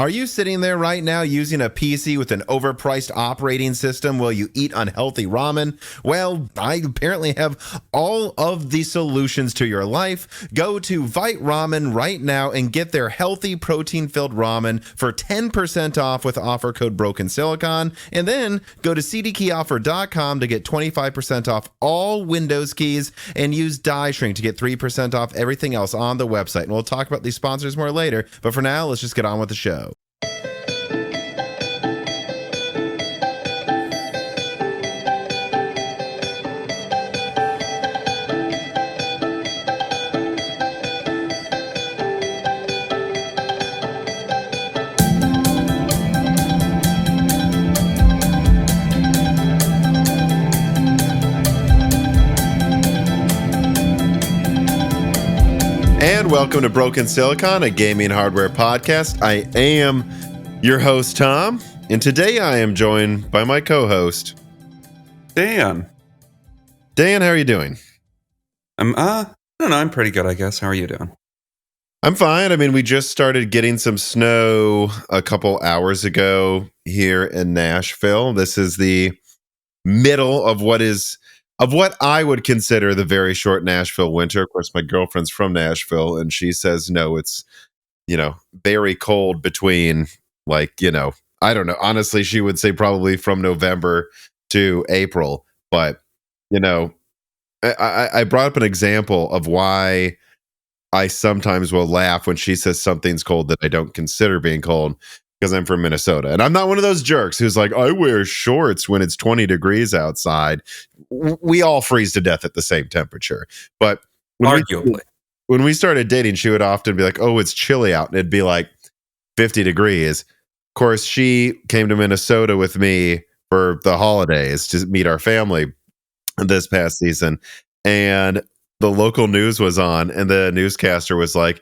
Are you sitting there right now using a PC with an overpriced operating system while you eat unhealthy ramen? Well, I apparently have all of the solutions to your life. Go to Vite Ramen right now and get their healthy protein-filled ramen for 10% off with offer code BrokenSilicon. And then go to cdkeyoffer.com to get 25% off all Windows keys and use Die Shrink to get 3% off everything else on the website. And we'll talk about these sponsors more later. But for now, let's just get on with the show. And welcome to Broken Silicon, a gaming hardware podcast. I am your host, Tom, and today I am joined by my co-host, Dan. Dan, how are you doing? I don't know, I'm pretty good, I guess. How are you doing? I'm fine. I mean, we just started getting some snow a couple hours ago here in Nashville. This is the middle of what I would consider the very short Nashville winter. Of course, my girlfriend's from Nashville, and she says, no, it's, very cold between, I don't know. Honestly, she would say probably from November to April. But, I brought up an example of why I sometimes will laugh when she says something's cold that I don't consider being cold, because I'm from Minnesota. And I'm not one of those jerks who's like, I wear shorts when it's 20 degrees outside. We all freeze to death at the same temperature. But when we started dating, she would often be like, oh, it's chilly out. And it'd be like 50 degrees. Of course, she came to Minnesota with me for the holidays to meet our family this past season. And the local news was on, and the newscaster was like,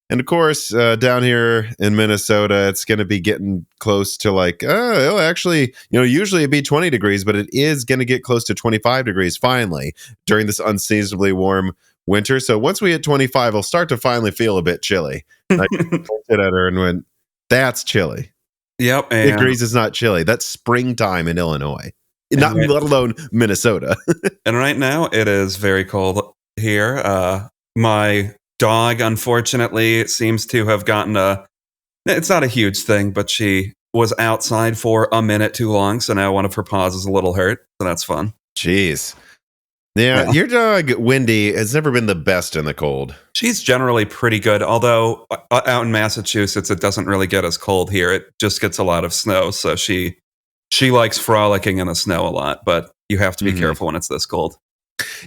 and of course, down here in Minnesota, it's going to be getting close to it'll actually, usually it'd be 20 degrees, but it is going to get close to 25 degrees finally during this unseasonably warm winter. So once we hit 25, it'll start to finally feel a bit chilly. I looked at her and went, that's chilly. Yep. 50 degrees is not chilly. That's springtime in Illinois, let alone Minnesota. And right now, it is very cold here. My dog, unfortunately, seems to have gotten it's not a huge thing, but she was outside for a minute too long, so now one of her paws is a little hurt, so that's fun. Jeez. Yeah, your dog, Wendy, has never been the best in the cold. She's generally pretty good, although out in Massachusetts, it doesn't really get as cold here. It just gets a lot of snow, so she likes frolicking in the snow a lot, but you have to be careful when it's this cold.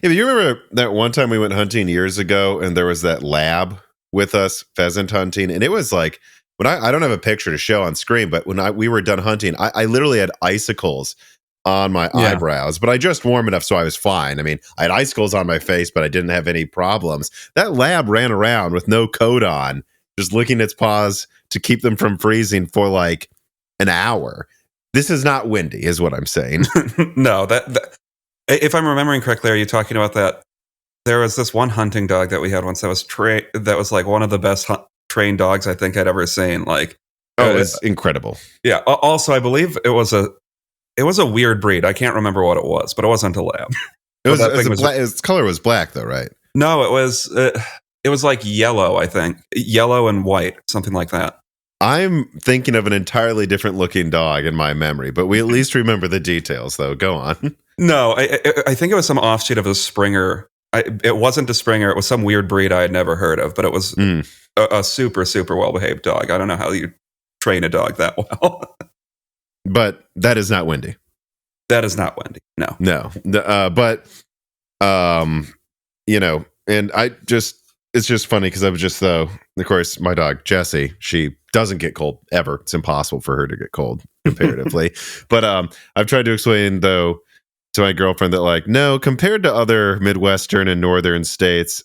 Yeah, but you remember that one time we went hunting years ago, and there was that lab with us pheasant hunting, and it was like, when I don't have a picture to show on screen, but when we were done hunting, I literally had icicles on my eyebrows, but I just warm enough so I was fine. I mean, I had icicles on my face, but I didn't have any problems. That lab ran around with no coat on, just licking its paws to keep them from freezing for like an hour. This is not windy, is what I'm saying. No, that if I'm remembering correctly, are you talking about that? There was this one hunting dog that we had once that was like one of the best trained dogs I think I'd ever seen. Like, it was incredible. Yeah. Also, I believe it was a weird breed. I can't remember what it was, but it wasn't a lab. Its color was black, though, right? No, it was like yellow. I think yellow and white, something like that. I'm thinking of an entirely different looking dog in my memory, but we at least remember the details, though. Go on. No, I think it was some offshoot of a Springer. It wasn't a Springer. It was some weird breed I had never heard of, but it was a super, super well-behaved dog. I don't know how you train a dog that well. But that is not Wendy. That is not Wendy. No. But, and it's just funny because of course, my dog, Jessie, she doesn't get cold ever. It's impossible for her to get cold comparatively. But I've tried to explain, though, to my girlfriend that, no, compared to other Midwestern and Northern states,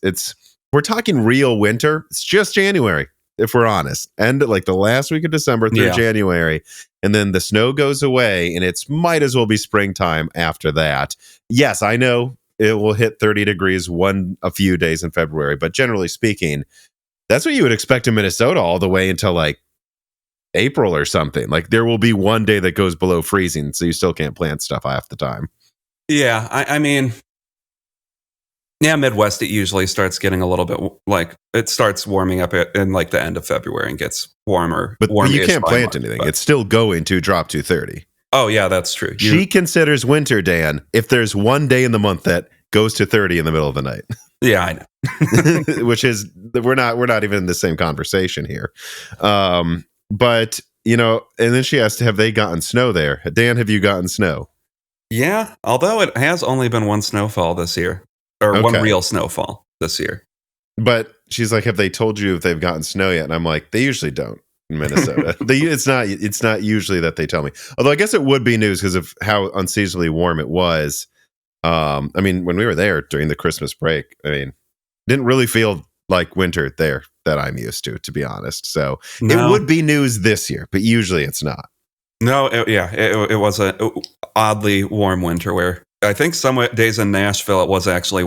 we're talking real winter. It's just January, if we're honest. And the last week of December through January. And then the snow goes away, and it's might as well be springtime after that. Yes, I know it will hit 30 degrees a few days in February, but generally speaking, that's what you would expect in Minnesota all the way until April or something. Like there will be one day that goes below freezing, so you still can't plant stuff half the time. Yeah, I mean, yeah, Midwest, it usually starts getting a little bit like it starts warming up in like the end of February and gets warmer. But you warm-ish can't by plant March, anything. but- It's still going to drop to 30. Oh, yeah, that's true. She considers winter, Dan, if there's one day in the month that goes to 30 in the middle of the night. Yeah, I know. Which is we're not even in the same conversation here. But you know, and then she asked, have they gotten snow there? Dan, have you gotten snow? Yeah, although it has only been one snowfall this year, or one real snowfall this year. But she's like, have they told you if they've gotten snow yet? And I'm like, they usually don't in Minnesota. It's not usually that they tell me. Although I guess it would be news because of how unseasonably warm it was. I mean, when we were there during the Christmas break, I mean, didn't really feel like winter there that I'm used to be honest. So it would be news this year, but usually it's not. No, it was a oddly warm winter where I think some days in Nashville it was actually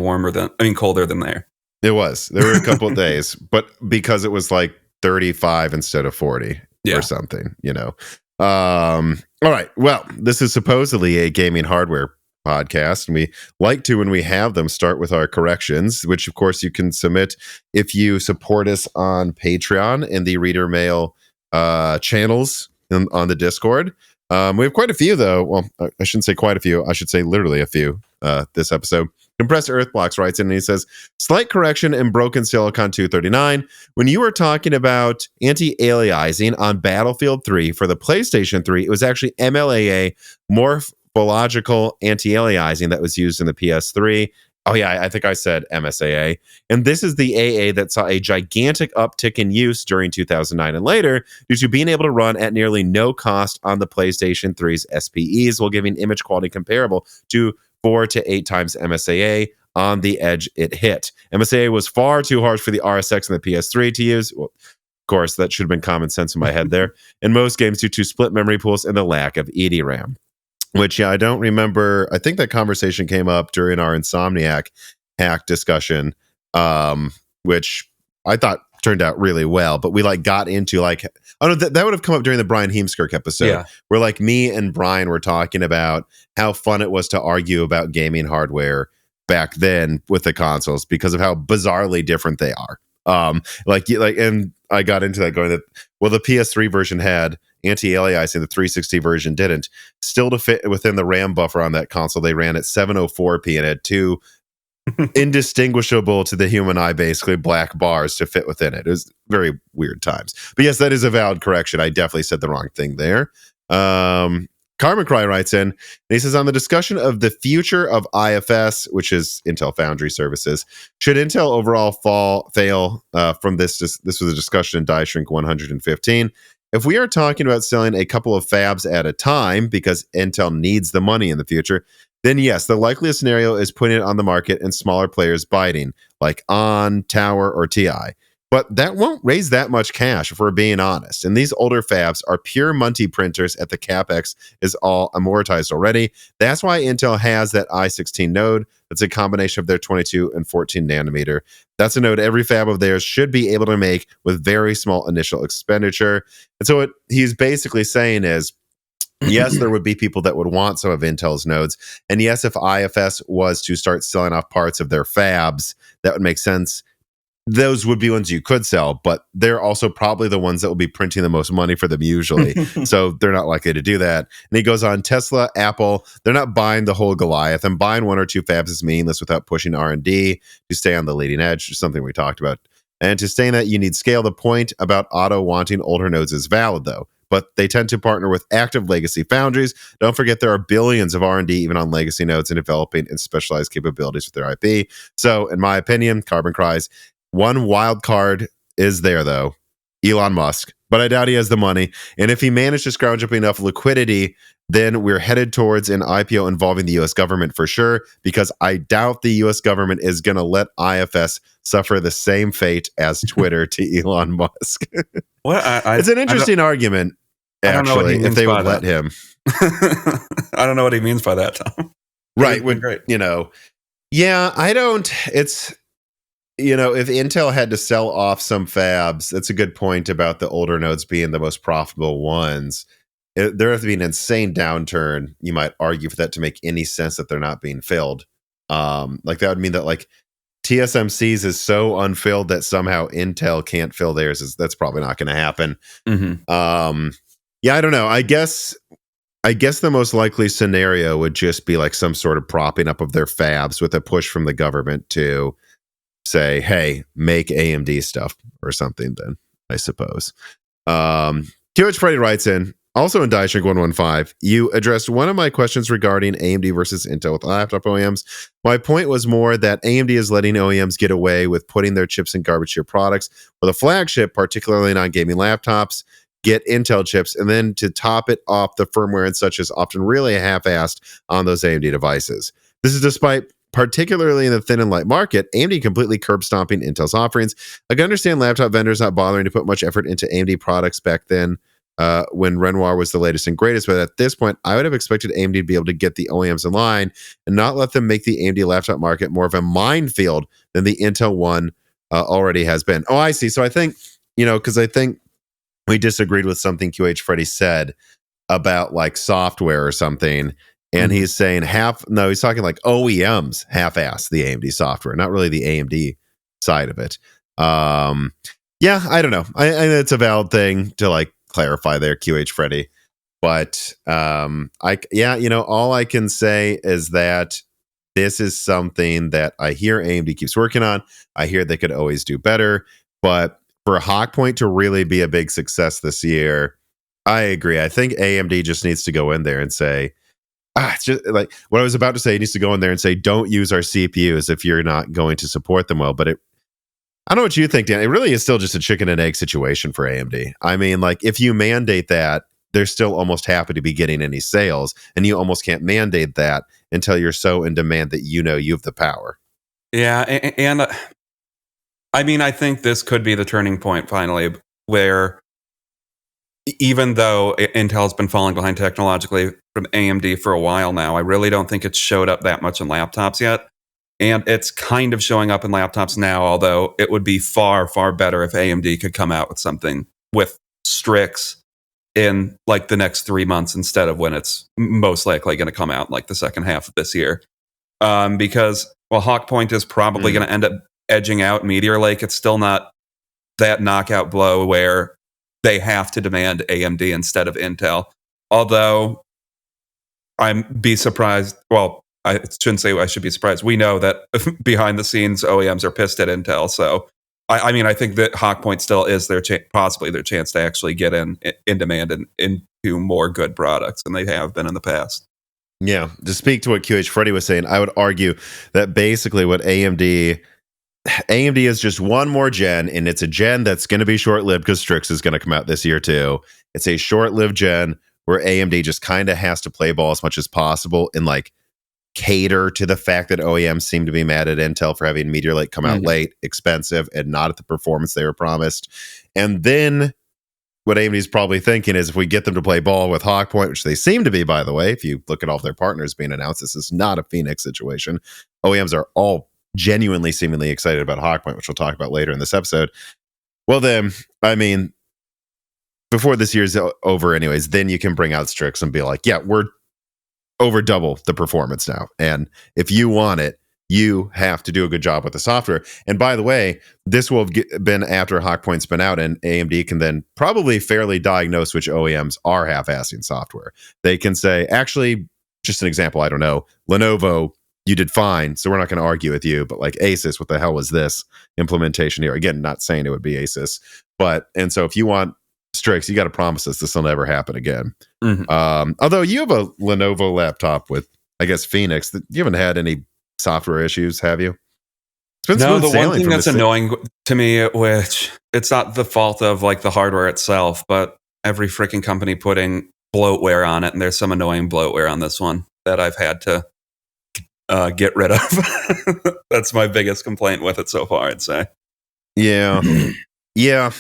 colder than there. It was. There were a couple of days, but because it was like 35 instead of 40 or something, you know. All right. Well, this is supposedly a gaming hardware podcast, and we like to, when we have them, start with our corrections, which of course you can submit if you support us on Patreon and the Reader Mail channels on the Discord. We have quite a few, though. Well, I shouldn't say quite a few. I should say literally a few this episode. Compressed Earth Blocks writes in and he says, slight correction in Broken Silicon 239. When you were talking about anti-aliasing on Battlefield 3 for the PlayStation 3, it was actually MLAA, morphological anti-aliasing, that was used in the PS3. Oh, yeah, I think I said MSAA. And this is the AA that saw a gigantic uptick in use during 2009 and later due to being able to run at nearly no cost on the PlayStation 3's SPEs while giving image quality comparable to 4 to 8 times MSAA on the edge it hit. MSAA was far too harsh for the RSX and the PS3 to use. Well, of course, that should have been common sense in my head there. In most games due to split memory pools and the lack of EDRAM. Which, yeah, I don't remember. I think that conversation came up during our Insomniac hack discussion, which I thought turned out really well. But we got into that would have come up during the Brian Heemskirk episode, where me and Brian were talking about how fun it was to argue about gaming hardware back then with the consoles because of how bizarrely different they are. And I got into that going that, well, the PS3 version had anti-aliasing, the 360 version didn't. Still, to fit within the RAM buffer on that console, they ran at 704p and had two indistinguishable to the human eye, basically black bars to fit within it. It was very weird times. But yes, that is a valid correction. I definitely said the wrong thing there. Carmen Cry writes in, and he says, on the discussion of the future of IFS, which is Intel Foundry Services, should Intel overall fail from this? This was a discussion in Die Shrink 115. If we are talking about selling a couple of fabs at a time because Intel needs the money in the future, then yes, the likeliest scenario is putting it on the market and smaller players biting, like ON, Tower, or TI. But that won't raise that much cash, if we're being honest. And these older fabs are pure Munty printers at the CapEx is all amortized already. That's why Intel has that i16 node. That's a combination of their 22 and 14 nanometer. That's a node every fab of theirs should be able to make with very small initial expenditure. And so what he's basically saying is, yes, there would be people that would want some of Intel's nodes. And yes, if IFS was to start selling off parts of their fabs, that would make sense. Those would be ones you could sell, but they're also probably the ones that will be printing the most money for them usually. So they're not likely to do that. And he goes on, Tesla, Apple, they're not buying the whole Goliath, and buying one or two fabs is meaningless without pushing R&D to stay on the leading edge, something we talked about. And to say that you need scale, the point about Auto wanting older nodes is valid, though. But they tend to partner with active legacy foundries. Don't forget there are billions of R&D even on legacy nodes and developing and specialized capabilities with their IP. So, in my opinion, Carbon Cries, one wild card is there, though, Elon Musk. But I doubt he has the money. And if he managed to scrounge up enough liquidity, then we're headed towards an IPO involving the U.S. government for sure, because I doubt the U.S. government is going to let IFS suffer the same fate as Twitter to Elon Musk. Well, it's an interesting argument, actually, if they would let him. I don't know what he means by that, Tom. Right. When, great. Yeah, I don't. if Intel had to sell off some fabs, that's a good point about the older nodes being the most profitable ones. There has to be an insane downturn. You might argue for that to make any sense that they're not being filled. Like that would mean that like TSMC's is so unfilled that somehow Intel can't fill theirs. That's probably not going to happen. Yeah, I don't know. I guess the most likely scenario would just be like some sort of propping up of their fabs with a push from the government to say, hey, make AMD stuff or something then, I suppose. QH Freddy writes in, also in Daishrink 115, you addressed one of my questions regarding AMD versus Intel with laptop OEMs. My point was more that AMD is letting OEMs get away with putting their chips in garbage tier products with a flagship, particularly on gaming laptops, get Intel chips, and then to top it off, the firmware and such is often really half-assed on those AMD devices. This is despite, particularly in the thin and light market, AMD completely curb stomping Intel's offerings. I can understand laptop vendors not bothering to put much effort into AMD products back then when Renoir was the latest and greatest, but at this point, I would have expected AMD to be able to get the OEMs in line and not let them make the AMD laptop market more of a minefield than the Intel one already has been. Oh, I see. So I think, because I think we disagreed with something QH Freddy said about like software or something. And he's saying he's talking like OEMs half-ass the AMD software, not really the AMD side of it. Yeah, I don't know. I it's a valid thing to like clarify there, QH Freddy. But all I can say is that this is something that I hear AMD keeps working on. I hear they could always do better, but for Hawkpoint to really be a big success this year, I agree. I think AMD just needs to go in there and say, it's just like what I was about to say. It needs to go in there and say, don't use our CPUs if you're not going to support them well. But I don't know what you think, Dan. It really is still just a chicken and egg situation for AMD. I mean, like if you mandate that, they're still almost happy to be getting any sales, and you almost can't mandate that until you're so in demand that you have the power. Yeah, and I mean, I think this could be the turning point finally, where even though Intel's been falling behind technologically from AMD for a while now, I really don't think it's showed up that much in laptops yet. And it's kind of showing up in laptops now, although it would be far, far better if AMD could come out with something with Strix in like the next 3 months instead of when it's most likely going to come out in like the second half of this year. Because, Hawkpoint is probably going to end up edging out Meteor Lake. It's still not that knockout blow where they have to demand AMD instead of Intel. Although I'd be surprised. Well, I shouldn't say I should be surprised. We know that behind the scenes, OEMs are pissed at Intel. So, I mean, I think that Hawkpoint still is possibly their chance to actually get in demand and into more good products than they have been in the past. Yeah. To speak to what QH Freddy was saying, I would argue that basically what AMD is just one more gen, and it's a gen that's going to be short-lived because Strix is going to come out this year too. It's a short-lived gen where AMD just kind of has to play ball as much as possible and like cater to the fact that OEMs seem to be mad at Intel for having Meteor Lake come out late, expensive, and not at the performance they were promised. And then what AMD is probably thinking is if we get them to play ball with Hawkpoint, which they seem to be, by the way, if you look at all of their partners being announced, this is not a Phoenix situation. OEMs are all genuinely seemingly excited about Hawkpoint, which we'll talk about later in this episode. Well, then, I mean, before this year's over anyways, then you can bring out Strix and be like, yeah, we're over double the performance now. And if you want it, you have to do a good job with the software. And by the way, this will have been after Hawkpoint's been out, and AMD can then probably fairly diagnose which OEMs are half-assing software. They can say, actually, just an example, I don't know, Lenovo, you did fine, so we're not going to argue with you. But like Asus, what the hell was this implementation here? Again, not saying it would be Asus, and so if you want Strix, you got to promise us this will never happen again. Although you have a Lenovo laptop with, I guess, Phoenix, that you haven't had any software issues, have you? No, the one thing that's annoying to me, which it's not the fault of like the hardware itself, but every freaking company putting bloatware on it, and there's some annoying bloatware on this one that I've had to get rid of. That's my biggest complaint with it so far, I'd say. Yeah. Yeah.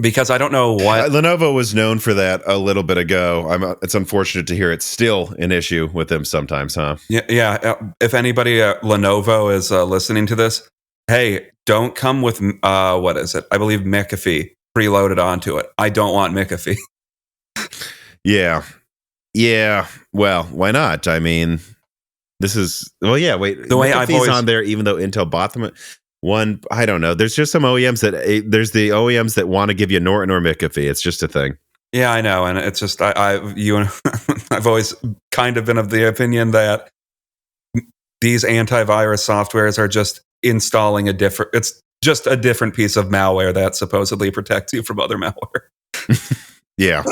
Because I don't know what Lenovo was known for that a little bit ago. It's unfortunate to hear it's still an issue with them sometimes, huh? Yeah. If anybody at Lenovo is listening to this, hey, don't come with what is it? I believe McAfee preloaded onto it. I don't want McAfee. Yeah. Yeah. Well, why not? I mean, this is wait. The way I've McAfee's always on there, even though Intel bought them. One, I don't know. There's just some OEMs there's the OEMs that want to give you Norton or McAfee. It's just a thing. Yeah, I know, and it's just you and I've always kind of been of the opinion that these antivirus softwares are just installing it's just a different piece of malware that supposedly protects you from other malware. Yeah.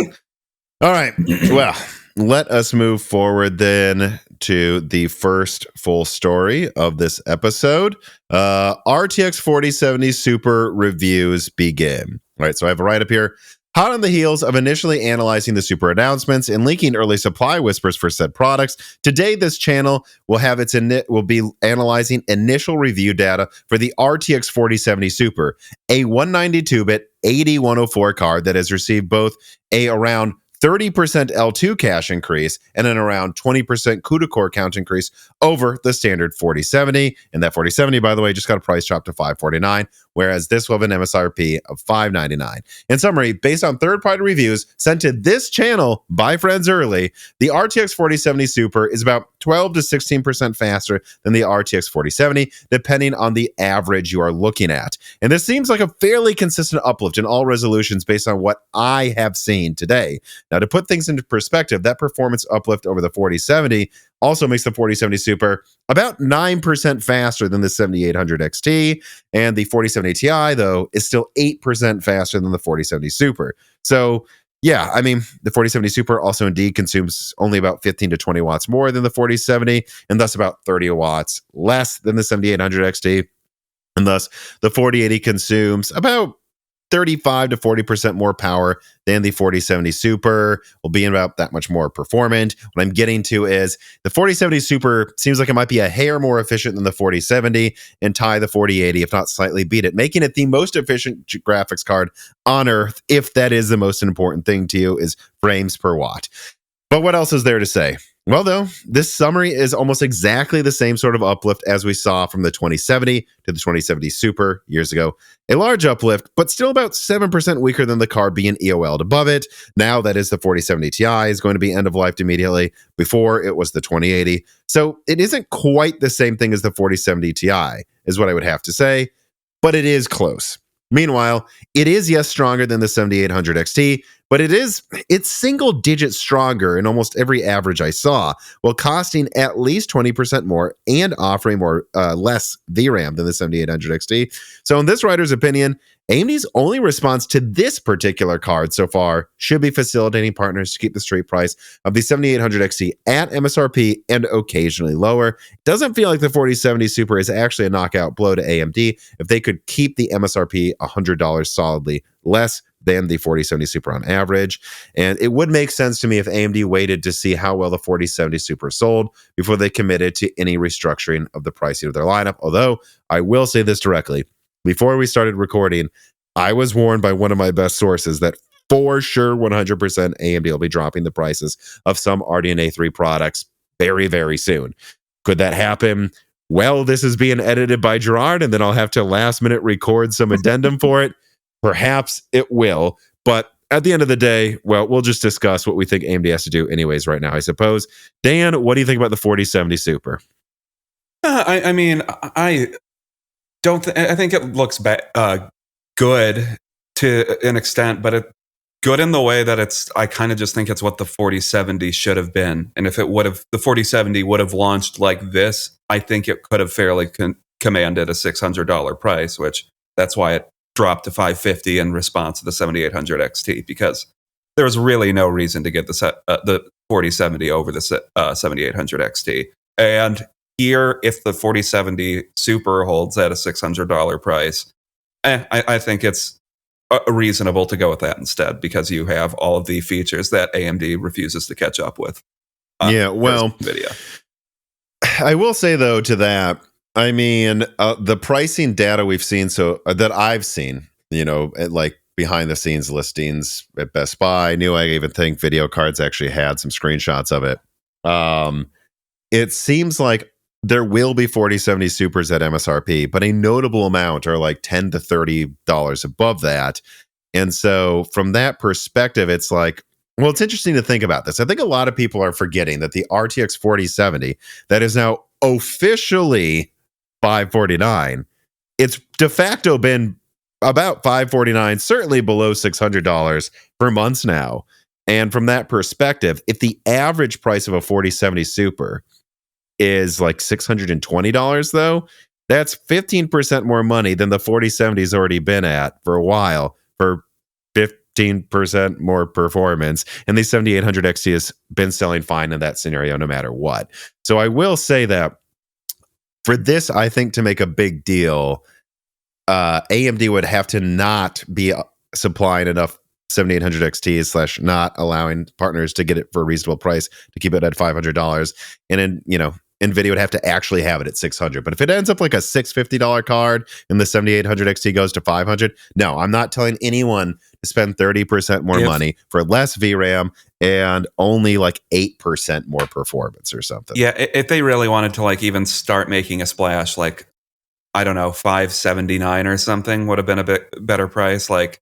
All right. Well, let us move forward then to the first full story of this episode. RTX 4070 Super reviews begin. All right. So I have a write up here. Hot on the heels of initially analyzing the Super announcements and leaking early supply whispers for said products, today this channel will be analyzing initial review data for the RTX 4070 Super, a 192-bit 8104 card that has received both a around 30% L2 cache increase and an around 20% CUDA core count increase over the standard 4070. And that 4070, by the way, just got a price drop to $549, whereas this will have an MSRP of $599. In summary, based on third-party reviews sent to this channel by friends early, the RTX 4070 Super is about 12 to 16% faster than the RTX 4070, depending on the average you are looking at. And this seems like a fairly consistent uplift in all resolutions based on what I have seen today. Now, to put things into perspective, that performance uplift over the 4070 also makes the 4070 Super about 9% faster than the 7800 XT, and the 4070 Ti, though, is still 8% faster than the 4070 Super. So, yeah, I mean, the 4070 Super also indeed consumes only about 15 to 20 watts more than the 4070, and thus about 30 watts less than the 7800 XT. And thus, the 4080 consumes about 35 to 40% more power than the 4070 Super, will be about that much more performant. What I'm getting to is the 4070 Super seems like it might be a hair more efficient than the 4070 and tie the 4080, if not slightly beat it, making it the most efficient graphics card on Earth, if that is the most important thing to you, is frames per watt. But what else is there to say? Well, though, this summary is almost exactly the same sort of uplift as we saw from the 2070 to the 2070 Super years ago. A large uplift, but still about 7% weaker than the card being EOL'd above it. Now, that is the 4070 Ti is going to be end-of-lifed immediately. Before, it was the 2080. So it isn't quite the same thing as the 4070 Ti, is what I would have to say, but it is close. Meanwhile, it is, yes, stronger than the 7800 XT, but it's single digit stronger in almost every average I saw, while costing at least 20% more and offering less VRAM than the 7800 XT. So in this writer's opinion, AMD's only response to this particular card so far should be facilitating partners to keep the street price of the 7800 XT at MSRP and occasionally lower. Doesn't feel like the 4070 Super is actually a knockout blow to AMD if they could keep the MSRP $100 solidly less than the 4070 Super on average. And it would make sense to me if AMD waited to see how well the 4070 Super sold before they committed to any restructuring of the pricing of their lineup. Although I will say this directly, before we started recording, I was warned by one of my best sources that for sure 100% AMD will be dropping the prices of some RDNA 3 products very, very soon. Could that happen? Well, this is being edited by Gerard, and then I'll have to last minute record some addendum for it. Perhaps it will, but at the end of the day, well, we'll just discuss what we think AMD has to do anyways right now, I suppose. Dan, what do you think about the 4070 Super? I mean, I think it looks good to an extent, but good in the way that I kind of just think it's what the 4070 should have been. And if the 4070 would have launched like this, I think it could have fairly commanded a $600 price, which that's why it dropped to $550 in response to the 7800 XT, because there was really no reason to get the 4070 over the 7800 XT. And here, if the 4070 Super holds at a $600 price, I think it's reasonable to go with that instead, because you have all of the features that AMD refuses to catch up with. Yeah, well, Nvidia. I will say, though, to that, I mean, the pricing data we've seen, that I've seen, at like behind the scenes listings at Best Buy, I even think Video Cards actually had some screenshots of it. It seems like there will be 4070 Supers at MSRP, but a notable amount are like $10 to $30 above that. And so from that perspective, it's like, well, it's interesting to think about this. I think a lot of people are forgetting that the RTX 4070 that is now officially $549, it's de facto been about $549, certainly below $600 for months now. And from that perspective, if the average price of a 4070 Super is like $620, though, that's 15% more money than the 4070's already been at for a while for 15% more performance. And the 7800 XT has been selling fine in that scenario no matter what. So I will say that for this, I think to make a big deal, AMD would have to not be supplying enough 7800 XT / not allowing partners to get it for a reasonable price to keep it at $500. And then, Nvidia would have to actually have it at $600. But if it ends up like a $650 card and the 7800 XT goes to $500, no, I'm not telling anyone to spend 30% more money for less VRAM and only like 8% more performance or something. Yeah, if they really wanted to like even start making a splash, like, I don't know, $579 or something would have been a bit better price. Like,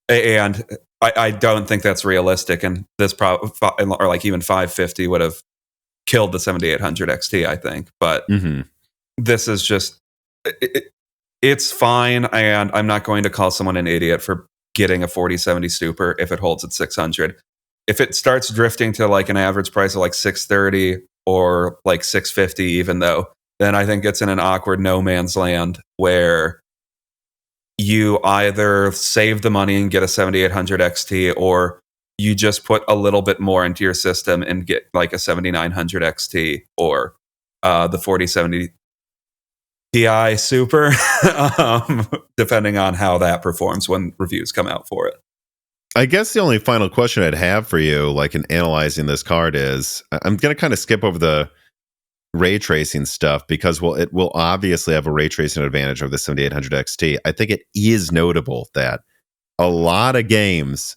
and I don't think that's realistic. And this or like even $550 would have killed the 7800 XT, I think. But this is just, it's fine. And I'm not going to call someone an idiot for getting a 4070 Super if it holds at 600. If it starts drifting to like an average price of like 630 or like 650, even though, then I think it's in an awkward no man's land where you either save the money and get a 7800 XT, or you just put a little bit more into your system and get like a 7900 XT or the 4070 Ti Super, depending on how that performs when reviews come out for it. I guess the only final question I'd have for you, like in analyzing this card, is I'm going to kind of skip over the ray tracing stuff because, well, it will obviously have a ray tracing advantage over the 7800 XT. I think it is notable that a lot of games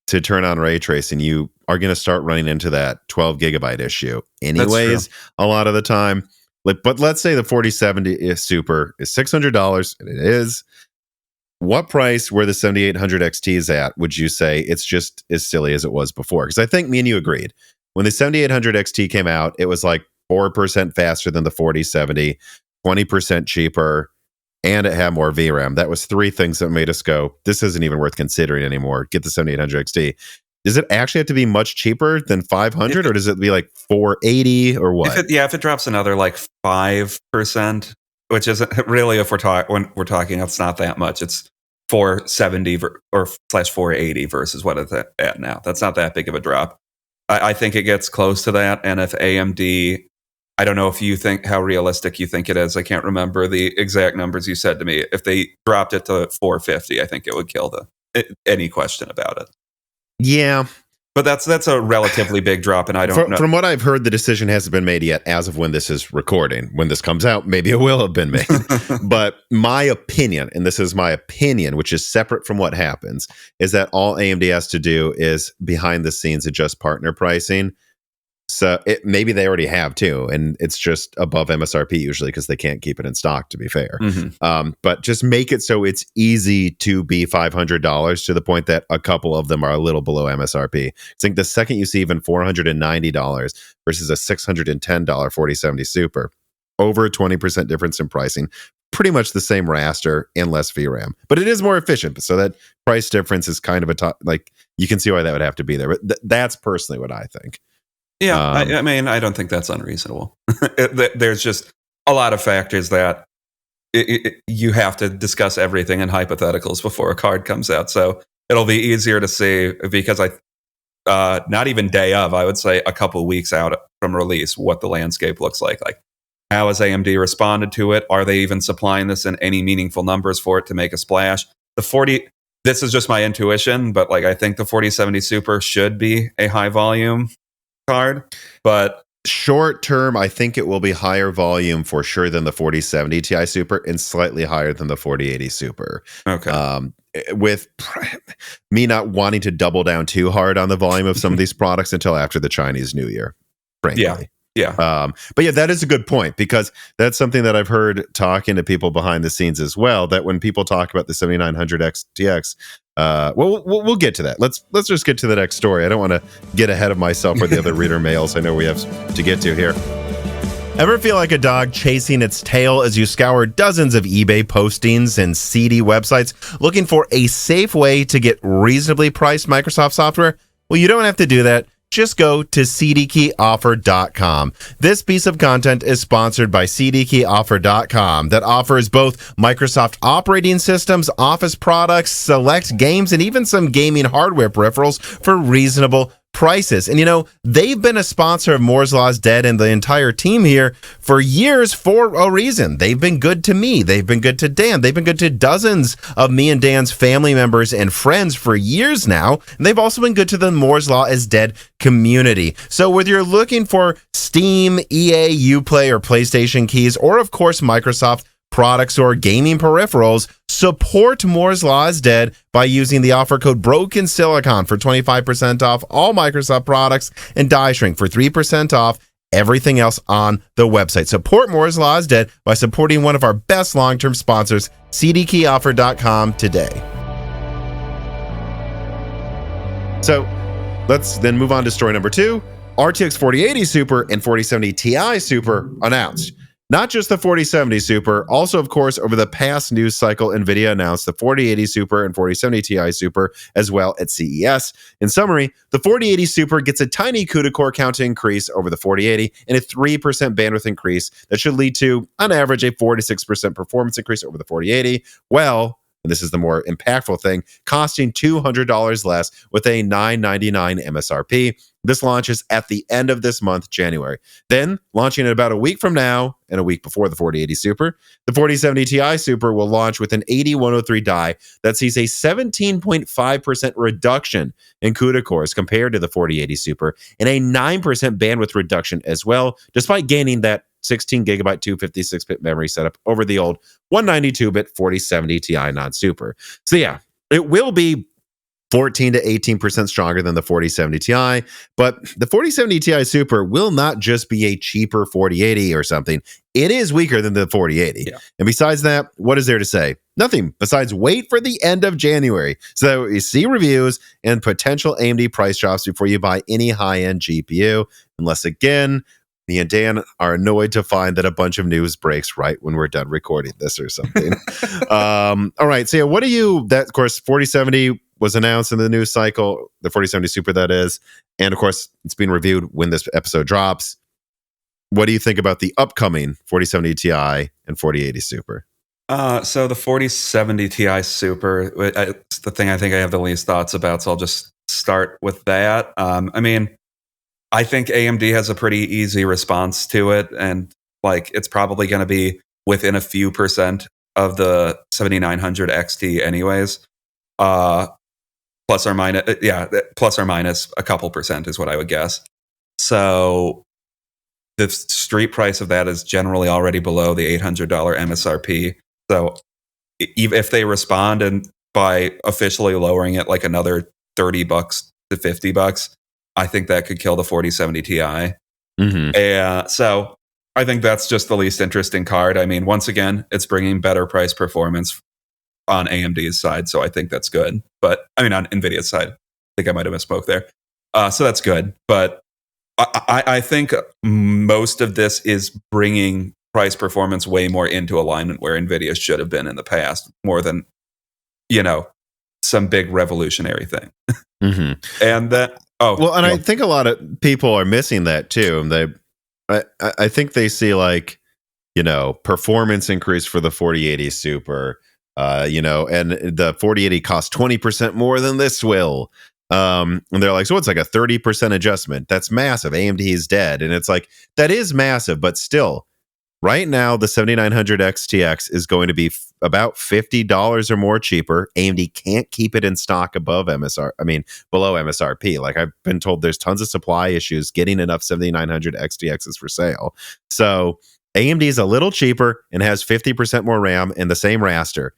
to turn on ray tracing, you are going to start running into that 12 gigabyte issue anyways a lot of the time. But let's say the 4070 Super is $600, and it is. What price where the 7800 XT is at would you say it's just as silly as it was before? Because I think me and you agreed. When the 7800 XT came out, it was like 4% faster than the 4070, 20% cheaper, and it had more VRAM. That was three things that made us go, this isn't even worth considering anymore. Get the 7800 XT. Does it actually have to be much cheaper than 500, or does it be like 480 or what? If it drops another like 5%, which isn't really, when we're talking, it's not that much. It's 470 or /480 versus what it's at now. That's not that big of a drop. I think it gets close to that. And if AMD, I don't know if you think how realistic you think it is. I can't remember the exact numbers you said to me. If they dropped it to 450, I think it would kill any question about it. Yeah. But that's a relatively big drop, and I don't know. From what I've heard, the decision hasn't been made yet as of when this is recording. When this comes out, maybe it will have been made. But my opinion, and this is my opinion, which is separate from what happens, is that all AMD has to do is behind the scenes adjust partner pricing. So maybe they already have too, and it's just above MSRP usually because they can't keep it in stock, to be fair. But just make it so it's easy to be $500 to the point that a couple of them are a little below MSRP. I think the second you see even $490 versus a $610 4070 Super, over a 20% difference in pricing, pretty much the same raster and less VRAM, but it is more efficient. So that price difference is kind of like you can see why that would have to be there. But that's personally what I think. Yeah, I mean, I don't think that's unreasonable. There's just a lot of factors that you have to discuss everything in hypotheticals before a card comes out. So it'll be easier to see because not even day of, I would say a couple weeks out from release, what the landscape looks like. Like, how has AMD responded to it? Are they even supplying this in any meaningful numbers for it to make a splash? This is just my intuition, but like I think the 4070 Super should be a high volume card, but short term, I think it will be higher volume for sure than the 4070 Ti Super and slightly higher than the 4080 Super. Okay. With me not wanting to double down too hard on the volume of some of these products until after the Chinese New Year, frankly. Yeah. Yeah. But yeah, that is a good point, because that's something that I've heard talking to people behind the scenes as well, that when people talk about the 7900 XTX, we'll get to that. Let's just get to the next story. I don't want to get ahead of myself or the other reader mails I know we have to get to here. Ever feel like a dog chasing its tail as you scour dozens of eBay postings and CD websites looking for a safe way to get reasonably priced Microsoft software? Well, you don't have to do that. Just go to cdkeyoffer.com. This piece of content is sponsored by cdkeyoffer.com, that offers both Microsoft operating systems, Office products, select games, and even some gaming hardware peripherals for reasonable prices. And you know, they've been a sponsor of Moore's Law is Dead and the entire team here for years for a reason. They've been good to me. They've been good to Dan. They've been good to dozens of me and Dan's family members and friends for years now. And they've also been good to the Moore's Law is Dead community. So whether you're looking for Steam, EA, Uplay, or PlayStation keys, or of course Microsoft products or gaming peripherals, support Moore's Law is Dead by using the offer code BrokenSilicon for 25% off all Microsoft products, and Die Shrink for 3% off everything else on the website. Support Moore's Law is Dead by supporting one of our best long-term sponsors, cdkeyoffer.com, today. So let's then move on to story number 2. RTX 4080 Super and 4070 Ti Super announced. Not just the 4070 Super, also, of course, over the past news cycle, Nvidia announced the 4080 Super and 4070 Ti Super as well at CES. In summary, the 4080 Super gets a tiny CUDA core count increase over the 4080 and a 3% bandwidth increase that should lead to, on average, a 4 to 6% performance increase over the 4080. Well, and this is the more impactful thing, costing $200 less with a $999 MSRP. This launches at the end of this month, January. Then, launching in about a week from now, and a week before the 4080 Super, the 4070 Ti Super will launch with an 8103 die that sees a 17.5% reduction in CUDA cores compared to the 4080 Super, and a 9% bandwidth reduction as well, despite gaining that 16 gigabyte 256-bit memory setup over the old 192-bit 4070 Ti non-Super. So yeah, it will be 14 to 18% stronger than the 4070 Ti, but the 4070 Ti Super will not just be a cheaper 4080 or something. It is weaker than the 4080. Yeah. And besides that, what is there to say? Nothing besides wait for the end of January so you see reviews and potential AMD price drops before you buy any high-end GPU, unless again, me and Dan are annoyed to find that a bunch of news breaks right when we're done recording this or something. All right. So yeah, what do you, that of course, 4070 was announced in the news cycle, the 4070 Super that is. And of course, it's being reviewed when this episode drops. What do you think about the upcoming 4070 Ti and 4080 Super? So the 4070 Ti Super, it's the thing I think I have the least thoughts about, so I'll just start with that. I mean, I think AMD has a pretty easy response to it, and like it's probably going to be within a few percent of the 7900 XT anyways. Plus or minus a couple percent is what I would guess. So the street price of that is generally already below the $800 MSRP. So if they respond and by officially lowering it like another $30 to $50, I think that could kill the 4070 Ti. Mm-hmm. So I think that's just the least interesting card. I mean, once again, it's bringing better price performance on AMD's side, so I think that's good. But I mean, on Nvidia's side, I think I might have misspoke there. So that's good. But I think most of this is bringing price performance way more into alignment where Nvidia should have been in the past, more than, some big revolutionary thing. Mm-hmm. And that, I think a lot of people are missing that too. And I think they see like, performance increase for the 4080 Super, and the 4080 costs 20% more than this will. And they're like, so it's like a 30% adjustment. That's massive. AMD is dead. And it's like, that is massive, but still, right now, the 7900 XTX is going to be about $50 or more cheaper. AMD can't keep it in stock below MSRP. Like I've been told there's tons of supply issues getting enough 7900 XTXs for sale. So AMD is a little cheaper and has 50% more RAM in the same raster.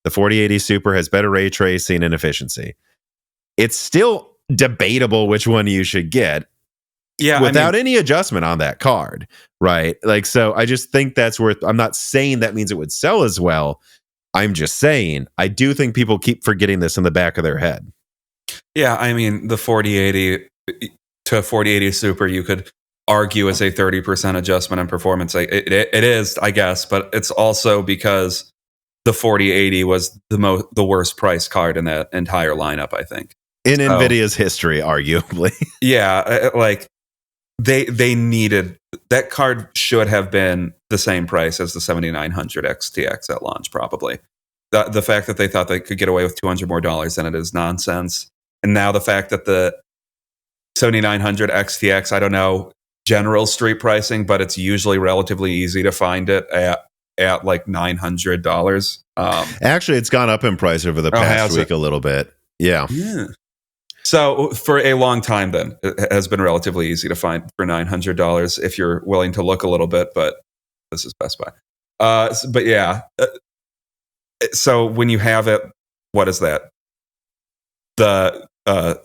The 4080 Super has better ray tracing and efficiency. It's still debatable which one you should get. Yeah, without any adjustment on that card, right? Like, so I just think that's worth. I'm not saying that means it would sell as well. I'm just saying I do think people keep forgetting this in the back of their head. Yeah, I mean, the 4080 to 4080 Super, you could argue is a 30% adjustment in performance. It is, I guess, but it's also because the 4080 was the worst priced card in that entire lineup, I think. In Nvidia's history, arguably. Yeah, like they needed that card should have been the same price as the 7900 XTX at launch, probably. The fact that they thought they could get away with $200 more than it is nonsense. And now the fact that the 7900 XTX, I don't know general street pricing, but it's usually relatively easy to find it at like $900. Actually, it's gone up in price over the past week a little bit. Yeah. So for a long time, then it has been relatively easy to find for $900 if you're willing to look a little bit. But this is Best Buy. But yeah, so when you have it, what is that? The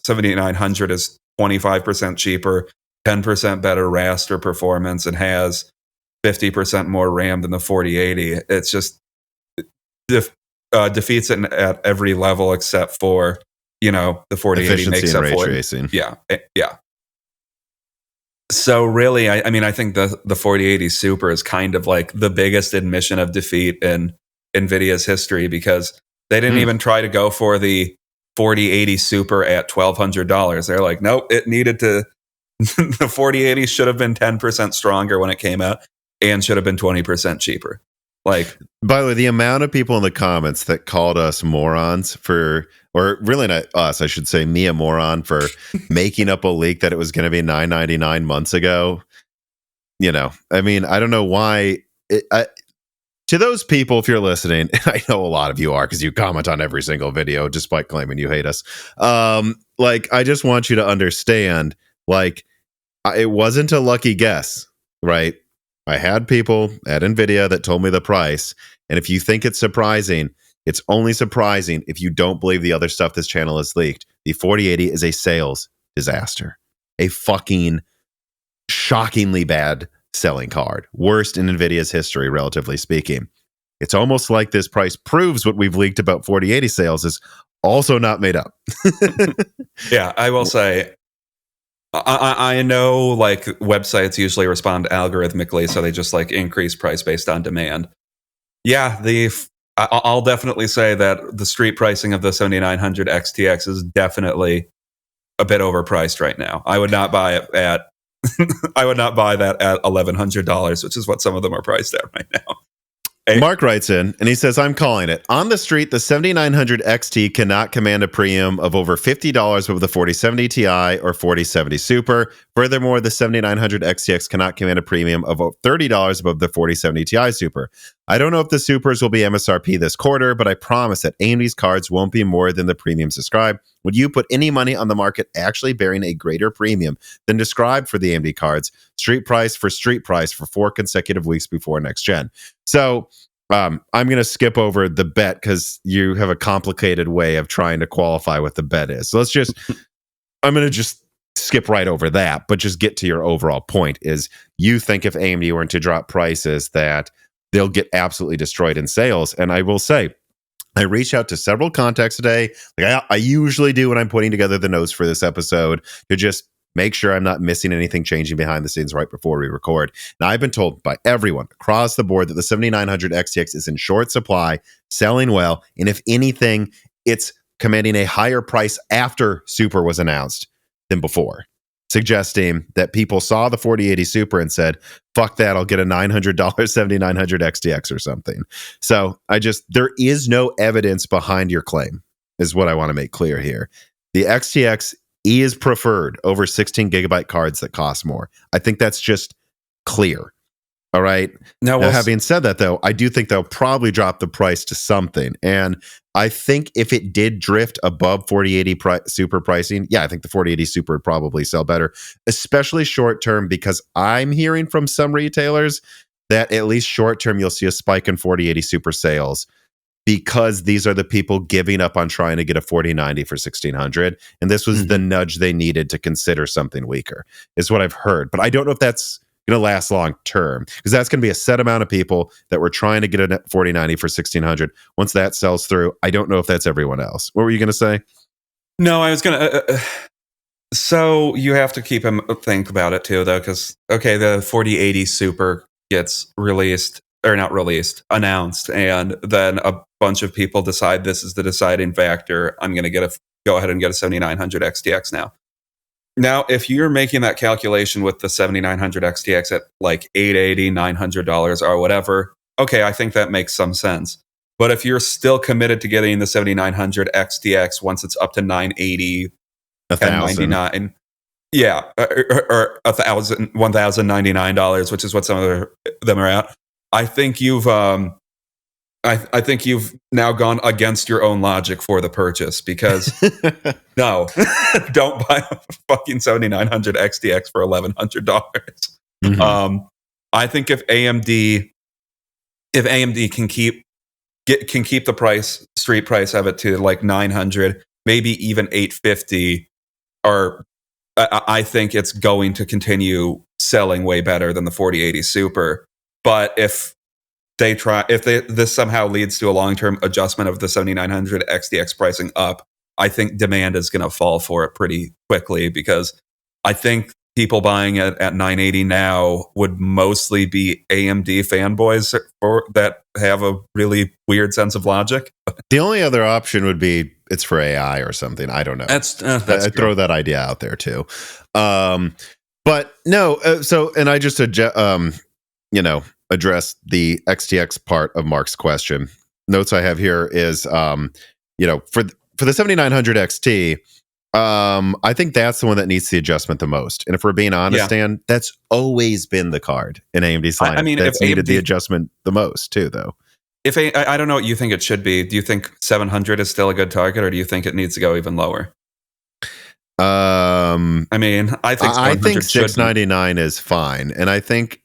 7900 is 25% cheaper, 10% better raster performance, and has 50% more RAM than the 4080. It's just defeats it at every level except for, the 4080 makes up for it. Yeah. So really, I mean, I think the 4080 Super is kind of like the biggest admission of defeat in NVIDIA's history, because they didn't even try to go for the 4080 Super at $1,200. They're like, nope, it needed to. The 4080 should have been 10% stronger when it came out, and should have been 20% cheaper. Like, by the way, the amount of people in the comments that called us morons for, or really not us, I should say me a moron for making up a leak that it was going to be $999 months ago. I mean, I don't know why. To those people, if you're listening, I know a lot of you are because you comment on every single video despite claiming you hate us. I just want you to understand, it wasn't a lucky guess, right? I had people at Nvidia that told me the price. And if you think it's surprising, it's only surprising if you don't believe the other stuff this channel has leaked. The 4080 is a sales disaster. A fucking shockingly bad selling card. Worst in Nvidia's history, relatively speaking. It's almost like this price proves what we've leaked about 4080 sales is also not made up. Yeah, I will say, I know like websites usually respond algorithmically, so they just like increase price based on demand. Yeah, I'll definitely say that the street pricing of the 7900 XTX is definitely a bit overpriced right now. I would not buy it at I would not buy that at $1,100, which is what some of them are priced at right now. Mark writes in and he says, I'm calling it. On the street, the 7900 XT cannot command a premium of over $50 over the 4070 Ti or 4070 Super. Furthermore, the 7900 XTX cannot command a premium of $30 above the 4070 Ti Super. I don't know if the Supers will be MSRP this quarter, but I promise that AMD's cards won't be more than the premiums described. Would you put any money on the market actually bearing a greater premium than described for the AMD cards? Street price for 4 consecutive weeks before next gen. So I'm going to skip over the bet because you have a complicated way of trying to qualify what the bet is. So I'm going to just skip right over that, but just get to your overall point is you think if AMD weren't to drop prices that they'll get absolutely destroyed in sales. And I will say, I reached out to several contacts today, like I usually do when I'm putting together the notes for this episode, to just make sure I'm not missing anything changing behind the scenes right before we record. Now, I've been told by everyone across the board that the 7900 XTX is in short supply, selling well, and if anything, it's commanding a higher price after Super was announced than before, suggesting that people saw the 4080 Super and said, fuck that, I'll get a $900 7900 XTX or something. So there is no evidence behind your claim, is what I want to make clear here. The XTX is preferred over 16 gigabyte cards that cost more. I think that's just clear. All right. Now, having said that, though, I do think they'll probably drop the price to something. And I think if it did drift above 4080 Super pricing, I think the 4080 Super would probably sell better, especially short term, because I'm hearing from some retailers that at least short term, you'll see a spike in 4080 Super sales because these are the people giving up on trying to get a 4090 for 1600, and this was the nudge they needed to consider something weaker, is what I've heard. But I don't know if that's going to last long term, because that's going to be a set amount of people that were trying to get a 4090 for 1600. Once that sells through, I don't know if that's everyone else. What were you going to say? No, I was going to. So you have to think about it too, though, because the 4080 Super gets released, or not released, announced, and then a bunch of people decide this is the deciding factor. I'm going to go ahead and get a 7900 XTX now. Now, if you're making that calculation with the 7900 XTX at like $880, $900 or whatever, okay, I think that makes some sense. But if you're still committed to getting the 7900 XTX once it's up to $980, $1,099, yeah, or $1,099, which is what some of them are at, I think you've I think you've now gone against your own logic for the purchase, because no, don't buy a fucking 7900 XTX for $1,100. I think if AMD can keep the street price of it to like 900, maybe even 850, or I think it's going to selling way better than the 4080 Super. But if this somehow leads to a long-term adjustment of the 7900 XTX pricing up, I think demand is going to fall for it pretty quickly, because I think people buying it at 980 now would mostly be AMD fanboys that have a really weird sense of logic. The only other option would be it's for AI or something. I don't know. That's I throw that idea out there too. But no, and I just address the XTX part of Mark's question. Notes I have here is, for the 7900 XT, I think that's the one that needs the adjustment the most. And if we're being honest, Dan, that's always been the card in AMD's lineup. I mean, that's needed the adjustment the most too, though. I don't know what you think it should be. Do you think 700 is still a good target, or do you think it needs to go even lower? I think 699 is fine, and I think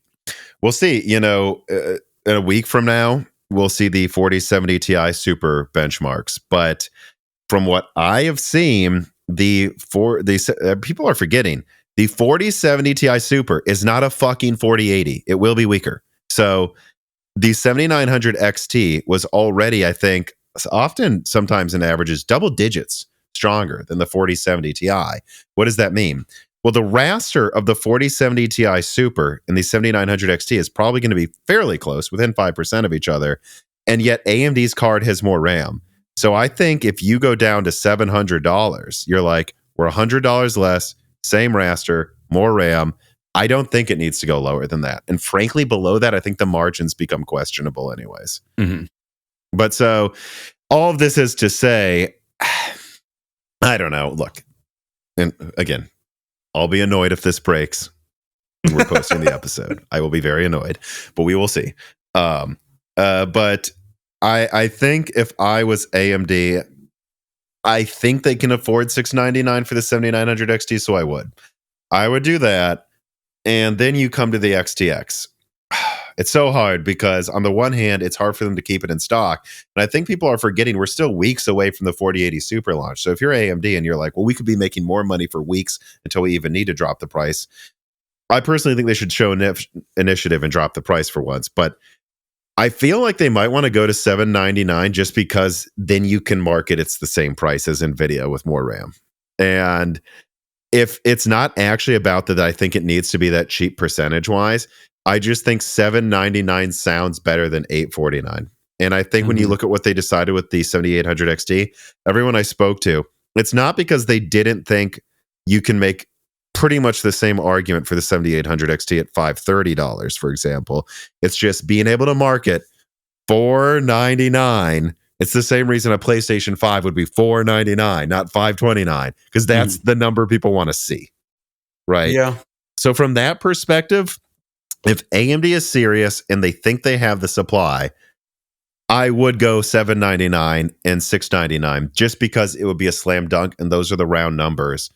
we'll see. In a week from now, we'll see the 4070 Ti Super benchmarks. But from what I have seen, people are forgetting the 4070 Ti Super is not a fucking 4080. It will be weaker. So the 7900 XT was already, I think, sometimes in averages double digits stronger than the 4070 Ti. What does that mean? Well, the raster of the 4070 Ti Super and the 7900 XT is probably going to be fairly close, within 5% of each other. And yet AMD's card has more RAM. So I think if you go down to $700, you're like, we're $100 less, same raster, more RAM. I don't think it needs to go lower than that. And frankly, below that, I think the margins become questionable anyways. But so all of this is to say, I don't know. Look, and again, I'll be annoyed if this breaks and we're posting the episode. I will be very annoyed, but we will see. But I think if I was AMD, I think they can afford $699 for the 7900 XT, so I would do that. And then you come to the XTX. It's so hard because on the one hand, it's hard for them to keep it in stock. And I think people are forgetting we're still weeks away from the 4080 Super launch. So if you're AMD and you're like, well, we could be making more money for weeks until we even need to drop the price. I personally think they should show initiative and drop the price for once. But I feel like they might want to go to $799 just because then you can market it's the same price as Nvidia with more RAM. And if it's not actually about that, I think it needs to be that cheap percentage-wise. I just think $799 sounds better than $849. And I think when you look at what they decided with the 7800 XT, everyone I spoke to, it's not because they didn't think you can make pretty much the same argument for the 7800 XT at $530, for example. It's just being able to market $499. It's the same reason a PlayStation 5 would be $499, not $529, because that's the number people want to see. Right? Yeah. So from that perspective, if AMD is serious and they think they have the supply, I would go $799 and $699 just because it would be a slam dunk, and those are the round numbers.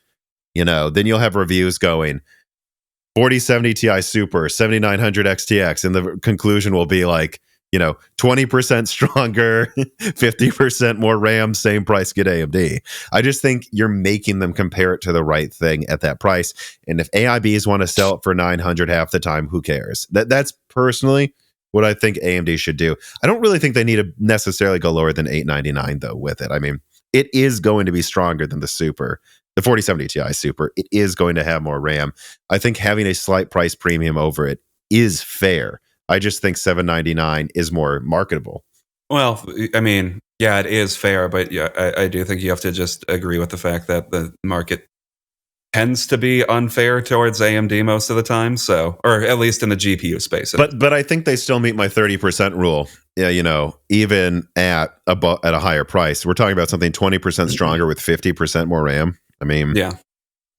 Then you'll have reviews going 4070 Ti Super, 7900 XTX, and the conclusion will be like, 20% stronger, 50% more RAM, same price, get AMD. I just think you're making them compare it to the right thing at that price. And if AIBs want to sell it for 900 half the time, who cares? That's personally what I think AMD should do. I don't really think they need to necessarily go lower than 899 though with it. I mean, it is going to be stronger than the 4070 Ti Super. It is going to have more RAM. I think having a slight price premium over it is fair. I just think 799 is more marketable. Well, I mean, yeah, it is fair, but yeah, I do think you have to just agree with the fact that the market tends to be unfair towards AMD most of the time. So, or at least in the GPU space. But I think they still meet my 30% rule. Yeah, even at a higher price, we're talking about something 20% stronger with 50% more RAM. I mean, yeah,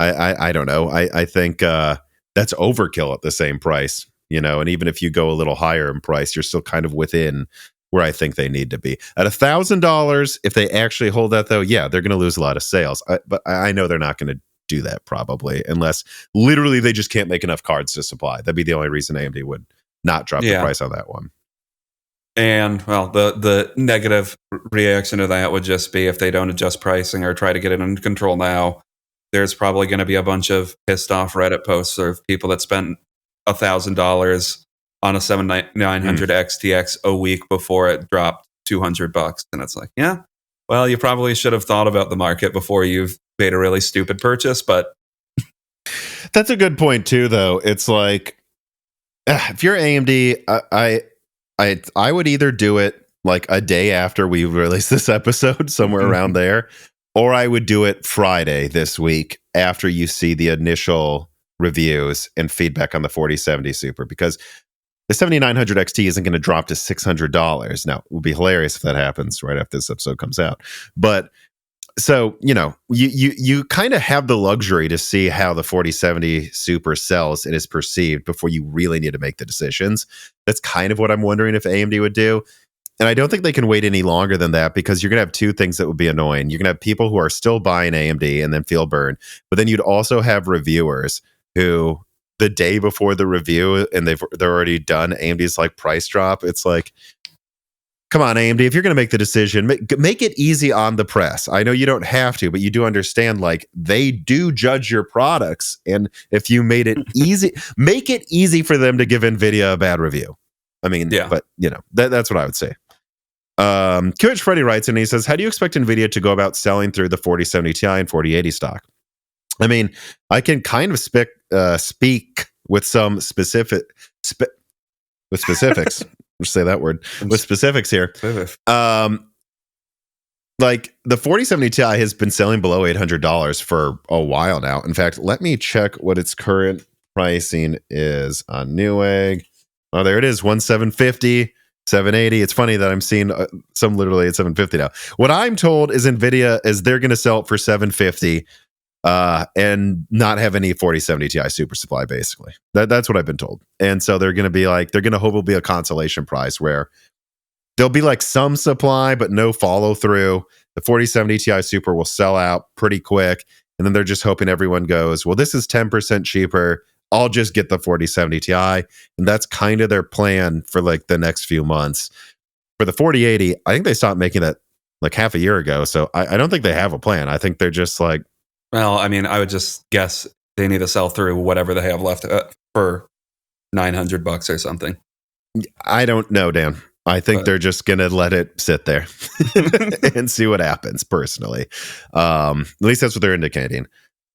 I don't know. I think that's overkill at the same price. And even if you go a little higher in price, you're still kind of within where I think they need to be. At $1,000, if they actually hold that, though, yeah, they're going to lose a lot of sales. But I know they're not going to do that probably, unless literally they just can't make enough cards to supply. That'd be the only reason AMD would not drop the price on that one. And well, the negative reaction to that would just be if they don't adjust pricing or try to get it under control now, there's probably going to be a bunch of pissed off Reddit posts of people that spent $1,000 on a 7900 XTX a week before it dropped $200, and it's like, yeah, well, you probably should have thought about the market before you've made a really stupid purchase. But that's a good point too, though. It's like if you're AMD, I would either do it like a day after we release this episode, somewhere around there, or I would do it Friday this week after you see the initial reviews and feedback on the 4070 Super, because the 7900 XT isn't going to drop to $600. Now, it would be hilarious if that happens right after this episode comes out. But so, you kind of have the luxury to see how the 4070 Super sells and is perceived before you really need to make the decisions. That's kind of what I'm wondering if AMD would do. And I don't think they can wait any longer than that, because you're going to have two things that would be annoying. You're going to have people who are still buying AMD and then feel burned. But then you'd also have reviewers who, the day before the review and they're already done AMD's like price drop. It's like, come on, AMD, if you're going to make the decision, make it easy on the press. I know you don't have to, but you do understand, like, they do judge your products. And if you made it easy, make it easy for them to give Nvidia a bad review. I mean, yeah. But that's what I would say. QH Freddy writes and he says, how do you expect Nvidia to go about selling through the 4070 Ti and 4080 stock? I mean, I can kind of speak with some specifics. Let's say that word with specifics here. Like the 4070 Ti has been selling below $800 for a while now. In fact, let me check what its current pricing is on Newegg. Oh, there it is, 1750, 780. It's funny that I'm seeing some literally at 750 now. What I'm told is Nvidia is they're going to sell it for 750 and not have any 4070 Ti super supply, basically. That's what I've been told. And so they're going to be like, they're going to hope it'll be a consolation price where there'll be like some supply, but no follow through. The 4070 Ti super will sell out pretty quick. And then they're just hoping everyone goes, well, this is 10% cheaper. I'll just get the 4070 Ti. And that's kind of their plan for like the next few months. For the 4080, I think they stopped making that like half a year ago. So I don't think they have a plan. I think they're just like, well, I mean, I would just guess they need to sell through whatever they have left for $900 or something. I don't know, Dan. I think they're just going to let it sit there and see what happens, personally. At least that's what they're indicating.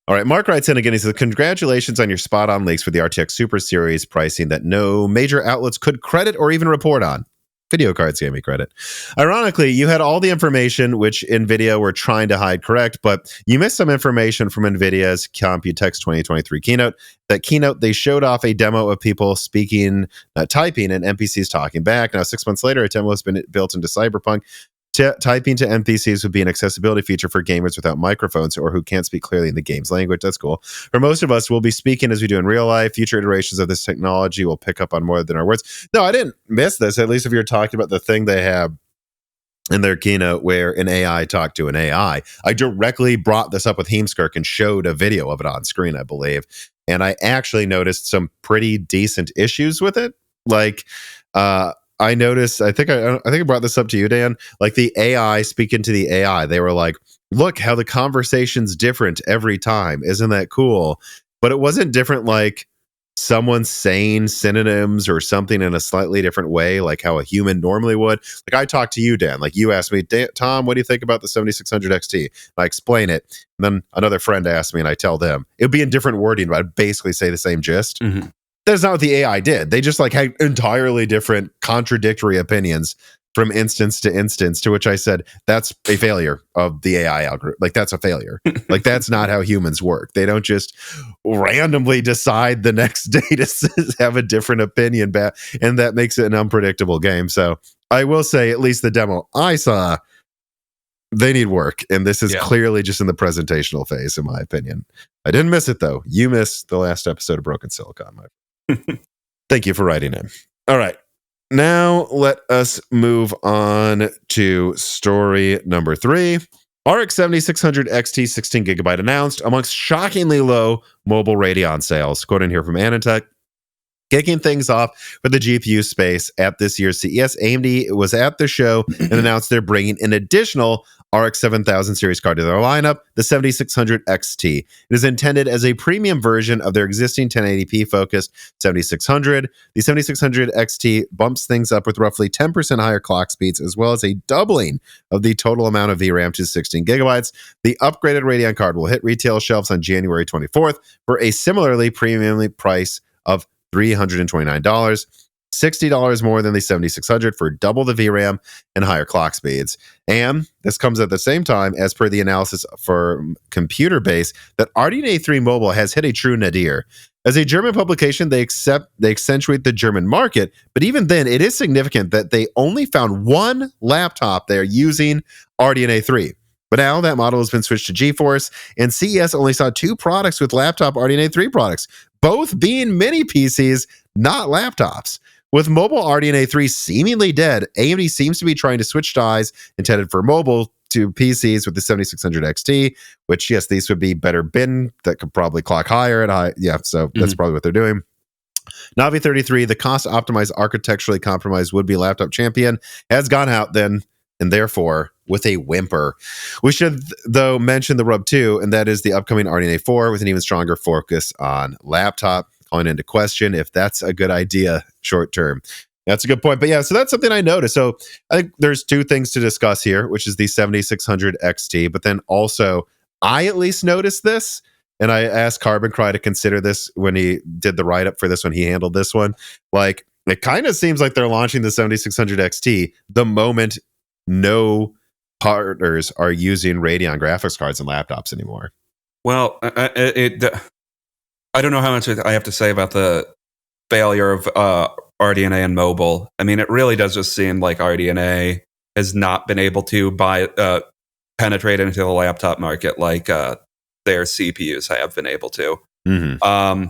All right, Mark writes in again. He says, congratulations on your spot-on leaks for the RTX Super Series pricing that no major outlets could credit or even report on. Video cards gave me credit. Ironically, you had all the information which NVIDIA were trying to hide correct, but you missed some information from NVIDIA's Computex 2023 keynote. That keynote, they showed off a demo of people speaking, typing, and NPCs talking back. Now, 6 months later, a demo has been built into Cyberpunk. Typing to NPCs would be an accessibility feature for gamers without microphones or who can't speak clearly in the game's language. That's cool. For most of us, we'll be speaking as we do in real life. Future iterations of this technology will pick up on more than our words. No, I didn't miss this. At least if you're talking about the thing they have in their keynote where an AI talked to an AI. I directly brought this up with Heemskirk and showed a video of it on screen, I believe. And I actually noticed some pretty decent issues with it. Like, I noticed, I think I brought this up to you, Dan, like the AI speaking to the AI. They were like, look how the conversation's different every time. Isn't that cool? But it wasn't different like someone saying synonyms or something in a slightly different way, like how a human normally would. Like I talked to you, Dan, like you asked me, Tom, what do you think about the 7600 XT? I explain it. And then another friend asked me and I tell them. It would be in different wording, but I'd basically say the same gist. Mm-hmm. That's not what the AI did. They just like had entirely different contradictory opinions from instance to instance, to which I said, that's a failure of the AI algorithm. Like that's a failure. Like that's not how humans work. They don't just randomly decide the next day to have a different opinion back. And that makes it an unpredictable game. So I will say, at least the demo I saw, they need work. And this is clearly just in the presentational phase, in my opinion. I didn't miss it though. You missed the last episode of Broken Silicon, my Thank you for writing in. All right. Now let us move on to story number 3. RX 7600 XT 16 gigabyte announced amongst shockingly low mobile Radeon sales. Quote in here from Anatech. Kicking things off for the GPU space at this year's CES, AMD was at the show and announced they're bringing an additional RX 7000 series card to their lineup, the 7600 XT. It is intended as a premium version of their existing 1080p focused 7600. The 7600 XT bumps things up with roughly 10% higher clock speeds, as well as a doubling of the total amount of VRAM to 16 gigabytes. The upgraded Radeon card will hit retail shelves on January 24th for a similarly premium price of $329, $60 more than the 7600 for double the VRAM and higher clock speeds. And this comes at the same time, as per the analysis for Computer Base, that RDNA 3 Mobile has hit a true nadir. As a German publication, they accentuate the German market, but even then, it is significant that they only found one laptop they're using RDNA 3. But now that model has been switched to GeForce, and CES only saw 2 products with laptop RDNA 3 products, both being mini PCs, not laptops. With mobile RDNA 3 seemingly dead, AMD seems to be trying to switch dies intended for mobile to PCs with the 7600 XT, which, yes, these would be better bin that could probably clock higher at high. Yeah, so that's probably what they're doing. Navi 33, the cost-optimized, architecturally compromised would-be laptop champion, has gone out then, and therefore, with a whimper. We should, though, mention the rub too, and that is the upcoming RDNA 4 with an even stronger focus on laptop, calling into question if that's a good idea short term. That's a good point. But yeah, so that's something I noticed. So I think there's 2 things to discuss here, which is the 7600 XT, but then also I at least noticed this, and I asked Carbon Cry to consider this when he did the write-up for this, when he handled this one. Like, it kind of seems like they're launching the 7600 XT the moment no partners are using Radeon graphics cards and laptops anymore. Well, I don't know how much I have to say about the failure of RDNA and mobile. I mean, it really does just seem like RDNA has not been able to penetrate into the laptop market like their CPUs have been able to. Mm-hmm.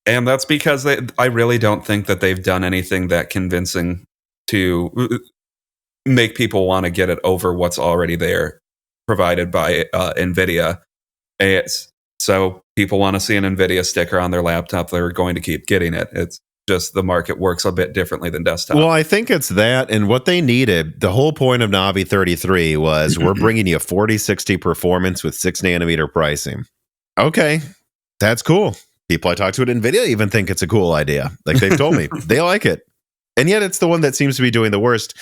And that's because I really don't think that they've done anything that convincing to make people want to get it over what's already there, provided by Nvidia. So people want to see an Nvidia sticker on their laptop, they're going to keep getting it. It's just the market works a bit differently than desktop. Well, I think it's that, and what they needed, the whole point of Navi 33 was we're bringing you 4060 performance with 6 nanometer pricing. Okay, that's cool. People I talk to at Nvidia even think it's a cool idea. Like, they've told me they like it. And yet it's the one that seems to be doing the worst.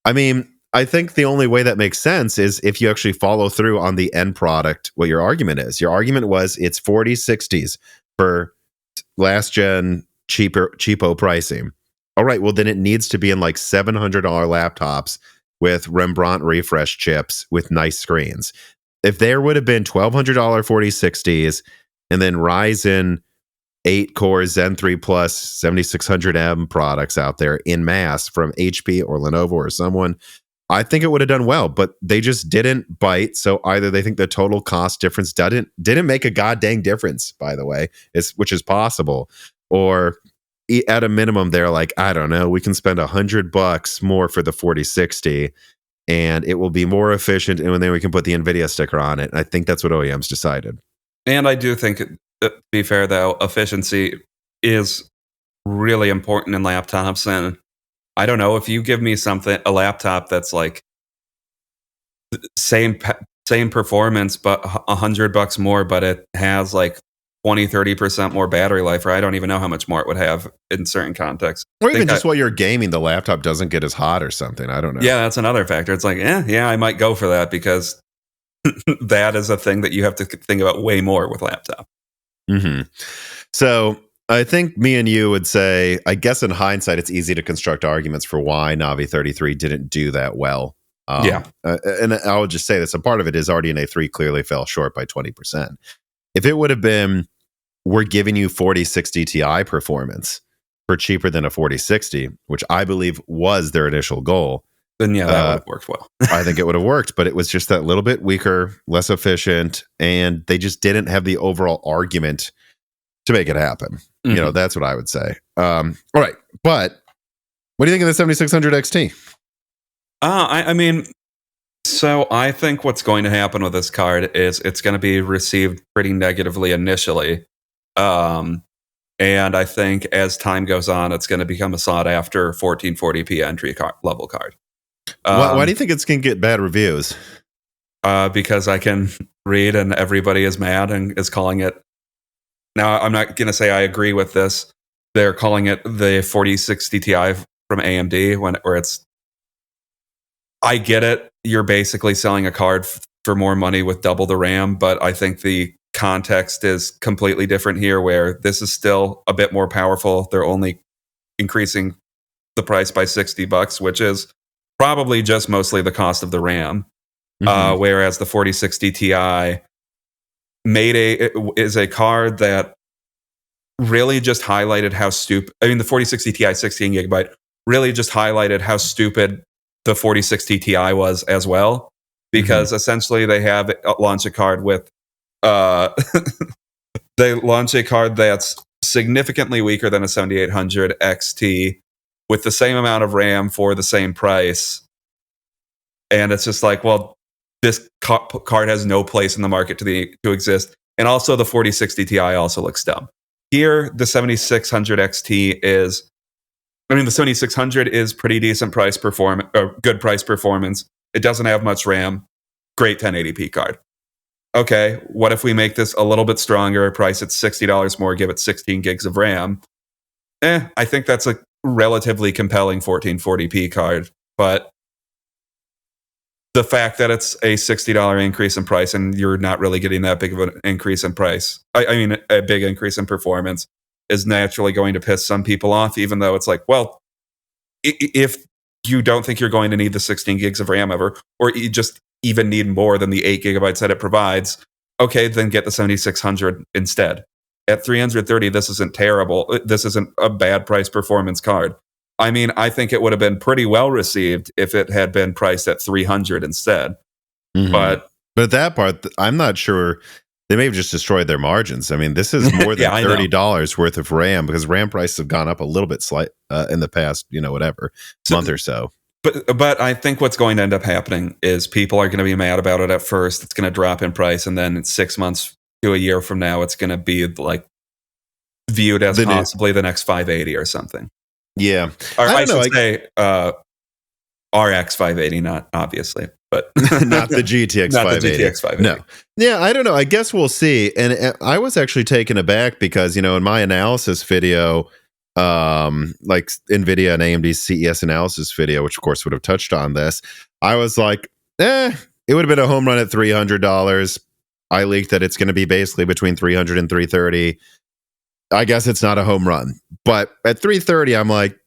I mean, I think the only way that makes sense is if you actually follow through on the end product, what your argument is. Your argument was it's 4060s for last gen cheapo pricing. All right, well, then it needs to be in like $700 laptops with Rembrandt refresh chips with nice screens. If there would have been $1,200 4060s and then Ryzen 8 core Zen 3 Plus 7600M products out there in mass from HP or Lenovo or someone, I think it would have done well, but they just didn't bite. So either they think the total cost difference didn't make a goddamn difference, by the way, which is possible, or at a minimum they're like, I don't know, we can spend $100 more for the 4060 and it will be more efficient, and then we can put the Nvidia sticker on it. And I think that's what OEMs decided. And I do think, to be fair though, efficiency is really important in laptops, and I don't know, if you give me a laptop that's like same performance, but $100 more, but it has like 20-30% more battery life, or I don't even know how much more it would have in certain contexts. Or even just while you're gaming, the laptop doesn't get as hot or something. I don't know. Yeah, that's another factor. It's like, yeah, I might go for that because that is a thing that you have to think about way more with laptop. Mm-hmm. So I think me and you would say, I guess in hindsight, it's easy to construct arguments for why Navi 33 didn't do that well. And I would just say this, a part of it is RDNA 3 clearly fell short by 20%. If it would have been, we're giving you 4060 Ti performance for cheaper than a 4060, which I believe was their initial goal, then yeah, that would have worked well. I think it would have worked, but it was just that little bit weaker, less efficient, and they just didn't have the overall argument to make it happen. Mm-hmm. You know, that's what I would say. All right, but what do you think of the 7600 XT? I mean, so I think what's going to happen with this card is it's going to be received pretty negatively initially. And I think as time goes on, it's going to become a sought after 1440p entry level card. Why do you think it's going to get bad reviews? Because I can read and everybody is mad and is calling it. Now, I'm not going to say I agree with this. They're calling it the 4060 Ti from AMD where it's. I get it. You're basically selling a card for more money with double the RAM, but I think the context is completely different here where this is still a bit more powerful. They're only increasing the price by $60, which is probably just mostly the cost of the RAM. Mm-hmm. Whereas the 4060 Ti is a card that really just highlighted how stupid. I mean, the 4060 Ti 16 gigabyte really just highlighted how stupid the 4060 Ti was as well, because essentially they have launch a card with they launch a card that's significantly weaker than a 7800 XT with the same amount of RAM for the same price. And it's just like, well, this card has no place in the market to exist. And also the 4060 Ti also looks dumb. Here, the 7600 XT is, I mean, the 7600 is pretty decent price performance, or good price performance. It doesn't have much RAM. Great 1080p card. Okay, what if we make this a little bit stronger, price it $60 more, give it 16 gigs of RAM? I think that's a relatively compelling 1440p card. But the fact that it's a $60 increase in price and you're not really getting that big of an increase in price, I mean, a big increase in performance, is naturally going to piss some people off, even though it's like, well, if you don't think you're going to need the 16 gigs of RAM ever, or you just even need more than the 8 gigabytes that it provides, okay, then get the 7600 instead. At $330, this isn't terrible. This isn't a bad price performance card. I mean, I think it would have been pretty well received if it had been priced at $300 instead. Mm-hmm. But that part, I'm not sure. They may have just destroyed their margins. I mean, this is more than $30 worth of RAM, because RAM prices have gone up a little bit in the past, month or so. But I think what's going to end up happening is people are going to be mad about it at first. It's going to drop in price, and then 6 months to a year from now, it's going to be like viewed as possibly the next 580 or something. Yeah, or I should say RX 580, not obviously, but not the GTX 580. Not the GTX 580. No. Yeah, I don't know. I guess we'll see. And I was actually taken aback because, in my analysis video, like Nvidia and AMD CES analysis video, which of course would have touched on this, I was like, it would have been a home run at $300. I leaked that it's going to be basically between $300 and $330. I guess it's not a home run. But at $330, I'm like,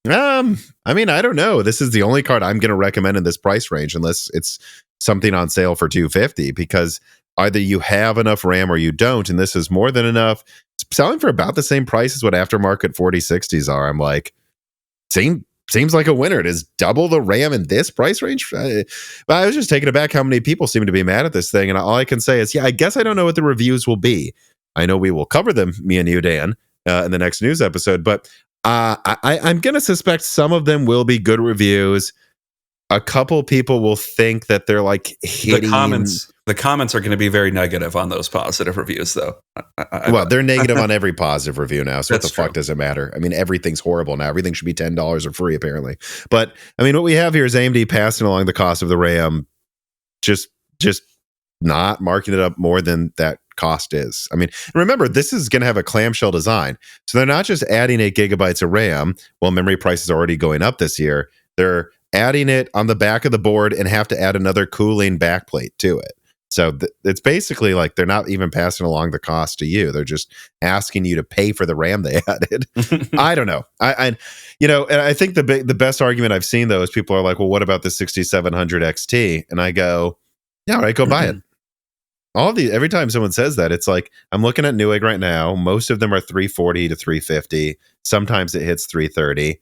I mean, I don't know. This is the only card I'm going to recommend in this price range, unless it's something on sale for $250, because either you have enough RAM or you don't, and this is more than enough. It's selling for about the same price as what aftermarket 4060s are. I'm like, seems like a winner. It is double the RAM in this price range. But I was just taken aback how many people seem to be mad at this thing, and all I can say is, I guess I don't know what the reviews will be. I know we will cover them, me and you, Dan, in the next news episode, but I'm going to suspect some of them will be good reviews. A couple people will think that they're like hitting... the comments are going to be very negative on those positive reviews, though. Well, they're negative on every positive review now. So what the That's true. fuck does it matter? I mean, everything's horrible now. Everything should be $10 or free, apparently. But I mean, what we have here is AMD passing along the cost of the RAM, just not marking it up more than that cost is. I mean, remember, this is going to have a clamshell design. So they're not just adding 8 gigabytes of RAM. Well, memory price is already going up this year. They're adding it on the back of the board and have to add another cooling backplate to it. So it's basically like they're not even passing along the cost to you. They're just asking you to pay for the RAM they added. I don't know. And I think the best argument I've seen, though, is people are like, well, what about the 6700 XT? And I go, yeah, all right, go buy it. All of these, every time someone says that, it's like, I'm looking at Newegg right now. Most of them are 340 to 350. Sometimes it hits 330.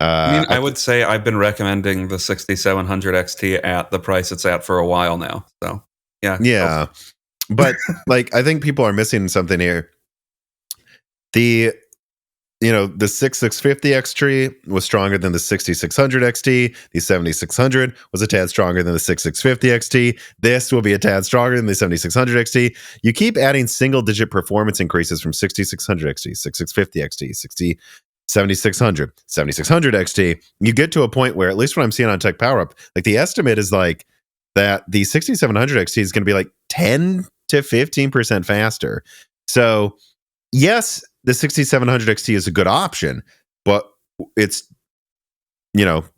I would say I've been recommending the 6700 XT at the price it's at for a while now. So, yeah. But like, I think people are missing something here. The 6650 XT was stronger than the 6600 XT. The 7600 was a tad stronger than the 6650 XT. This will be a tad stronger than the 7600 XT. You keep adding single-digit performance increases from 6600 XT, 6650 XT, 7600, 7600 XT. You get to a point where, at least what I'm seeing on Tech Power Up, like the estimate is like that the 6700 XT is going to be like 10 to 15% faster. So, yes, the 6700 XT is a good option, but it's,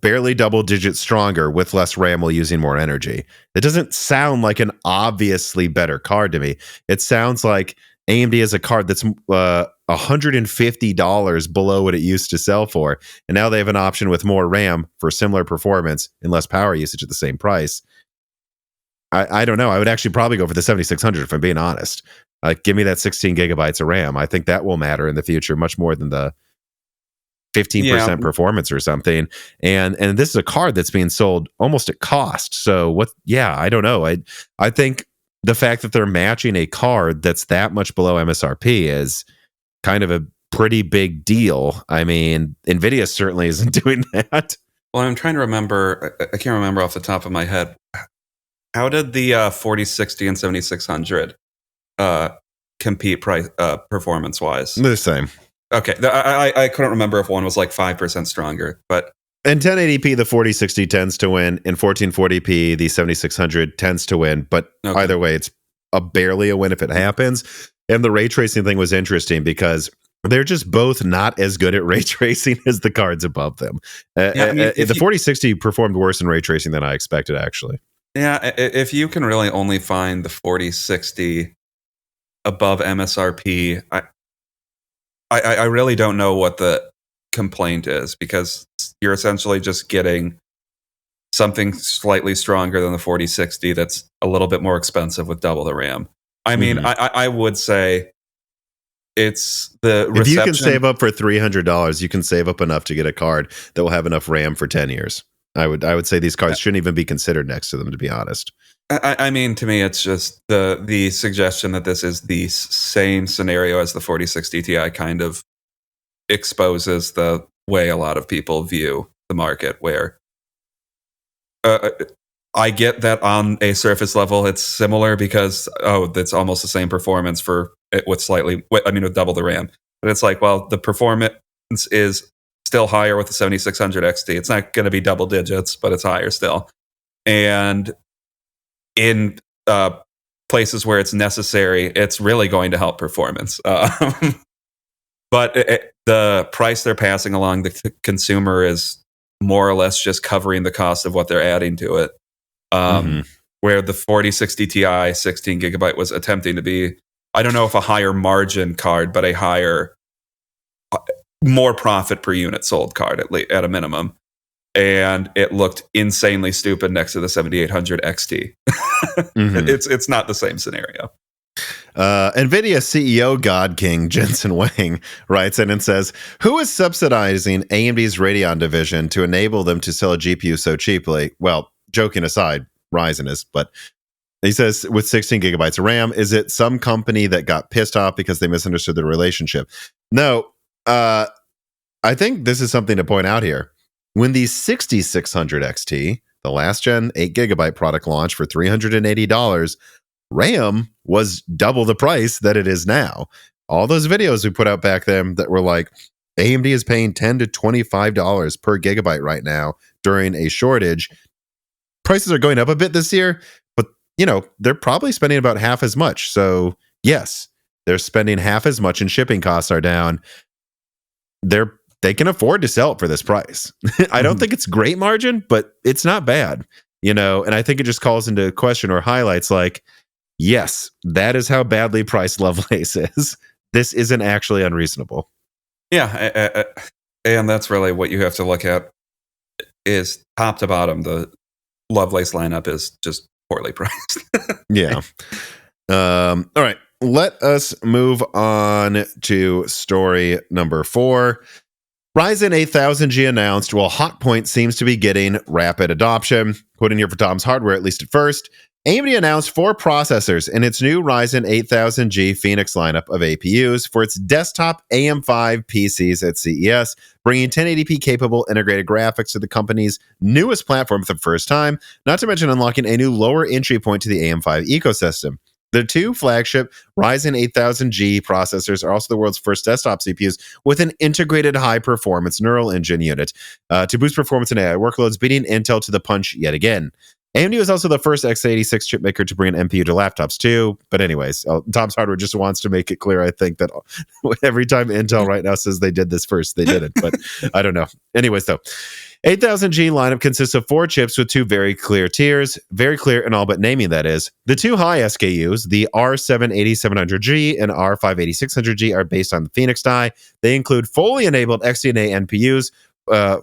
barely double digits stronger with less RAM while using more energy. It doesn't sound like an obviously better card to me. It sounds like AMD has a card that's $150 below what it used to sell for. And now they have an option with more RAM for similar performance and less power usage at the same price. I don't know. I would actually probably go for the 7600 if I'm being honest. Give me that 16 gigabytes of RAM. I think that will matter in the future much more than the 15% performance or something. And this is a card that's being sold almost at cost. So I don't know. I think the fact that they're matching a card that's that much below MSRP is kind of a pretty big deal. I mean, Nvidia certainly isn't doing that. Well, I'm trying to remember. I can't remember off the top of my head. How did the 4060 and 7600 compete performance wise? The same. Okay, I couldn't remember if one was like 5% stronger, but in 1080p, the 4060 tends to win. In 1440p, the 7600 tends to win. But either way, it's barely a win if it happens. And the ray tracing thing was interesting because they're just both not as good at ray tracing as the cards above them. The 4060 performed worse in ray tracing than I expected, actually. Yeah, if you can really only find the 4060 above MSRP, I really don't know what the complaint is, because you're essentially just getting something slightly stronger than the 4060 that's a little bit more expensive with double the RAM. I mean, I would say it's the reception. If you can save up for $300, you can save up enough to get a card that will have enough RAM for 10 years. I would say these cards shouldn't even be considered next to them, to be honest. I mean, to me, it's just the suggestion that this is the same scenario as the 4060 Ti kind of exposes the way a lot of people view the market, where I get that on a surface level it's similar because, that's almost the same performance with double the RAM. But it's like, well, the performance is still higher with the 7600 XT. It's not going to be double digits, but it's higher still. And in places where it's necessary, it's really going to help performance. But the price they're passing along the consumer is more or less just covering the cost of what they're adding to it. Where the 4060 Ti 16 gigabyte was attempting to be, I don't know if a higher margin card, but a higher, more profit per unit sold card at a minimum. And it looked insanely stupid next to the 7800 XT. It's not the same scenario. NVIDIA CEO God King Jensen Huang writes in and says, who is subsidizing AMD's Radeon division to enable them to sell a GPU so cheaply? Well, joking aside, Ryzen is, but he says with 16 gigabytes of RAM, is it some company that got pissed off because they misunderstood the relationship? No, I think this is something to point out here. When the 6600 XT, the last gen 8 GB product launch for $380, RAM was double the price that it is now. All those videos we put out back then that were like, AMD is paying $10 to $25 per gigabyte right now during a shortage. Prices are going up a bit this year, but they're probably spending about half as much. So yes, they're spending half as much and shipping costs are down. They can afford to sell it for this price. I don't think it's great margin, but it's not bad, and I think it just calls into question or highlights like, yes, that is how badly priced Lovelace is. This isn't actually unreasonable. Yeah, and that's really what you have to look at is top to bottom. The Lovelace lineup is just poorly priced. Yeah. All right. Let us move on to story number 4. Ryzen 8000G announced, while Hotpoint seems to be getting rapid adoption. Quoting here for Tom's Hardware, at least at first, AMD announced 4 processors in its new Ryzen 8000G Phoenix lineup of APUs for its desktop AM5 PCs at CES, bringing 1080p capable integrated graphics to the company's newest platform for the first time, not to mention unlocking a new lower entry point to the AM5 ecosystem. The 2 flagship Ryzen 8000G processors are also the world's first desktop CPUs with an integrated high-performance neural engine unit to boost performance in AI workloads, beating Intel to the punch yet again. AMD was also the first x86 chipmaker to bring an NPU to laptops too. But anyways, Tom's Hardware just wants to make it clear, I think, that every time Intel right now says they did this first, they didn't. But I don't know. Anyways, though, 8000G lineup consists of 4 chips with 2 very clear tiers. Very clear in all but naming, that is. The 2 high SKUs, the R7 8700G and R5 8600G, are based on the Phoenix die. They include fully enabled XDNA NPUs,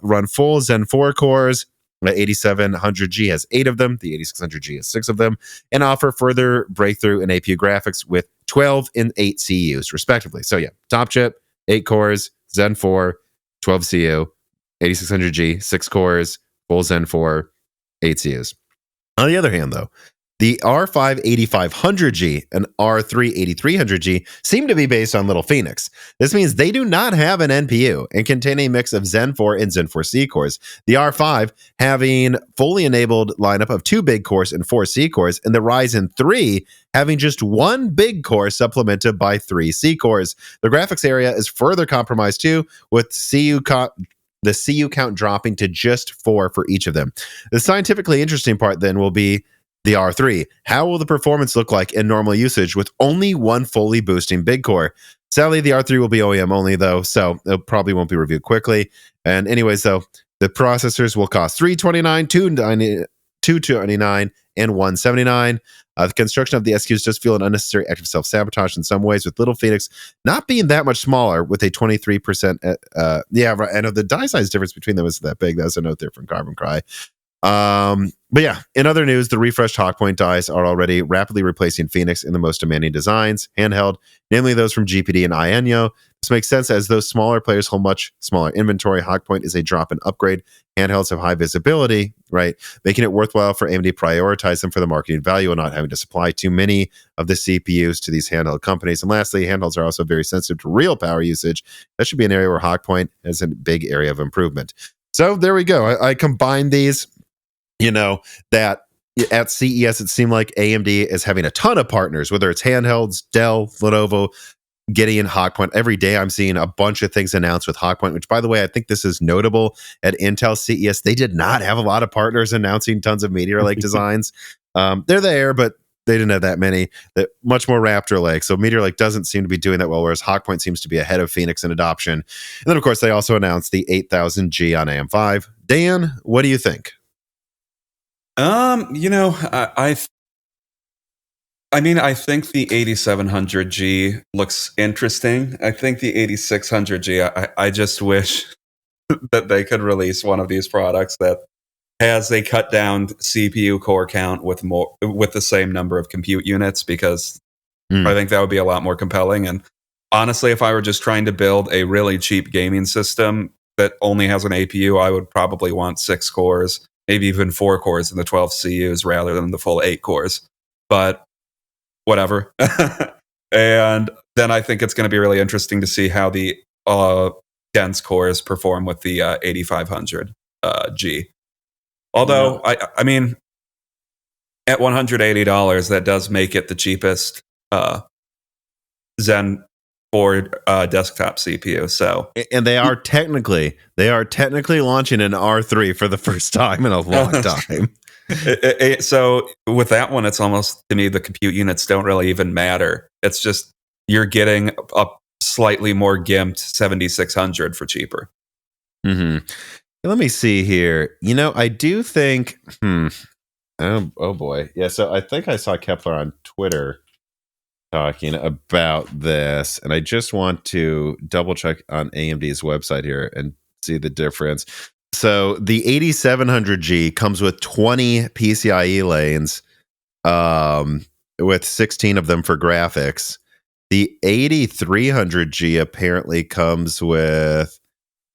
run full Zen 4 cores. The 8700G has 8 of them. The 8600G has 6 of them, and offer further breakthrough in APU graphics with 12 and 8 CUs, respectively. So yeah, top chip, 8 cores, Zen 4, 12 CU, 8600G, 6 cores, full Zen 4, 8 CUs. On the other hand, though, the R5 8500G and R3 8300G seem to be based on Little Phoenix. This means they do not have an NPU and contain a mix of Zen 4 and Zen 4C cores. The R5 having fully enabled lineup of 2 big cores and 4 C cores, and the Ryzen 3 having just 1 big core supplemented by 3 C cores. The graphics area is further compromised too, with the CU count dropping to just 4 for each of them. The scientifically interesting part then will be the R3. How will the performance look like in normal usage with only 1 fully boosting big core? Sadly, the R3 will be OEM only, though, so it probably won't be reviewed quickly. And anyways, though, the processors will cost $329, $229, and $179. The construction of the SKUs does feel an unnecessary act of self-sabotage in some ways, with Little Phoenix not being that much smaller, with a 23%. I know the die size difference between them isn't that big. That's a note there from Carbon Cry. But yeah, in other news, the refreshed Hawkpoint dies are already rapidly replacing Phoenix in the most demanding designs, handheld, namely those from GPD and i9. This makes sense as those smaller players hold much smaller inventory. Hawkpoint is a drop-in upgrade. Handhelds have high visibility, right? Making it worthwhile for AMD to prioritize them for the marketing value and not having to supply too many of the CPUs to these handheld companies. And lastly, handhelds are also very sensitive to real power usage. That should be an area where Hawkpoint is a big area of improvement. So there we go. I combined these. That at CES, it seemed like AMD is having a ton of partners, whether it's handhelds, Dell, Lenovo, Gideon, Hawkpoint. Every day I'm seeing a bunch of things announced with Hawkpoint, which, by the way, I think this is notable. At Intel CES, they did not have a lot of partners announcing tons of Meteor Lake designs. They're there, but they didn't have that many. Much more Raptor Lake. So Meteor Lake doesn't seem to be doing that well, whereas Hawkpoint seems to be ahead of Phoenix in adoption. And then, of course, they also announced the 8000G on AM5. Dan, what do you think? I think the 8700G looks interesting. I think the 8600G, I just wish that they could release one of these products that has a cut down CPU core count with the same number of compute units, because I think that would be a lot more compelling. And honestly, if I were just trying to build a really cheap gaming system that only has an APU, I would probably want 6 cores. Maybe even 4 cores in the 12 CUs rather than the full 8 cores. But whatever. And then I think it's going to be really interesting to see how the dense cores perform with the 8500G. Although, I mean, at $180, that does make it the cheapest Zen 4 desktop CPU. So, and they are technically launching an R3 for the first time in a long time. So with that one, it's almost, to me, the compute units don't really even matter. It's just you're getting a slightly more gimped 7600 for cheaper. Mm-hmm. Let me see here. I do think. Oh boy, yeah. So I think I saw Kepler on Twitter talking about this, and I just want to double check on AMD's website here and see the difference. So the 8700G comes with 20 PCIe lanes, with 16 of them for graphics. The 8300G apparently comes with,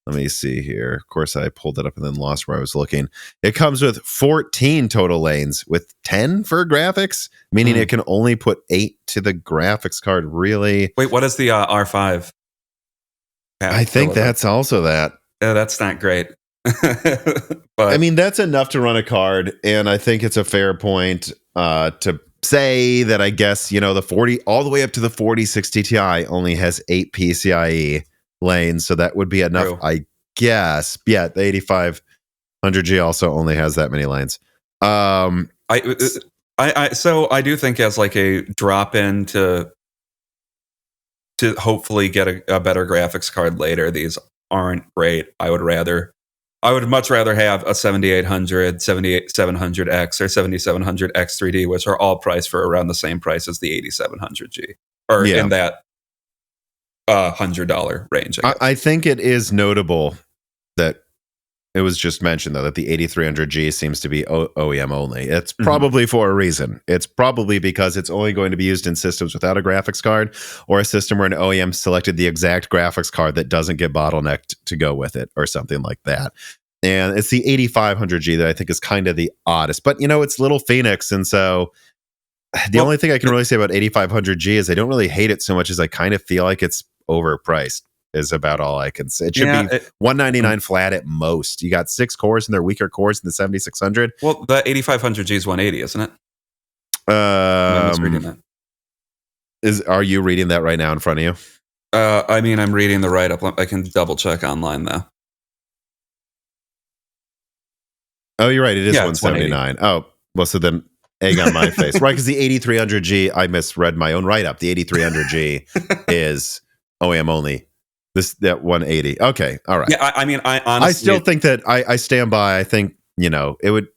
let me see here. Of course, I pulled it up and then lost where I was looking. It comes with 14 total lanes with 10 for graphics, meaning it can only put 8 to the graphics card, really. Wait, what is the R5? I think that's also that. Yeah, that's not great. But I mean, that's enough to run a card, and I think it's a fair point to say that I guess, the 40 all the way up to the 4060 Ti only has 8 PCIe lanes, so that would be enough. True. I guess. Yeah, the 8500G also only has that many lanes. So I do think as like a drop in to hopefully get a better graphics card later, these aren't great. I would much rather have a 7800, 7700X, or 7700X 3D, which are all priced for around the same price as the 8700G, or in that $100 range. I think it is notable that it was just mentioned, though, that the 8300G seems to be OEM only. It's probably for a reason. It's probably because it's only going to be used in systems without a graphics card, or a system where an OEM selected the exact graphics card that doesn't get bottlenecked to go with it, or something like that. And it's the 8500G that I think is kind of the oddest. But, it's Little Phoenix, and so the only thing I can really say about 8500G is I don't really hate it so much as I kind of feel like it's overpriced. Is about all I can say. It should be $199 flat at most. You got 6 cores, and they're weaker cores in the 7600. Well, the 8500G is 180, isn't it? I'm reading that. Are you reading that right now in front of you? I mean, I'm reading the write-up. I can double check online, though. Oh, you're right. It is 179. Oh, well, so then egg on my face. Right, because the 8300G, I misread my own write-up. The 8300G is OEM only. That 180. Okay. All right. Yeah. I mean, I honestly, I still think that I stand by. I think, it would,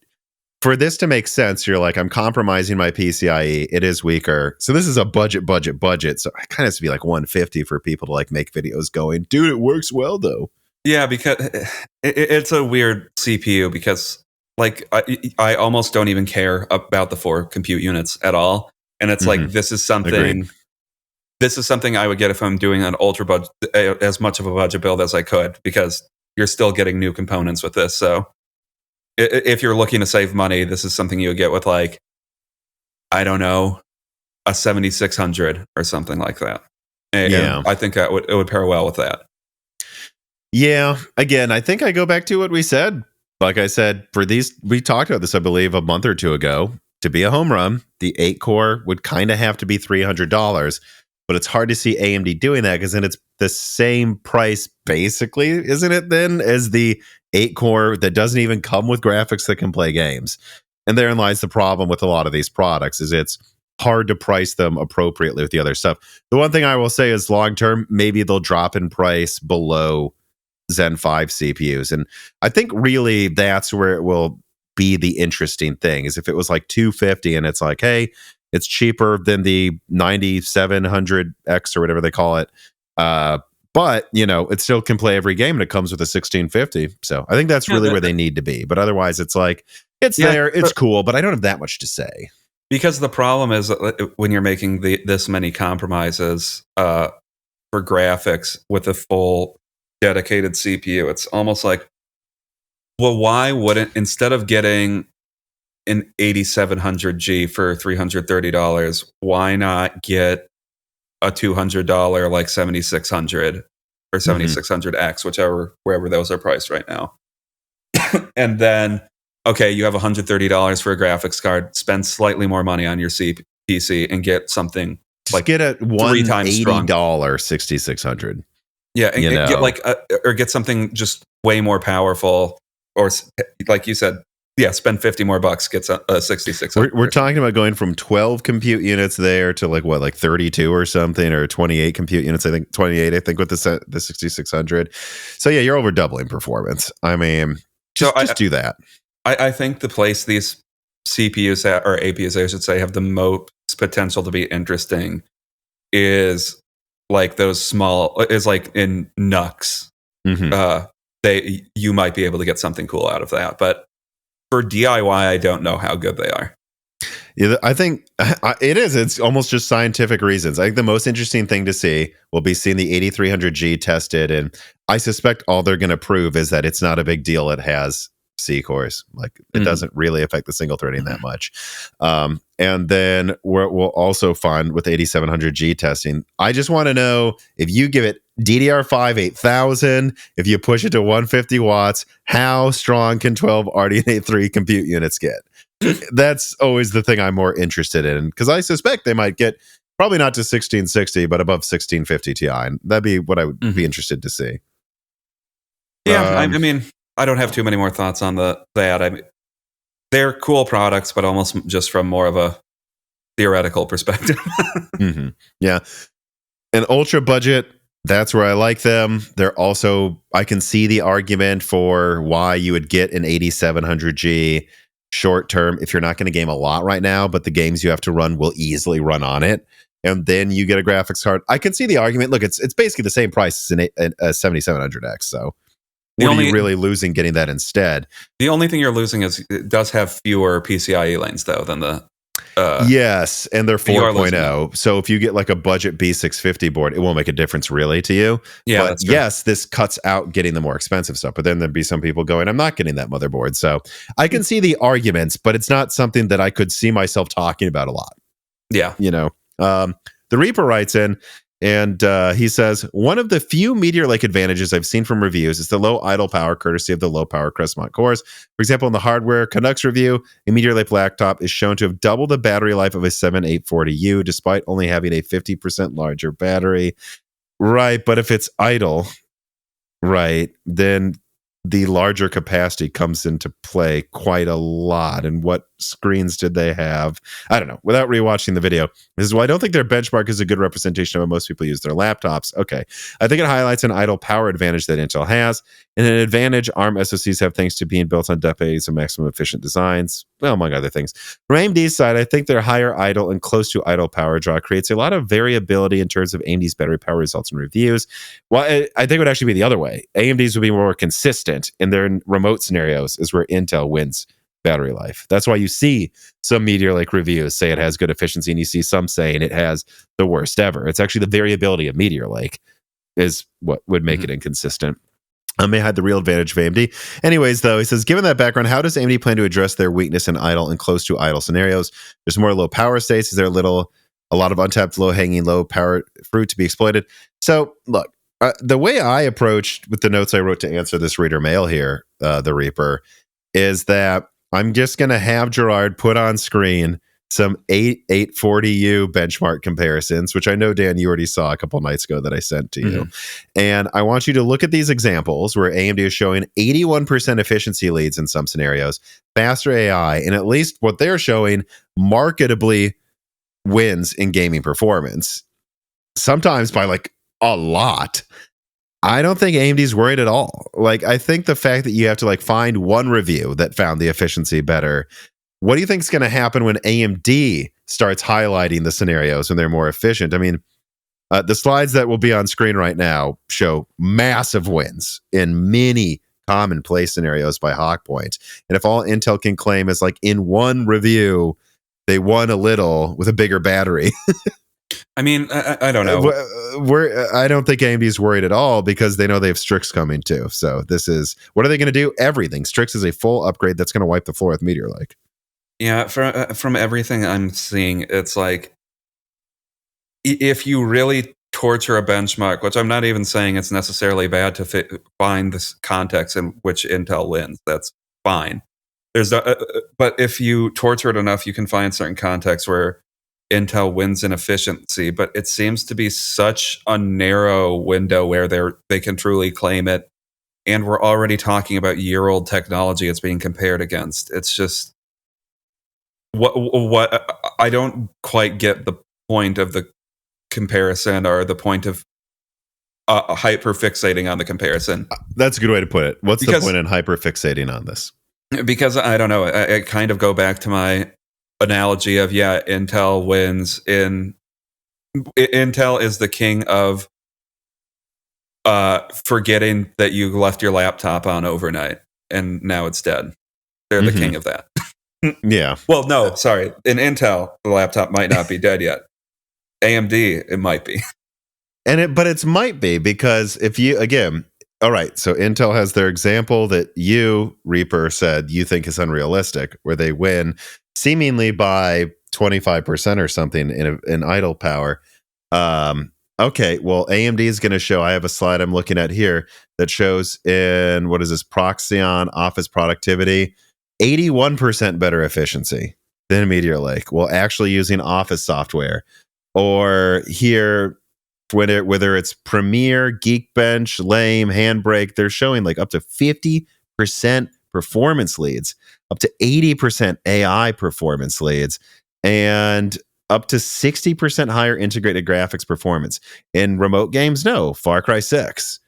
for this to make sense, you're like, I'm compromising my PCIe. It is weaker. So this is a budget. So it kind of has to be like 150 for people to like make videos going, dude, it works well though. Yeah, because it's a weird CPU because like I almost don't even care about the 4 compute units at all. And it's like, this is something. Agreed. This is something I would get if I'm doing an ultra budget, as much of a budget build as I could, because you're still getting new components with this. So if you're looking to save money, this is something you would get with like, I don't know, a 7600 or something like that. And I think it would pair well with that. Yeah. Again, I think I go back to what we said. Like I said, for these, we talked about this, I believe, a month or two ago. To be a home run, the 8-core would kind of have to be $300. But it's hard to see AMD doing that because then it's the same price, basically, isn't it, then, as the 8-core that doesn't even come with graphics that can play games. And therein lies the problem with a lot of these products, is it's hard to price them appropriately with the other stuff. The one thing I will say is long-term, maybe they'll drop in price below Zen 5 CPUs. And I think really that's where it will be the interesting thing, is if it was like $250 and it's like, hey, it's cheaper than the 9700X or whatever they call it. But, it still can play every game and it comes with a 1650. So I think that's really where they need to be. But otherwise, it's like, it's there, it's cool, but I don't have that much to say. Because the problem is when you're making this many compromises for graphics with a full dedicated CPU, it's almost like, well, why wouldn't, instead of getting an 8700G for $330, why not get a $200 like 7600 or 7600X, wherever those are priced right now, and then okay, you have $130 for a graphics card, spend slightly more money on your PC and get something Just like get a three times strong. $180 6600. Yeah, and You get know, like or get something just way more powerful, or like you said, yeah, spend 50 more bucks, gets a 6600. we're talking about going from 12 compute units there to like 32 or something, or 28 compute units. I think 28. I think with the 6600. So yeah, you're over doubling performance. I mean, just do that. I think the place these CPUs or APUs, I should say, have the most potential to be interesting is like those small, is like in NUCs. Mm-hmm. You might be able to get something cool out of that, but for DIY, I don't know how good they are. Yeah, I think it is. It's almost just scientific reasons. I think the most interesting thing to see will be seeing the 8300G tested, and I suspect all they're going to prove is that it's not a big deal. It has C cores, like it doesn't really affect the single threading that much. And then we'll also find with 8700G testing. I just want to know if you give it DDR5 8000, if you push it to 150 watts, how strong can 12 RDNA 3 compute units get? That's always the thing I'm more interested in, because I suspect they might get probably not to 1660, but above 1650 Ti. And that'd be what I would be interested to see. Yeah, I mean, I don't have too many more thoughts on that. They're cool products, but almost just from more of a theoretical perspective. Yeah. And ultra budget, that's where I like them. They're also, I can see the argument for why you would get an 8700G short term if you're not going to game a lot right now, but the games you have to run will easily run on it. And then you get a graphics card. I can see the argument. Look, it's basically the same price as a 7700X. So what are you really losing getting that instead? The only thing you're losing is it does have fewer PCIe lanes, though, than the... yes, and they're 4.0. So if you get like a budget B650 board, it won't make a difference really to you. Yeah, but yes, this cuts out getting the more expensive stuff. But then there'd be some people going, I'm not getting that motherboard. So I can see the arguments, but it's not something that I could see myself talking about a lot. Yeah. You know, the Reaper writes in, and he says, one of the few Meteor Lake advantages I've seen from reviews is the low idle power, courtesy of the low power Crestmont cores. For example, in the hardware Canucks review, a Meteor Lake laptop is shown to have double the battery life of a 7840U, despite only having a 50% larger battery. Right, but if it's idle, right, then the larger capacity comes into play quite a lot. And what screens did they have? I don't know. Without rewatching the video, this is why I don't think their benchmark is a good representation of how most people use their laptops. Okay. I think it highlights an idle power advantage that Intel has, and an advantage ARM SoCs have thanks to being built on decades of maximum efficient designs, well, among other things. From AMD's side, I think their higher idle and close to idle power draw creates a lot of variability in terms of AMD's battery power results and reviews. Well, I think it would actually be the other way. AMD's would be more consistent in their remote scenarios, is where Intel wins battery life. That's why you see some Meteor Lake reviews say it has good efficiency, and you see some saying it has the worst ever. It's actually the variability of Meteor Lake is what would make it inconsistent. May hide the real advantage of AMD. Anyways, though, he says, given that background, how does AMD plan to address their weakness in idle and close to idle scenarios? There's more low power states. Is there a lot of untapped, low hanging, low power fruit to be exploited? So, look, the way I approached with the notes I wrote to answer this reader mail here, the Reaper, is that I'm just going to have Gerard put on screen some 840U benchmark comparisons, which I know, Dan, you already saw a couple nights ago that I sent to you. And I want you to look at these examples where AMD is showing 81% efficiency leads in some scenarios, faster AI, and at least what they're showing marketably wins in gaming performance, sometimes by like a lot. I don't think AMD's worried at all. Like, I think the fact that you have to like find one review that found the efficiency better. What do you think is going to happen when AMD starts highlighting the scenarios when they're more efficient? I mean, the slides that will be on screen right now show massive wins in many commonplace scenarios by Hawkpoint. And if all Intel can claim is like in one review, they won a little with a bigger battery. I mean, I don't know. I don't think AMD's worried at all because they know they have Strix coming too. So this is, what are they going to do? Everything. Strix is a full upgrade that's going to wipe the floor with Meteor Lake. Yeah, from everything I'm seeing, it's like if you really torture a benchmark, which I'm not even saying it's necessarily bad to find this context in which Intel wins, that's fine. but if you torture it enough, you can find certain contexts where Intel wins in efficiency. But it seems to be such a narrow window where they can truly claim it. And we're already talking about year-old technology it's being compared against. It's just what I don't quite get the point of the comparison or the point of hyper-fixating on the comparison. That's a good way to put it. What's the point in hyper-fixating on this? Because I don't know. I kind of go back to my analogy of, Intel wins Intel is the king of forgetting that you left your laptop on overnight and now it's dead. They're the king of that. Yeah. Well, no, sorry. In Intel, the laptop might not be dead yet. AMD, it might be. But it might be, because if you, again, all right, so Intel has their example that you, Reaper, said you think is unrealistic, where they win seemingly by 25% or something in idle power. Okay, well, AMD is going to show, I have a slide I'm looking at here that shows in, what is this, Proxyon Office Productivity, 81% better efficiency than Meteor Lake, while actually using Office software. Or here, whether it's Premiere, Geekbench, Lame, Handbrake, they're showing like up to 50% performance leads, up to 80% AI performance leads, and up to 60% higher integrated graphics performance. In remote games, no, Far Cry 6.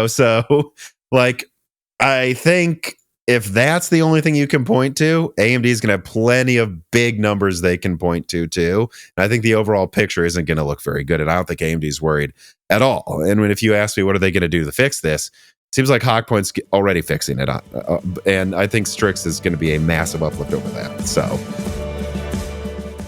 So like, I think if that's the only thing you can point to, AMD is going to have plenty of big numbers they can point to too. And I think the overall picture isn't going to look very good. And I don't think AMD is worried at all. And if you ask me, what are they going to do to fix this? It seems like Hawkpoint's already fixing it. And I think Strix is going to be a massive uplift over that. So,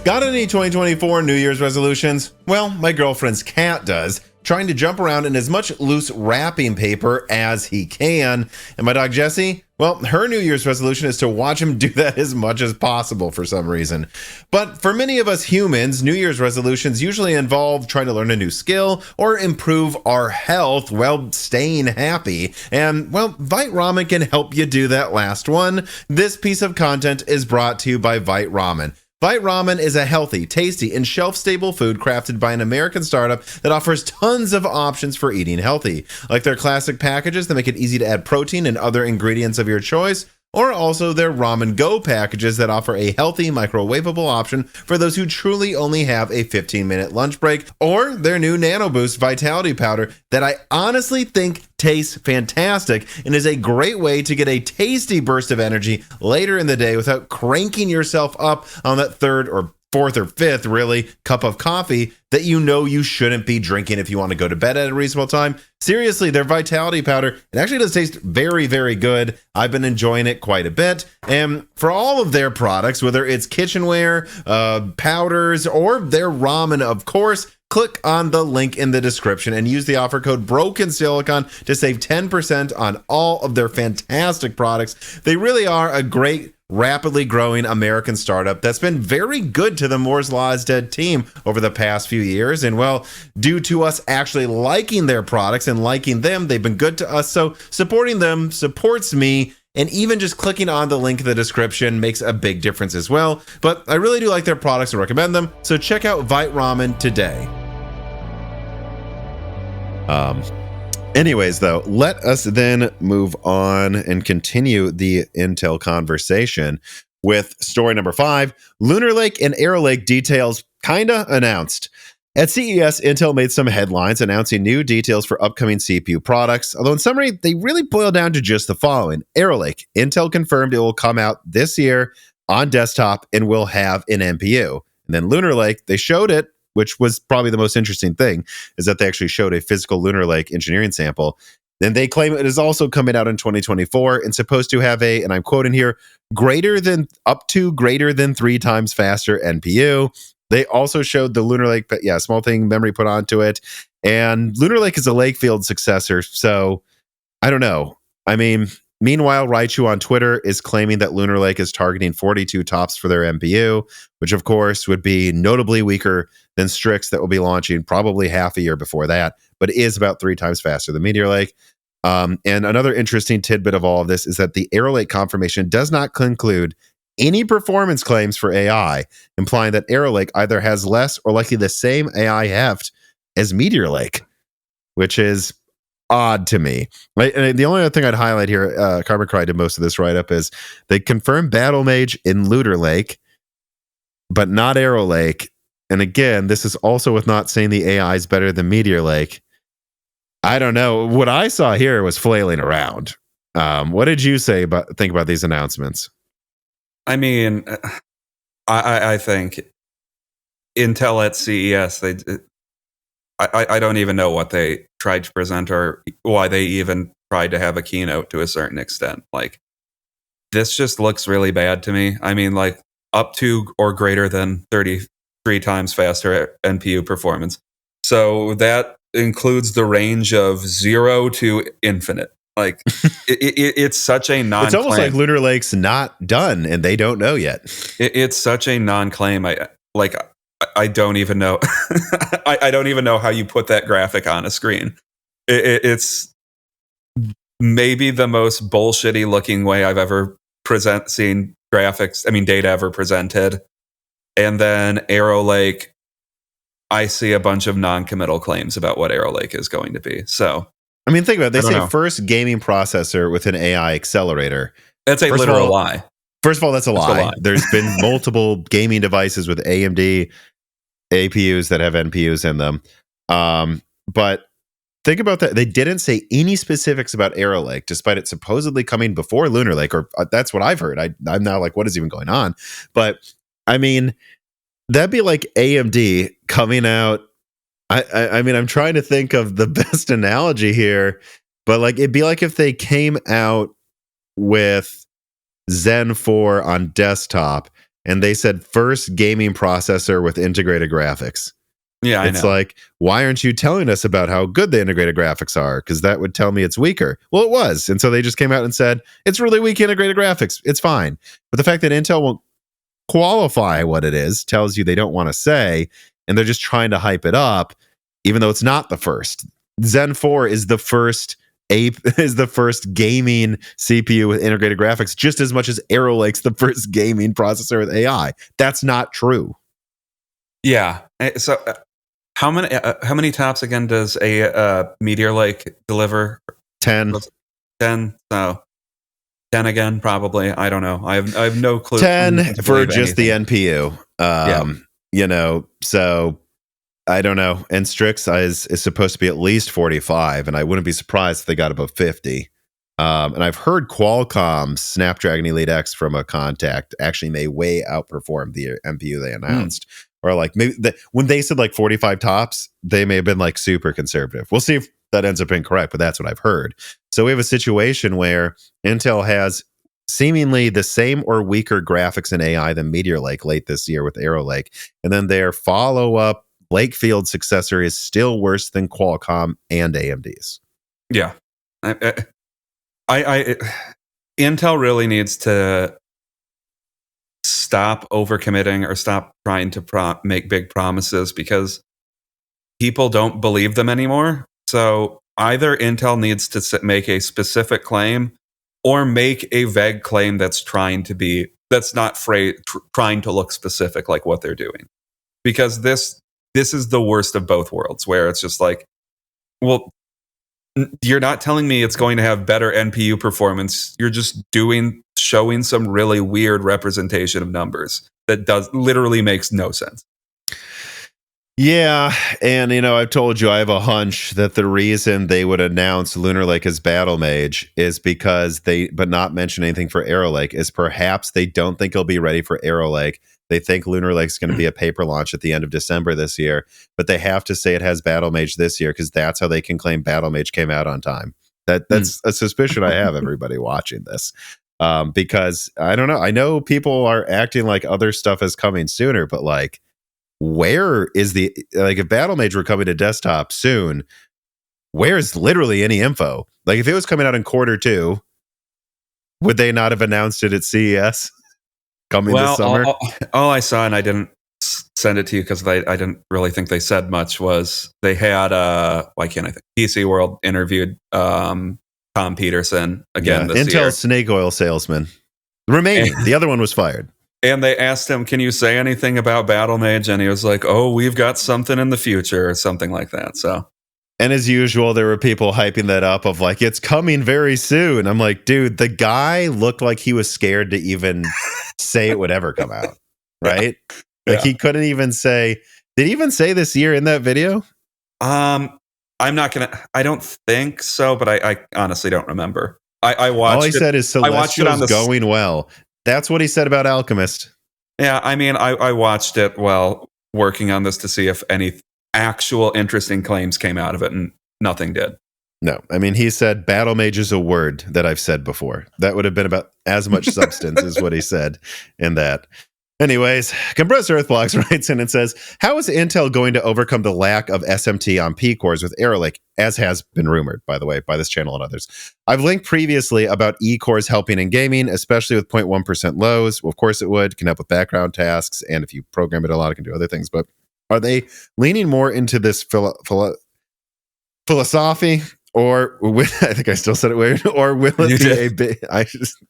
got any 2024 New Year's resolutions? Well, my girlfriend's cat does, trying to jump around in as much loose wrapping paper as he can. And my dog Jessie, well, her New Year's resolution is to watch him do that as much as possible for some reason. But for many of us humans, New Year's resolutions usually involve trying to learn a new skill or improve our health while staying happy. And, well, Vite Ramen can help you do that last one. This piece of content is brought to you by Vite Ramen. Vite Ramen is a healthy, tasty, and shelf-stable food crafted by an American startup that offers tons of options for eating healthy, like their classic packages that make it easy to add protein and other ingredients of your choice, or also their Ramen Go packages that offer a healthy, microwavable option for those who truly only have a 15-minute lunch break, or their new Nano Boost Vitality Powder that I honestly think tastes fantastic and is a great way to get a tasty burst of energy later in the day without cranking yourself up on that third or fourth or fifth, really, cup of coffee that you shouldn't be drinking if you want to go to bed at a reasonable time. Seriously, their Vitality Powder, it actually does taste very, very good. I've been enjoying it quite a bit. And for all of their products, whether it's kitchenware, powders, or their ramen, of course, click on the link in the description and use the offer code BROKENSILICON to save 10% on all of their fantastic products. They really are a great, rapidly growing American startup that's been very good to the Moore's Law is Dead team over the past few years. And well, due to us actually liking their products and liking them, they've been good to us. So supporting them supports me. And even just clicking on the link in the description makes a big difference as well. But I really do like their products and recommend them. So check out Vite Ramen today. Anyways, though, let us then move on and continue the Intel conversation with story number 5. Lunar Lake and Arrow Lake details kinda announced. At CES, Intel made some headlines announcing new details for upcoming CPU products, although in summary, they really boil down to just the following. Arrow Lake, Intel confirmed it will come out this year on desktop and will have an NPU. And then Lunar Lake, they showed it, which was probably the most interesting thing, is that they actually showed a physical Lunar Lake engineering sample. Then they claim it is also coming out in 2024 and supposed to have a, and I'm quoting here, up to greater than 3 times faster NPU. They also showed the Lunar Lake, but yeah, small thing, memory put onto it. And Lunar Lake is a Lakefield successor, so I don't know. I mean, meanwhile, Raichu on Twitter is claiming that Lunar Lake is targeting 42 tops for their NPU, which of course would be notably weaker than Strix that will be launching probably half a year before that, but is about 3 times faster than Meteor Lake. And another interesting tidbit of all of this is that the Arrow Lake confirmation does not conclude any performance claims for AI, implying that Arrow Lake either has less or likely the same AI heft as Meteor Lake, which is odd to me. Right? And the only other thing I'd highlight here, Carbon Cry did most of this write-up, is they confirmed Battle Mage in Lunar Lake, but not Arrow Lake. And again, this is also with not saying the AI is better than Meteor Lake. I don't know. What I saw here was flailing around. What did you think about these announcements? I mean, I think Intel at CES, I don't even know what they tried to present or why they even tried to have a keynote to a certain extent. Like, this just looks really bad to me. I mean, like, up to or greater than 33 times faster NPU performance. So that includes the range of 0 to infinite. Like, it's such a non-claim. It's almost like Lunar Lake's not done and they don't know yet. It's such a non-claim. I don't even know. I don't even know how you put that graphic on a screen. It's maybe the most bullshitty looking way I've ever seen graphics. I mean, data ever presented. And then Arrow Lake, I see a bunch of non-committal claims about what Arrow Lake is going to be. So, I mean, think about it. They say first gaming processor with an AI accelerator. That's a literal lie. First of all, that's a lie. There's been multiple gaming devices with AMD APUs that have NPUs in them. But think about that. They didn't say any specifics about Arrow Lake, despite it supposedly coming before Lunar Lake, or that's what I've heard. I'm now like, what is even going on? But I mean, that'd be like AMD coming out. I mean, I'm trying to think of the best analogy here, but like it'd be like if they came out with Zen 4 on desktop and they said first gaming processor with integrated graphics. Yeah, it's like, why aren't you telling us about how good the integrated graphics are? Because that would tell me it's weaker. Well, it was. And so they just came out and said, it's really weak integrated graphics. It's fine. But the fact that Intel won't qualify what it is tells you they don't want to say, and they're just trying to hype it up, even though it's not the first. Zen 4 is the first gaming CPU with integrated graphics, just as much as Arrow Lake's the first gaming processor with AI. That's not true. Yeah. So how many tops again does a Meteor Lake deliver? 10. 10. So 10 again, probably. I don't know. I have no clue. 10 for just the NPU. You know, so I don't know. And Strix is supposed to be at least 45, and I wouldn't be surprised if they got above 50. And I've heard Qualcomm's Snapdragon Elite X from a contact actually may way outperform the NPU they announced. Or like maybe when they said like 45 tops, they may have been like super conservative. We'll see if that ends up incorrect, but that's what I've heard. So we have a situation where Intel has seemingly the same or weaker graphics in AI than Meteor Lake late this year with Arrow Lake. And then their follow-up Lakefield successor is still worse than Qualcomm and AMD's. Yeah. Intel really needs to stop overcommitting or stop trying to make big promises, because people don't believe them anymore. So either Intel needs to make a specific claim or make a vague claim that's trying not trying to look specific like what they're doing. Because this is the worst of both worlds, where it's just like, well, you're not telling me it's going to have better NPU performance. You're just showing some really weird representation of numbers that literally makes no sense. Yeah, and I've told you I have a hunch that the reason they would announce Lunar Lake as Battle Mage is because but not mention anything for Arrow Lake, is perhaps they don't think it'll be ready for Arrow Lake. They think Lunar Lake's going to be a paper launch at the end of December this year, but they have to say it has Battle Mage this year because that's how they can claim Battle Mage came out on time. That's a suspicion I have, everybody watching this. Because I don't know. I know people are acting like other stuff is coming sooner, but like, where is if Battle Mage were coming to desktop soon, where's literally any info? Like if it was coming out in Q2, would they not have announced it at CES this summer? All I saw, and I didn't send it to you because I didn't really think they said much, was they had why can't I think PC World interviewed Tom Peterson again this Intel's year. snake oil salesman. Remaining. The other one was fired. And they asked him, can you say anything about Battle Mage? And he was like, oh, we've got something in the future or something like that. So, and as usual, there were people hyping that up of like, it's coming very soon. I'm like, dude, the guy looked like he was scared to even say it would ever come out. Right? Like he couldn't even say, did he even say this year in that video? I'm not going to, I don't think so, but I honestly don't remember. I watched all he said is Celestial's going well. That's what he said about Alchemist. Yeah, I mean, I watched it while working on this to see if any actual interesting claims came out of it, and nothing did. No, I mean, he said Battle Mage is a word that I've said before. That would have been about as much substance as what he said in that. Anyways, Compressed Earthblocks writes in and says, how is Intel going to overcome the lack of SMT on P cores with Arrow Lake, as has been rumored, by the way, by this channel and others? I've linked previously about E cores helping in gaming, especially with 0.1% lows. Well, of course it would, can help with background tasks, and if you program it a lot, it can do other things. But are they leaning more into this philosophy? Or I think I still said it weird. Or will it be a big?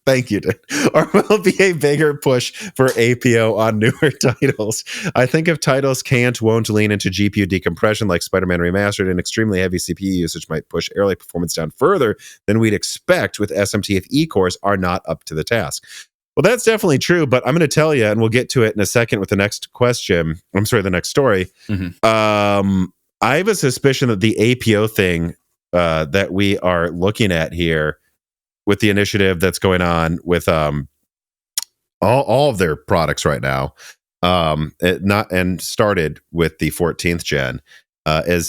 Thank you, dude. Or will it be a bigger push for APO on newer titles? I think if titles won't lean into GPU decompression like Spider-Man Remastered, and extremely heavy CPU usage might push Arrow Lake performance down further than we'd expect with SMT if E cores are not up to the task. Well, that's definitely true, but I'm going to tell you, and we'll get to it in a second with the next question. I'm sorry, the next story. Mm-hmm. I have a suspicion that the APO thing that we are looking at here with the initiative that's going on with all of their products right now, and started with the 14th gen,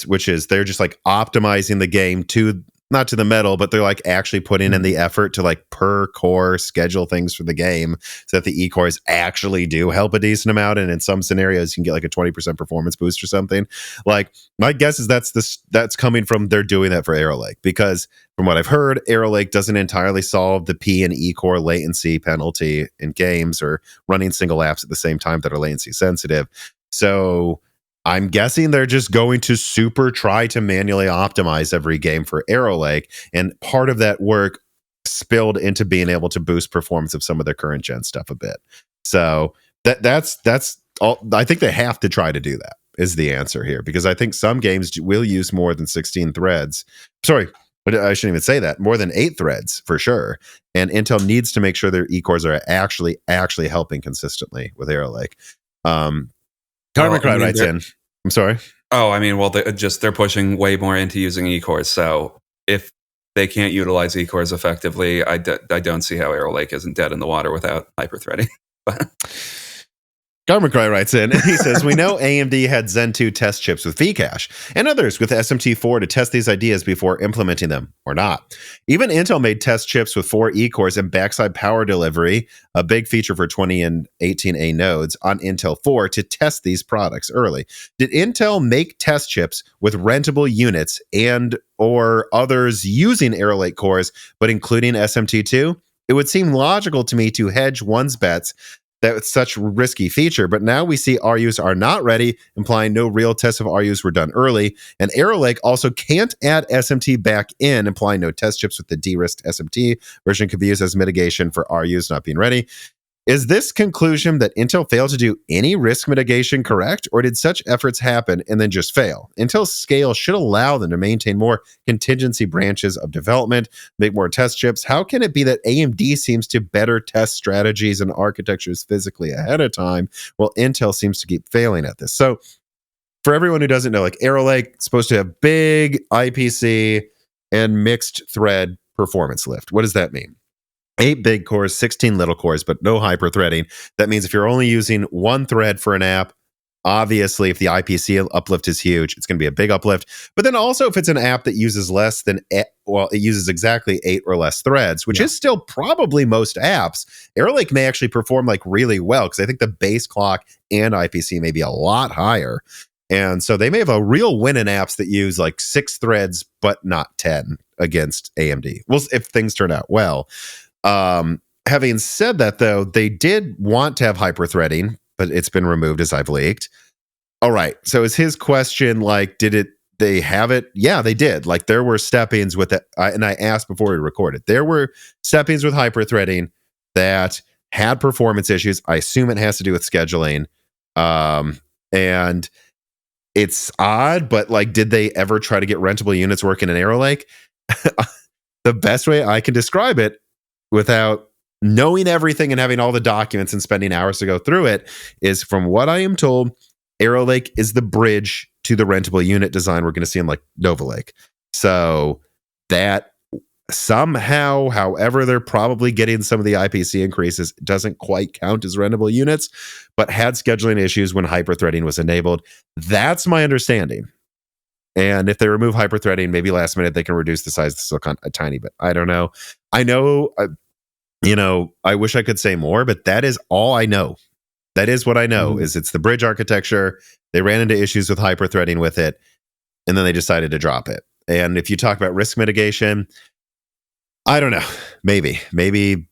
which is they're just like optimizing the game to not to the metal, but they're like actually putting in the effort to like per core schedule things for the game so that the E cores actually do help a decent amount. And in some scenarios, you can get like a 20% performance boost or something. Like my guess is that's coming from they're doing that for Arrow Lake, because from what I've heard, Arrow Lake doesn't entirely solve the P and E core latency penalty in games or running single apps at the same time that are latency sensitive. So I'm guessing they're just going to super try to manually optimize every game for Arrow Lake, and part of that work spilled into being able to boost performance of some of their current gen stuff a bit. So that's all. I think they have to try to do that is the answer here, because I think some games will use more than 16 threads. Sorry, but I shouldn't even say that. More than 8 threads for sure. And Intel needs to make sure their E cores are actually helping consistently with Arrow Lake. Carmen Cry writes in. I'm sorry. Oh, I mean, well, they're pushing way more into using E-cores. So if they can't utilize E-cores effectively, I don't see how Arrow Lake isn't dead in the water without hyper-threading. Garmin Cry writes in, and he says, we know AMD had Zen 2 test chips with Vcache and others with SMT4 to test these ideas before implementing them, or not. Even Intel made test chips with 4 E-cores and backside power delivery, a big feature for 20 and 18A nodes, on Intel 4 to test these products early. Did Intel make test chips with rentable units and or others using Arrow Lake cores, but including SMT2? It would seem logical to me to hedge one's bets that it's such a risky feature, but now we see RUs are not ready, implying no real tests of RUs were done early, and Arrow Lake also can't add SMT back in, implying no test chips with the de-risked SMT version could be used as mitigation for RUs not being ready. Is this conclusion that Intel failed to do any risk mitigation correct, or did such efforts happen and then just fail? Intel's scale should allow them to maintain more contingency branches of development, make more test chips. How can it be that AMD seems to better test strategies and architectures physically ahead of time, while Intel seems to keep failing at this? So for everyone who doesn't know, like Arrow Lake is supposed to have big IPC and mixed thread performance lift. What does that mean? 8 big cores, 16 little cores, but no hyper-threading. That means if you're only using one thread for an app, obviously if the IPC uplift is huge, it's going to be a big uplift. But then also if it's an app that uses less than, it uses exactly 8 or less threads, which is still probably most apps, Arrow Lake may actually perform like really well, because I think the base clock and IPC may be a lot higher. And so they may have a real win in apps that use like 6 threads, but not 10 against AMD. Well, if things turn out well. Having said that, though, they did want to have hyper-threading, but it's been removed as I've leaked. All right. So is his question like, did they have it. Yeah, they did. Like there were step-ins with it. And I asked before we recorded. There were step-ins with hyper-threading that had performance issues. I assume it has to do with scheduling. And it's odd, but like, did they ever try to get rentable units working in Arrow Lake? The best way I can describe it without knowing everything and having all the documents and spending hours to go through it is, from what I am told, Arrow Lake is the bridge to the rentable unit design we're going to see in like Nova Lake. So that somehow, however, they're probably getting some of the IPC increases, doesn't quite count as rentable units, but had scheduling issues when hyperthreading was enabled. That's my understanding. And if they remove hyperthreading, maybe last minute they can reduce the size of the silicon a tiny bit. I don't know. I know, I wish I could say more, but that is all I know. That is what I know, is it's the bridge architecture. They ran into issues with hyperthreading with it, and then they decided to drop it. And if you talk about risk mitigation, I don't know. Maybe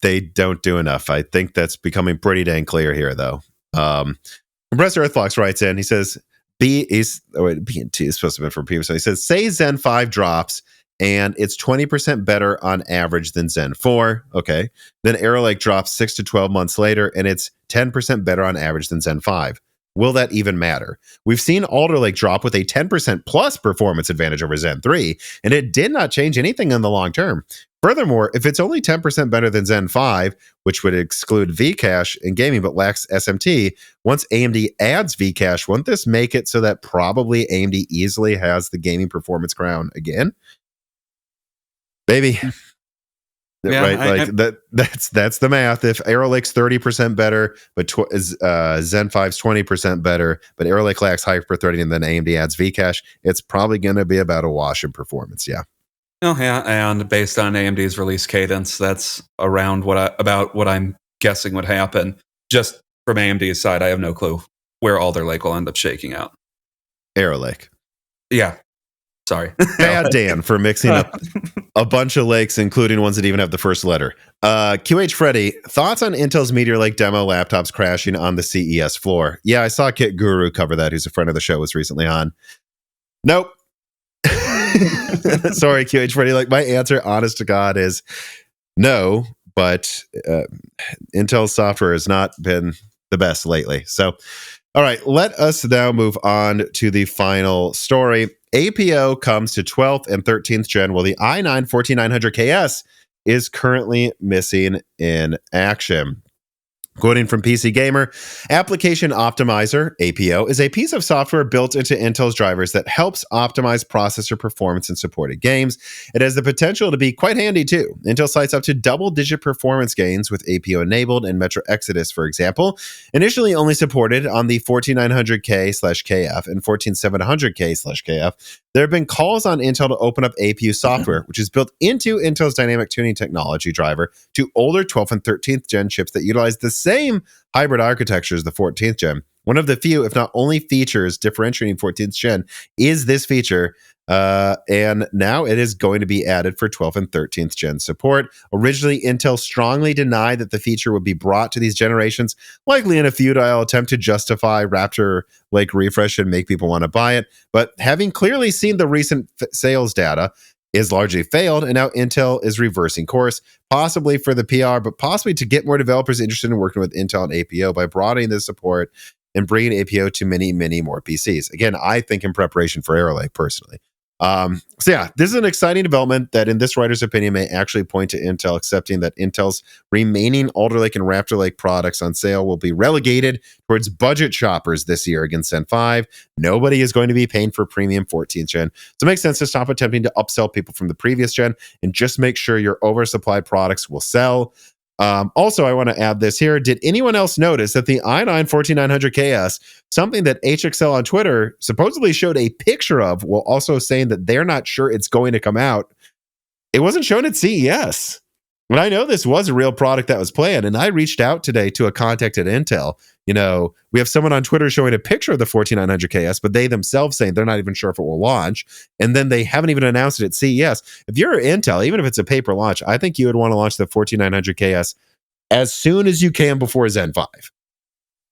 they don't do enough. I think that's becoming pretty dang clear here, though. Compressor Earthflux writes in. He says, B and T is supposed to be for people. So he says, say Zen 5 drops and it's 20% better on average than Zen 4. Okay. Then Arrow Lake drops 6 to 12 months later and it's 10% better on average than Zen 5. Will that even matter? We've seen Alder Lake drop with a 10% plus performance advantage over Zen 3, and it did not change anything in the long term. Furthermore, if it's only 10% better than Zen 5, which would exclude Vcache in gaming but lacks SMT, once AMD adds Vcache, won't this make it so that probably AMD easily has the gaming performance crown again? Maybe. Yeah, right, that's the math. If Arrow Lake's 30% better, but Zen 5's 20% better, but Arrow Lake lacks hyperthreading and then AMD adds Vcache, it's probably going to be about a wash in performance. Yeah. Oh yeah, and based on AMD's release cadence, that's around about what I'm guessing would happen. Just from AMD's side, I have no clue where Alder Lake will end up shaking out. Arrow Lake. Yeah. Sorry. Bad Dan for mixing up a bunch of lakes, including ones that even have the first letter. QH Freddy, thoughts on Intel's Meteor Lake demo laptops crashing on the CES floor? Yeah, I saw Kit Guru cover that, who's a friend of the show, was recently on. Nope. Sorry, QH Freddy. Like, my answer, honest to God, is no, but Intel's software has not been the best lately. So, all right, let us now move on to the final story. APO comes to 12th and 13th gen, while the i9-14900KS is currently missing in action. Quoting from PC Gamer, Application Optimizer, APO, is a piece of software built into Intel's drivers that helps optimize processor performance in supported games. It has the potential to be quite handy too. Intel cites up to double-digit performance gains with APO enabled in Metro Exodus, for example. Initially only supported on the 14900K/KF and 14700K/KF, there have been calls on Intel to open up APU software, which is built into Intel's dynamic tuning technology driver, to older 12th and 13th gen chips that utilize the same hybrid architecture as the 14th gen. One of the few, if not only, features differentiating 14th gen is this feature, and now it is going to be added for 12th and 13th gen support. Originally, Intel strongly denied that the feature would be brought to these generations, likely in a futile attempt to justify Raptor Lake refresh and make people want to buy it. But having clearly seen the recent sales data, is largely failed, and now Intel is reversing course, possibly for the PR, but possibly to get more developers interested in working with Intel and APO by broadening the support and bringing APO to many, many more PCs. Again, I think in preparation for Arrow Lake, personally. So yeah, this is an exciting development that, in this writer's opinion, may actually point to Intel accepting that Intel's remaining Alder Lake and Raptor Lake products on sale will be relegated towards budget shoppers this year against Zen 5. Nobody is going to be paying for premium 14th gen. So it makes sense to stop attempting to upsell people from the previous gen and just make sure your oversupplied products will sell. Also, I want to add this here. Did anyone else notice that the i9-14900KS, something that HXL on Twitter supposedly showed a picture of, while also saying that they're not sure it's going to come out, it wasn't shown at CES? And I know this was a real product that was planned, and I reached out today to a contact at Intel. We have someone on Twitter showing a picture of the 14900KS, but they themselves saying they're not even sure if it will launch. And then they haven't even announced it at CES. If you're Intel, even if it's a paper launch, I think you would want to launch the 14900KS as soon as you can before Zen 5.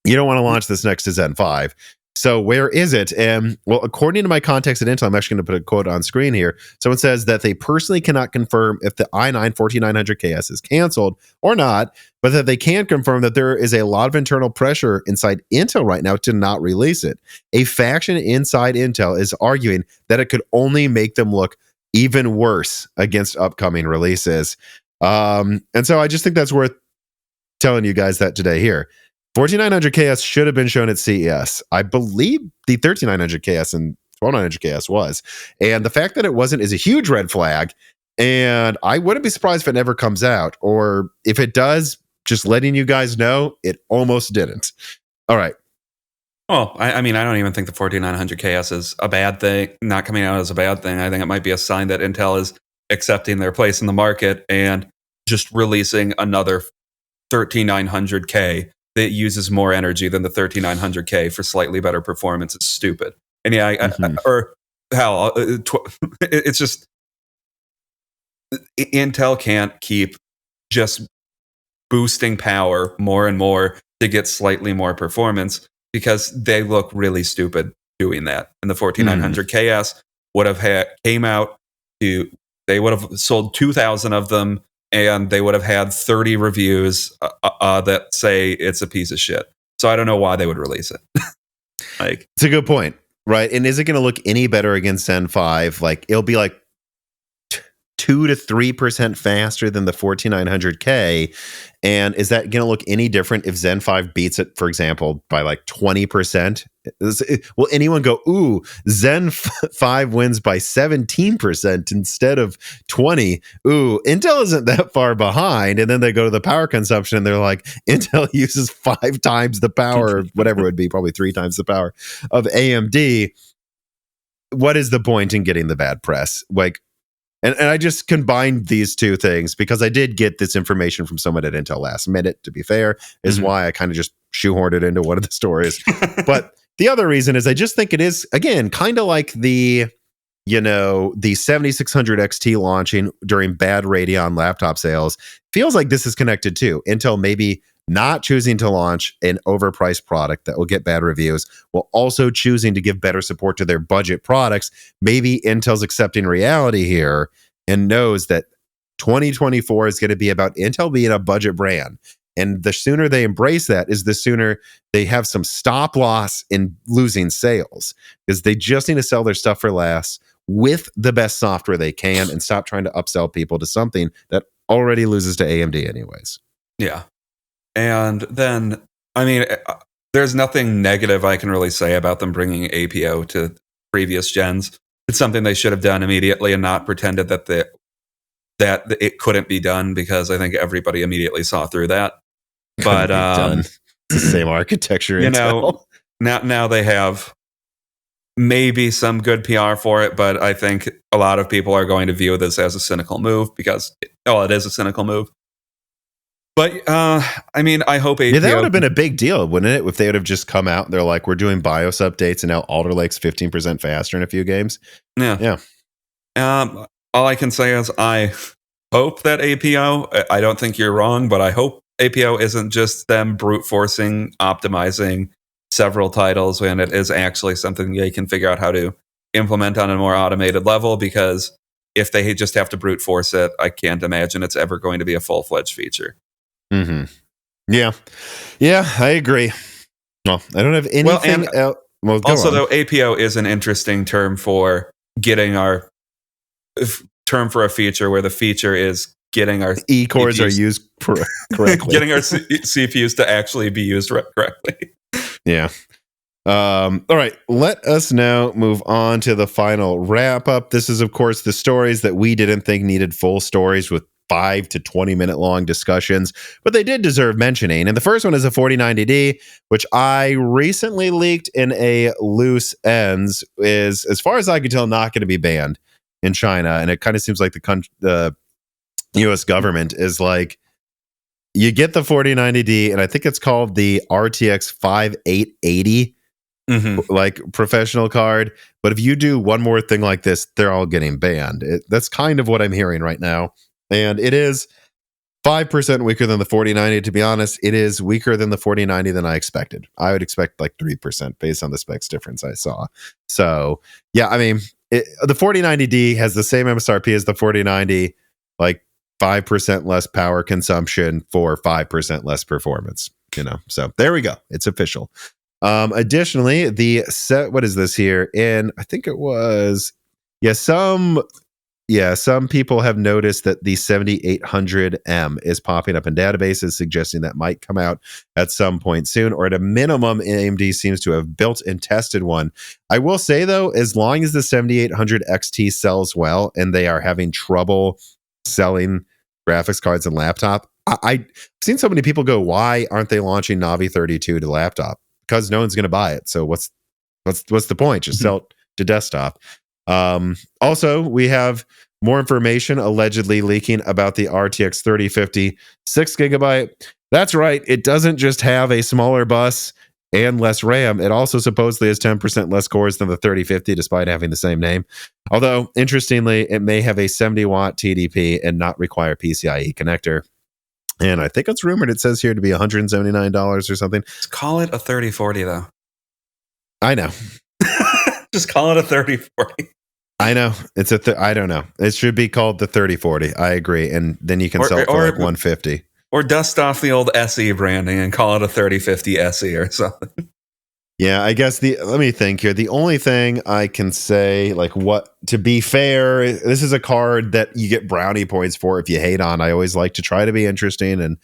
You don't want to launch this next to Zen 5. So where is it? Well, according to my contacts at Intel, I'm actually going to put a quote on screen here. Someone says that they personally cannot confirm if the i9-14900KS is canceled or not, but that they can confirm that there is a lot of internal pressure inside Intel right now to not release it. A faction inside Intel is arguing that it could only make them look even worse against upcoming releases. And so I just think that's worth telling you guys that today here. 14900KS should have been shown at CES. I believe the 13900KS and 12900KS was. And the fact that it wasn't is a huge red flag. And I wouldn't be surprised if it never comes out. Or if it does, just letting you guys know, it almost didn't. All right. Well, I mean, I don't even think the 14900KS is a bad thing. Not coming out as a bad thing. I think it might be a sign that Intel is accepting their place in the market and just releasing another 13900K that uses more energy than the 13900K for slightly better performance. It's stupid. And yeah, it's just Intel can't keep just boosting power more and more to get slightly more performance because they look really stupid doing that. And the 14900KS would have came out to, they would have sold 2,000 of them, and they would have had 30 reviews that say it's a piece of shit. So I don't know why they would release it. Like, it's a good point, right? And is it going to look any better against Zen 5? Like, it'll be like 2 to 3% faster than the 14900K. And is that going to look any different if Zen 5 beats it, for example, by like 20%? Will anyone go, ooh, Zen 5 wins by 17% instead of 20? Ooh, Intel isn't that far behind. And then they go to the power consumption and they're like, Intel uses 5 times the power, whatever it would be, probably 3 times the power of AMD. What is the point in getting the bad press? Like, and I just combined these two things because I did get this information from someone at Intel last minute, to be fair, is why I kind of just shoehorned it into one of the stories. But the other reason is I just think it is, again, kind of like the 7600 XT launching during bad Radeon laptop sales. Feels like this is connected too. Intel maybe not choosing to launch an overpriced product that will get bad reviews, while also choosing to give better support to their budget products. Maybe Intel's accepting reality here and knows that 2024 is going to be about Intel being a budget brand. And the sooner they embrace that is the sooner they have some stop loss in losing sales, because they just need to sell their stuff for less with the best software they can and stop trying to upsell people to something that already loses to AMD anyways. Yeah. And then, I mean, there's nothing negative I can really say about them bringing APO to previous gens. It's something they should have done immediately and not pretended that it couldn't be done, because I think everybody immediately saw through that. But it's the same architecture. Now they have maybe some good PR for it, but I think a lot of people are going to view this as a cynical move because, it is a cynical move. But, I mean, I hope APO... Yeah, that would have been a big deal, wouldn't it? If they would have just come out and they're like, we're doing BIOS updates and now Alder Lake's 15% faster in a few games. Yeah. All I can say is I hope that APO... I don't think you're wrong, but I hope APO isn't just them brute forcing, optimizing several titles when it is actually something they can figure out how to implement on a more automated level, because if they just have to brute force it, I can't imagine it's ever going to be a full-fledged feature. Yeah, I agree. Well, I don't have anything else. Well, also, though, APO is an interesting term for getting our term for a feature where the feature is getting our E-cores are used correctly, getting our CPUs to actually be used correctly. Yeah. All right, let us now move on to the final wrap up. This is, of course, the stories that we didn't think needed full stories with 5 to 20 minute long discussions, but they did deserve mentioning. And the first one is a 4090D, which I recently leaked in a loose ends, is, as far as I can tell, not going to be banned in China. And it kind of seems like the US government is like, you get the 4090D, and I think it's called the RTX 5880, like professional card. But if you do one more thing like this, they're all getting banned. That's kind of what I'm hearing right now. And it is 5% weaker than the 4090. To be honest, it is weaker than the 4090 than I expected. I would expect like 3% based on the specs difference I saw. So, yeah, I mean, the 4090D has the same MSRP as the 4090, like 5% less power consumption for 5% less performance, So there we go. It's official. Additionally, the set, what is this here? And I think it was, some people have noticed that the 7800M is popping up in databases, suggesting that might come out at some point soon, or at a minimum, AMD seems to have built and tested one. I will say, though, as long as the 7800 XT sells well and they are having trouble selling graphics cards and laptop, I've seen so many people go, why aren't they launching Navi 32 to laptop? Because no one's going to buy it. So what's the point? Just sell it to desktop. Also, we have more information allegedly leaking about the RTX 3050 6GB. That's right. It doesn't just have a smaller bus and less RAM. It also supposedly has 10% less cores than the 3050, despite having the same name. Although, interestingly, it may have a 70-watt TDP and not require PCIe connector. And I think it's rumored, it says here, to be $179 or something. Let's call it a 3040, though. I know. Just call it a 3040. I know. It's I don't know. It should be called the 3040. I agree. And then you can sell it for like 150. Or dust off the old SE branding and call it a 3050 SE or something. Yeah, I guess let me think here. The only thing I can say, to be fair, this is a card that you get brownie points for if you hate on. I always like to try to be interesting. And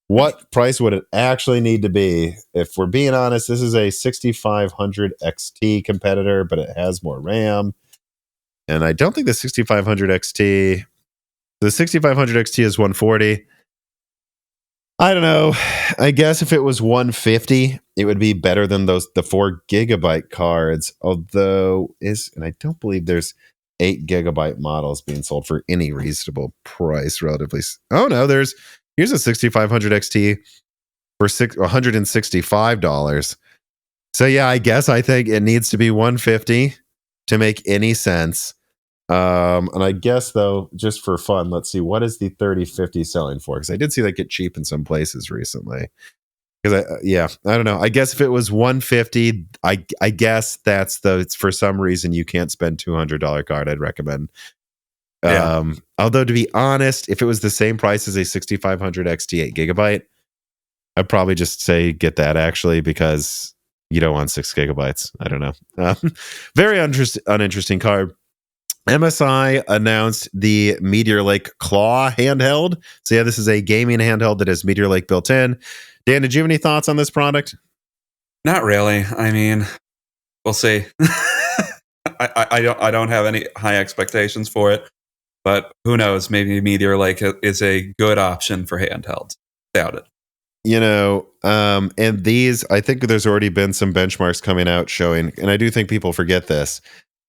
what price would it actually need to be? If we're being honest, this is a 6500 XT competitor, but it has more RAM. And I don't think the 6500 XT is 140. I don't know. I guess if it was 150, it would be better than the 4GB cards. Although and I don't believe there's 8GB models being sold for any reasonable price, relatively. Oh no, here's a 6500 XT for $165. So yeah, I think it needs to be 150 to make any sense. And I guess, though, just for fun, let's see, what is the 3050 selling for? Because I did see that get cheap in some places recently. Because I don't know. I guess if it was 150, I guess it's for some reason you can't spend $200 card. I'd recommend. Yeah. Although, to be honest, if it was the same price as a 6500 XT 8GB, I'd probably just say get that, actually, because you don't want 6GB. I don't know. Very uninteresting card. MSI announced the Meteor Lake Claw handheld. So yeah, this is a gaming handheld that has Meteor Lake built in. Dan, did you have any thoughts on this product? Not really. I mean, we'll see. I don't have any high expectations for it, but who knows? Maybe Meteor Lake is a good option for handhelds. Doubt it. And these, I think there's already been some benchmarks coming out showing, and I do think people forget this,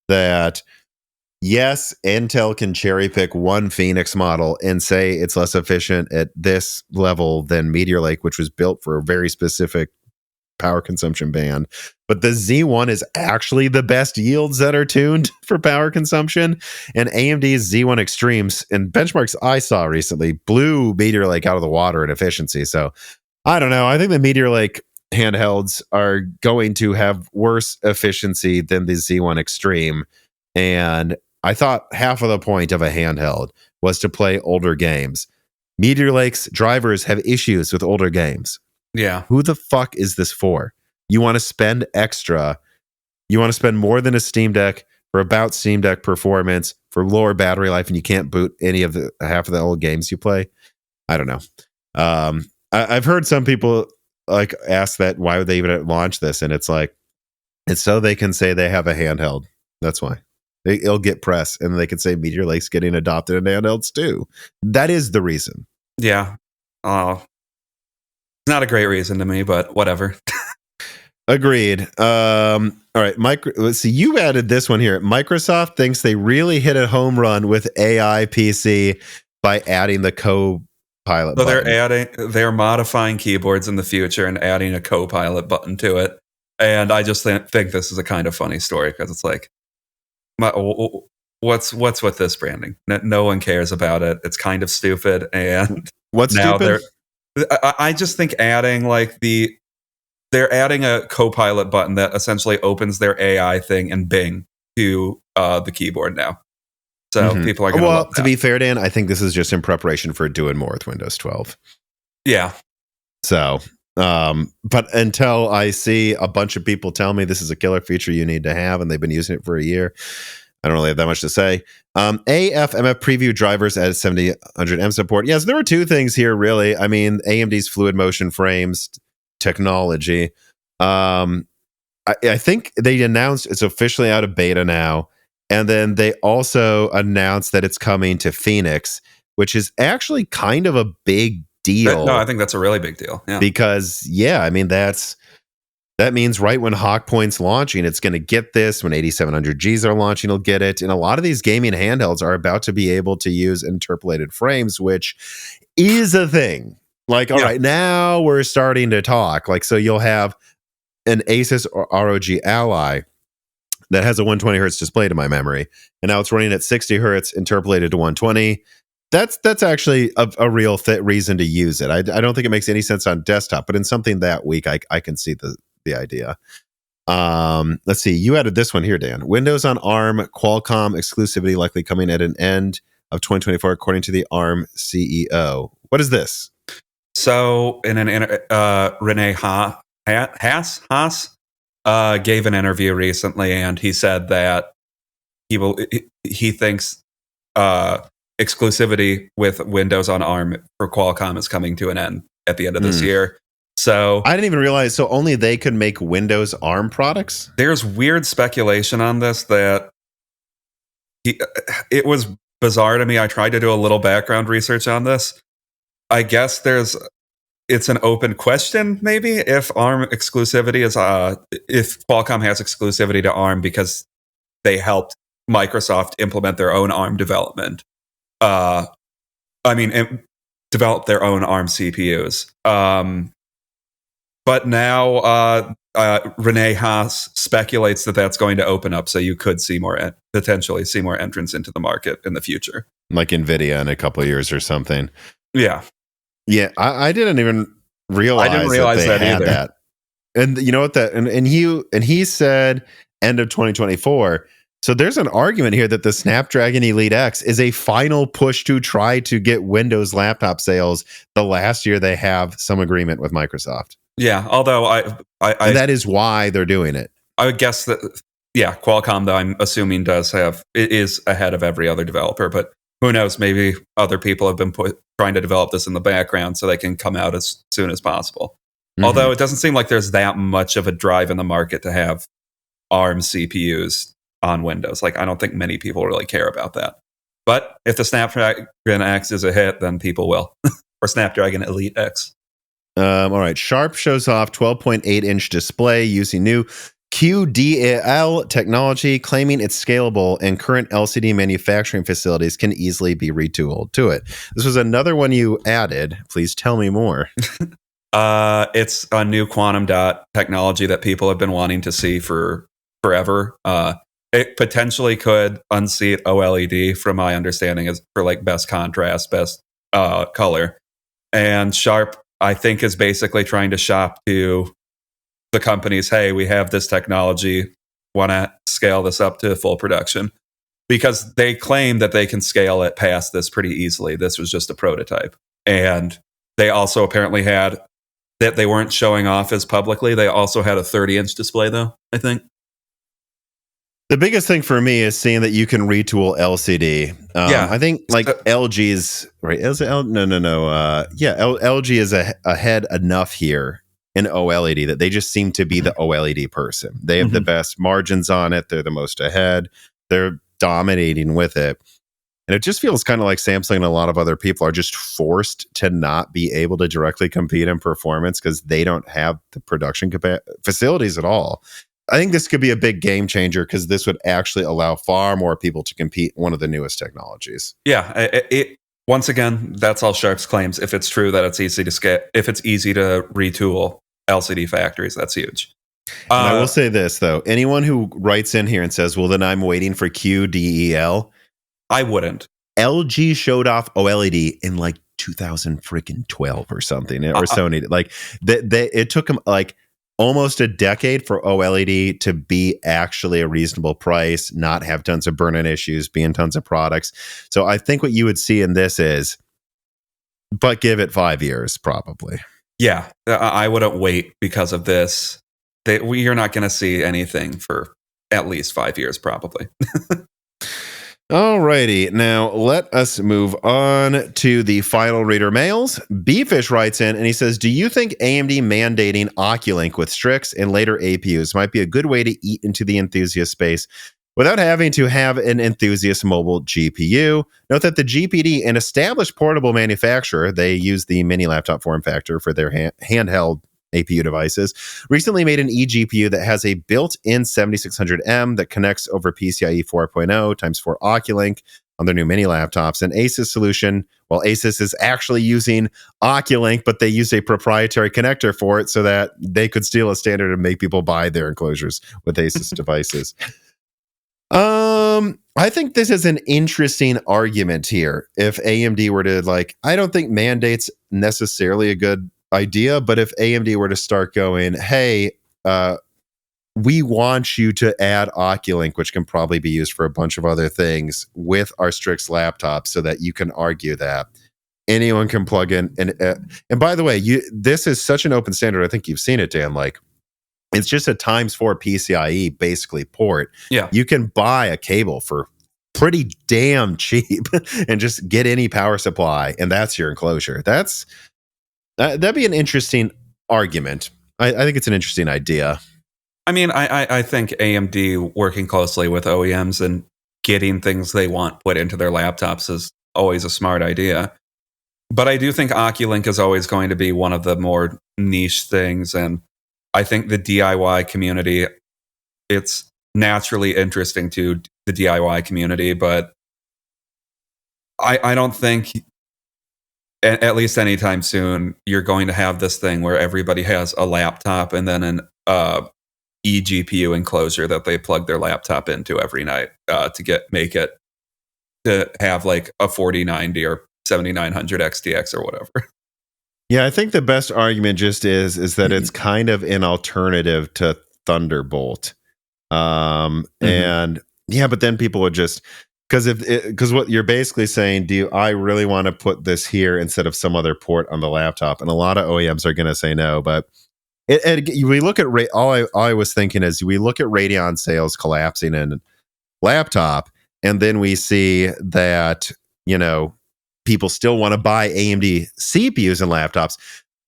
that yes, Intel can cherry pick one Phoenix model and say it's less efficient at this level than Meteor Lake, which was built for a very specific power consumption band. But the Z1 is actually the best yields that are tuned for power consumption. And AMD's Z1 Extremes and benchmarks I saw recently blew Meteor Lake out of the water in efficiency. So I don't know. I think the Meteor Lake handhelds are going to have worse efficiency than the Z1 Extreme. And I thought half of the point of a handheld was to play older games. Meteor Lake's drivers have issues with older games. Yeah. Who the fuck is this for? You want to spend extra. You want to spend more than a Steam Deck for about Steam Deck performance, for lower battery life, and you can't boot any of the half of the old games you play? I don't know. I've heard some people ask that, why would they even launch this? And it's so they can say they have a handheld. That's why. It'll get press, and they can say Meteor Lake's getting adopted in handhelds too. That is the reason. Yeah. Oh, not a great reason to me, but whatever. Agreed. All right, let's see. You added this one here. Microsoft thinks they really hit a home run with AI PC by adding the Copilot button. They're modifying keyboards in the future and adding a Copilot button to it. And I just think this is a kind of funny story, because it's like, what's with this branding? No one cares about it. It's kind of stupid, and What's Now stupid? I just think adding like they're adding a Copilot button that essentially opens their AI thing in Bing to the keyboard now. So people are going to love that. To be fair, Dan, I think this is just in preparation for doing more with Windows 12. Yeah. So, but until I see a bunch of people tell me this is a killer feature you need to have, and they've been using it for a year, I don't really have that much to say. AFMF preview drivers at 7000M support. Yes, there were two things here, really. I mean, AMD's fluid motion frames technology. I think they announced it's officially out of beta now. And then they also announced that it's coming to Phoenix, which is actually kind of a big deal. No, I think that's a really big deal. Yeah. Because, yeah, I mean, that means right when Hawk Point's launching, it's going to get this. When 8700Gs are launching, it'll get it. And a lot of these gaming handhelds are about to be able to use interpolated frames, which is a thing. Like, all right, now we're starting to talk. Like, so you'll have an Asus or ROG Ally that has a 120 hertz display to my memory, and now it's running at 60 hertz interpolated to 120. That's actually a real reason to use it. I don't think it makes any sense on desktop, but in something that weak, I can see the idea. Let's see. You added this one here, Dan. Windows on ARM, Qualcomm exclusivity likely coming at an end of 2024, according to the ARM CEO. What is this? So, in Rene Haas gave an interview recently, and he said that he thinks exclusivity with Windows on ARM for Qualcomm is coming to an end at the end of this year. So I didn't even realize. So only they could make Windows ARM products. There's weird speculation on this that it was bizarre to me. I tried to do a little background research on this. I guess it's an open question, maybe, if ARM exclusivity is if Qualcomm has exclusivity to ARM because they helped Microsoft implement their own ARM development. Develop their own ARM CPUs. But now Rene Haas speculates that that's going to open up, so you could potentially see more entrants into the market in the future, like Nvidia in a couple of years or something. Yeah. Yeah, I didn't even realize. I didn't realize that either. That. And you know what? And he said end of 2024. So there's an argument here that the Snapdragon Elite X is a final push to try to get Windows laptop sales the last year they have some agreement with Microsoft. Yeah, although and that is why they're doing it. I would guess that, Qualcomm, though, I'm assuming is ahead of every other developer, but who knows? Maybe other people have been trying to develop this in the background so they can come out as soon as possible. Mm-hmm. Although it doesn't seem like there's that much of a drive in the market to have ARM CPUs on Windows. Like, I don't think many people really care about that. But if the Snapdragon X is a hit, then people will. Or Snapdragon Elite X. All right. Sharp shows off 12.8-inch display using new QDAL technology, claiming it's scalable and current LCD manufacturing facilities can easily be retooled to it. This was another one you added. Please tell me more. It's a new quantum dot technology that people have been wanting to see for forever. It potentially could unseat OLED, from my understanding, is for like best contrast, best color. And Sharp, I think, is basically trying to shop to the companies, hey, we have this technology, want to scale this up to full production, because they claim that they can scale it past this pretty easily. This was just a prototype. And they also apparently had, that they weren't showing off as publicly, they also had a 30-inch display, though, I think. The biggest thing for me is seeing that you can retool LCD. I think like LG's right. LG is ahead enough here in OLED that they just seem to be the OLED person. They have the best margins on it. They're the most ahead. They're dominating with it. And it just feels kind of like Samsung and a lot of other people are just forced to not be able to directly compete in performance because they don't have the production facilities at all. I think this could be a big game changer because this would actually allow far more people to compete in one of the newest technologies. Yeah, once again, that's all Sharp's claims. If it's true that it's easy to scale, if it's easy to retool LCD factories, that's huge. And I will say this, though. Anyone who writes in here and says, well, then I'm waiting for QDEL. I wouldn't. LG showed off OLED in like 2012 or something, or Sony. Like it took them like almost a decade for OLED to be actually a reasonable price, not have tons of burn-in issues, be in tons of products. So I think what you would see in this is, but give it 5 years probably. Yeah, I wouldn't wait because of this. You're not going to see anything for at least 5 years probably. Alrighty, now let us move on to the final reader mails. Bfish writes in and he says, do you think AMD mandating OCuLink with Strix and later APUs might be a good way to eat into the enthusiast space without having to have an enthusiast mobile GPU? Note that the GPD, an established portable manufacturer, they use the mini laptop form factor for their handheld APU devices, recently made an eGPU that has a built-in 7600M that connects over PCIe 4.0 x 4 OCuLink on their new mini laptops. An Asus solution, well, Asus is actually using OCuLink, but they use a proprietary connector for it so that they could steal a standard and make people buy their enclosures with Asus devices. I think this is an interesting argument here. If AMD were to, like, I don't think mandate's necessarily a good idea, but if AMD were to start going, hey, we want you to add OCuLink, which can probably be used for a bunch of other things, with our Strix laptops so that you can argue that anyone can plug in. And by the way, this is such an open standard. I think you've seen it, Dan. Like, it's just a x4 PCIe basically port. Yeah. You can buy a cable for pretty damn cheap and just get any power supply, and that's your enclosure. That'd be an interesting argument. I think it's an interesting idea. I mean, I think AMD working closely with OEMs and getting things they want put into their laptops is always a smart idea. But I do think OCuLink is always going to be one of the more niche things. And I think the DIY community, it's naturally interesting to the DIY community, but I don't think, at least anytime soon, you're going to have this thing where everybody has a laptop and then an eGPU enclosure that they plug their laptop into every night to make it to have like a 4090 or 7900 XTX or whatever. Yeah, I think the best argument just is that it's kind of an alternative to Thunderbolt. And yeah, but then people would just, because what you're basically saying, I really want to put this here instead of some other port on the laptop? And a lot of OEMs are going to say no. But we look at all I was thinking is we look at Radeon sales collapsing in laptop, and then we see that, people still want to buy AMD CPUs and laptops.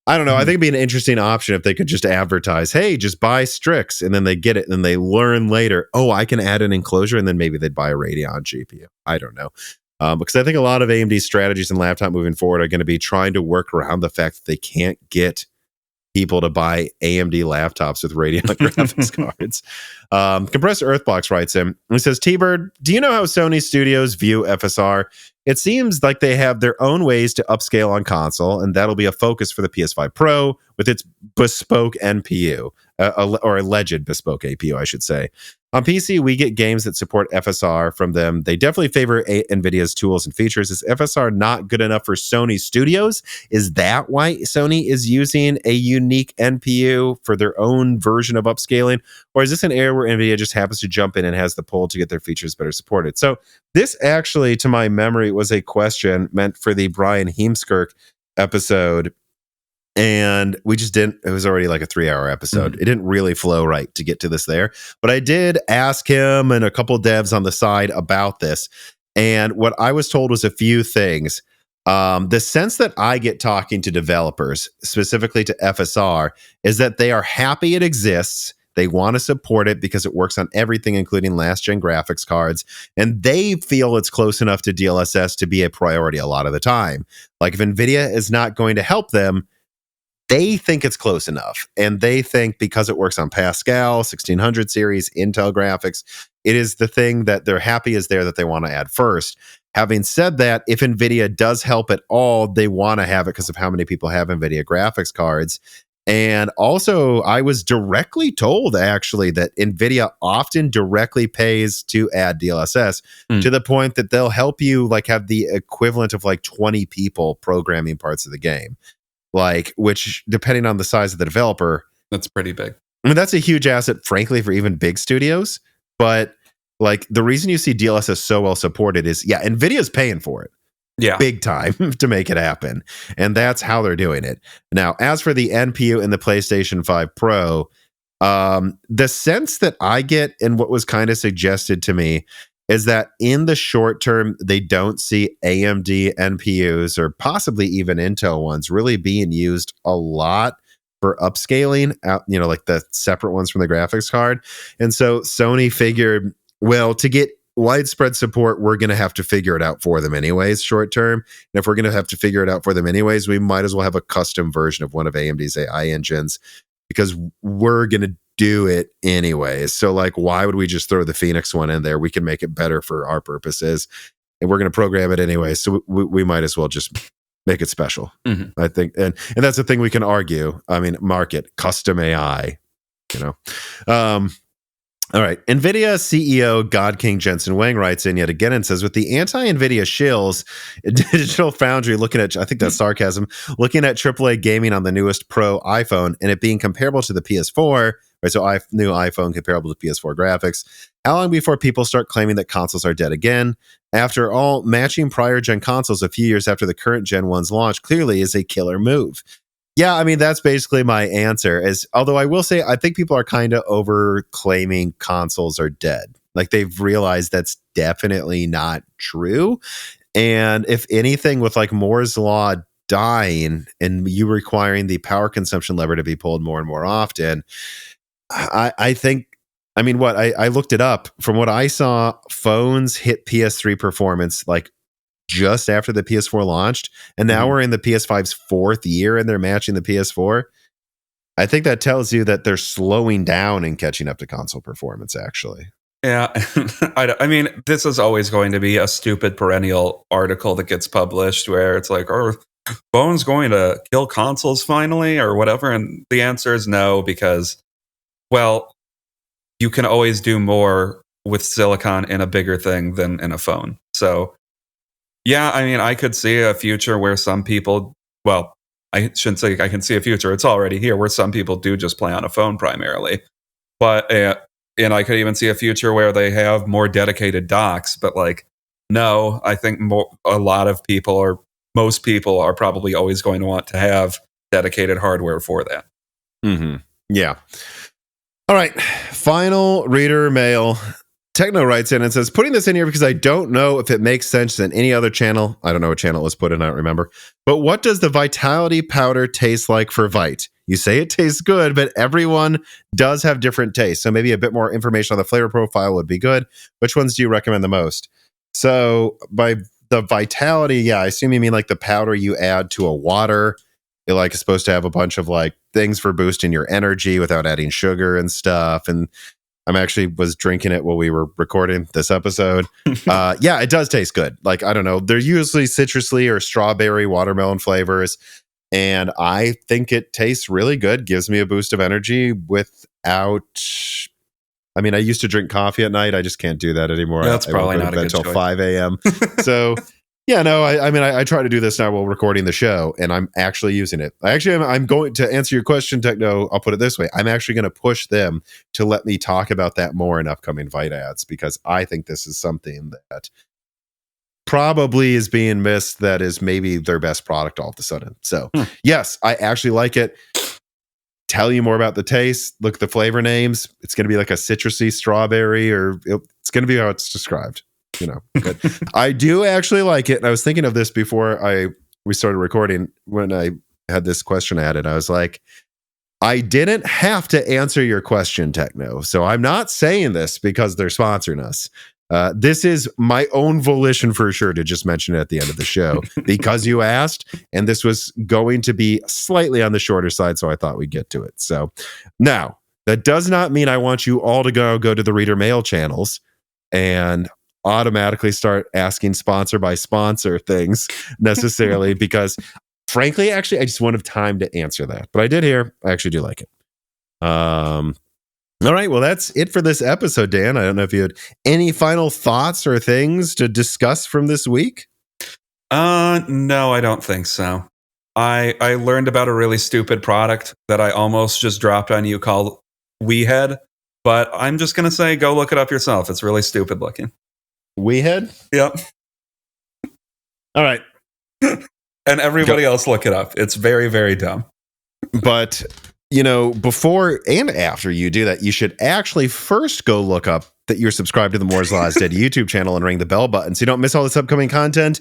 I don't know. I think it'd be an interesting option if they could just advertise, hey, just buy Strix, and then they get it, and then they learn later, oh, I can add an enclosure, and then maybe they'd buy a Radeon GPU. I don't know. Because I think a lot of AMD strategies in laptop moving forward are going to be trying to work around the fact that they can't get people to buy AMD laptops with Radeon graphics cards. Compressed Earthbox writes in, he says, T-Bird, do you know how Sony studios view FSR? It seems like they have their own ways to upscale on console, and that'll be a focus for the PS5 Pro with its bespoke NPU, or alleged bespoke APU, I should say. On PC, we get games that support FSR from them. They definitely favor NVIDIA's tools and features. Is FSR not good enough for Sony studios? Is that why Sony is using a unique NPU for their own version of upscaling? Or is this an area where NVIDIA just happens to jump in and has the pull to get their features better supported? So this actually, to my memory, was a question meant for the Brian Heemskirk episode. And we just didn't, it was already like a 3-hour episode. It didn't really flow right to get to this there. But I did ask him and a couple devs on the side about this. And what I was told was a few things. The sense that I get talking to developers, specifically to FSR, is that they are happy it exists. They want to support it because it works on everything, including last-gen graphics cards. And they feel it's close enough to DLSS to be a priority a lot of the time. Like if NVIDIA is not going to help them, they think it's close enough. And they think because it works on Pascal, 1600 series, Intel graphics, it is the thing that they're happy is there that they want to add first. Having said that, if NVIDIA does help at all, they want to have it because of how many people have NVIDIA graphics cards. And also, I was directly told actually that Nvidia often directly pays to add DLSS to the point that they'll help you like have the equivalent of like 20 people programming parts of the game. Like, which depending on the size of the developer, that's pretty big. I mean, that's a huge asset, frankly, for even big studios. But like the reason you see DLSS so well supported is, yeah, Nvidia's paying for it. Yeah. Big time to make it happen. And that's how they're doing it. Now, as for the NPU in the PlayStation 5 Pro, the sense that I get and what was kind of suggested to me is that in the short term, they don't see AMD NPUs or possibly even Intel ones really being used a lot for upscaling out, you know, like the separate ones from the graphics card. And so Sony figured, well, to get widespread support, we're going to have to figure it out for them anyways, short term. And if we're going to have to figure it out for them anyways, we might as well have a custom version of one of AMD's AI engines because we're going to do it anyways. So like, why would we just throw the Phoenix one in there? We can make it better for our purposes and we're going to program it anyway. So we might as well just make it special. I think. And that's the thing we can argue. I mean, market custom AI, you know. All right. NVIDIA CEO God King Jensen Huang writes in yet again and says, with the anti-NVIDIA shills, Digital Foundry looking at, I think that's sarcasm, looking at AAA gaming on the newest Pro iPhone and it being comparable to the PS4, right? So new iPhone comparable to PS4 graphics. How long before people start claiming that consoles are dead again? After all, matching prior gen consoles a few years after the current gen one's launch clearly is a killer move. Yeah, I mean, that's basically my answer. Is although I will say, I think people are kind of over claiming consoles are dead. Like they've realized that's definitely not true. And if anything, with like Moore's Law dying and you requiring the power consumption lever to be pulled more and more often, I think, I mean, what I looked it up. From what I saw, phones hit PS3 performance like just after the PS4 launched, and now we're in the PS5's 4th year and they're matching the PS4. I think that tells you that they're slowing down and catching up to console performance, actually. Yeah. I mean, this is always going to be a stupid perennial article that gets published where it's like, oh, phone's going to kill consoles finally or whatever. And the answer is no, because, well, you can always do more with silicon in a bigger thing than in a phone. So, yeah, I mean, I could see a future where some people, well, I shouldn't say I can see a future. It's already here where some people do just play on a phone primarily. But, and I could even see a future where they have more dedicated docks. But like, no, I think a lot of people or most people are probably always going to want to have dedicated hardware for that. Yeah. All right. Final reader mail. Techno writes in and says, putting this in here because I don't know if it makes sense in any other channel. I don't know what channel it was put in. I don't remember. But what does the Vitality powder taste like for Vite? You say it tastes good, but everyone does have different tastes. So maybe a bit more information on the flavor profile would be good. Which ones do you recommend the most? So by the Vitality, yeah, I assume you mean like the powder you add to a water. It like is supposed to have a bunch of like things for boosting your energy without adding sugar and stuff. And I'm actually was drinking it while we were recording this episode. Yeah, it does taste good. Like, I don't know. They're usually citrusly or strawberry, watermelon flavors. And I think it tastes really good. Gives me a boost of energy without... I mean, I used to drink coffee at night. I just can't do that anymore. That's probably not a good until choice. 5 a.m. So... Yeah, no, I try to do this now while recording the show, and I'm actually using it. I'm going to answer your question, Techno. I'll put it this way. I'm actually going to push them to let me talk about that more in upcoming Vite ads, because I think this is something that probably is being missed that is maybe their best product all of a sudden. So, yes, I actually like it. Tell you more about the taste. Look at the flavor names. It's going to be like a citrusy strawberry, or it's going to be how it's described. You know, but I do actually like it. And I was thinking of this before we started recording. When I had this question added, I was like, I didn't have to answer your question, Techno. So I'm not saying this because they're sponsoring us. This is my own volition for sure to just mention it at the end of the show because you asked, and this was going to be slightly on the shorter side. So I thought we'd get to it. So now that does not mean I want you all to go to the reader mail channels and automatically start asking sponsor by sponsor things necessarily, because frankly, actually, I just wouldn't have time to answer that. But I did hear, I actually do like it. All right, well, that's it for this episode, Dan. I don't know if you had any final thoughts or things to discuss from this week. No, I don't think so. I learned about a really stupid product that I almost just dropped on you called WeHead, but I'm just going to say go look it up yourself. It's really stupid looking. WeHead? Yep. All right. And everybody else look it up. It's very, very dumb. But, you know, before and after you do that, you should actually first go look up that you're subscribed to the Moore's Law is Dead YouTube channel and ring the bell button so you don't miss all this upcoming content.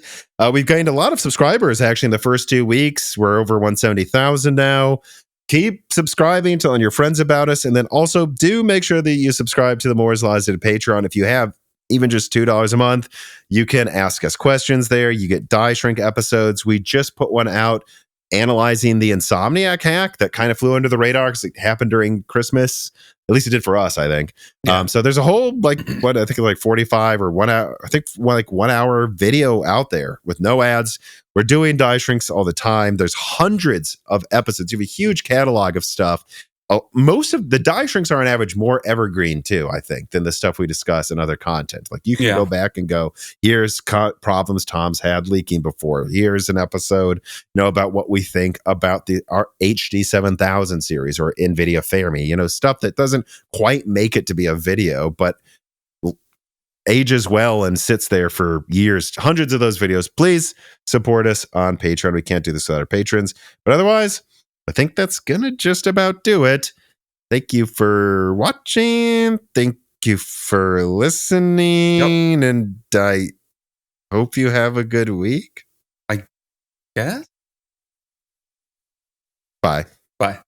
We've gained a lot of subscribers actually in the first 2 weeks. We're over 170,000 now. Keep subscribing, telling your friends about us, and then also do make sure that you subscribe to the Moore's Law is Dead Patreon. If you have even just $2 a month, you can ask us questions there. You get die shrink episodes. We just put one out analyzing the Insomniac hack that kind of flew under the radar because it happened during Christmas. At least it did for us, I think. Yeah. So there's a whole what I think like 45 or 1 hour, I think like 1 hour video out there with no ads. We're doing die shrinks all the time. There's hundreds of episodes. You have a huge catalog of stuff. Most of the die shrinks are on average more evergreen too, I think, than the stuff we discuss in other content. Like you can go back and go, here's problems Tom's had leaking before. Here's an episode, about what we think about our HD 7000 series or Nvidia Fermi, stuff that doesn't quite make it to be a video, but ages well and sits there for years. Hundreds of those videos. Please support us on Patreon. We can't do this without our patrons, but otherwise, I think that's going to just about do it. Thank you for watching. Thank you for listening. Yep. And I hope you have a good week. I guess. Bye. Bye.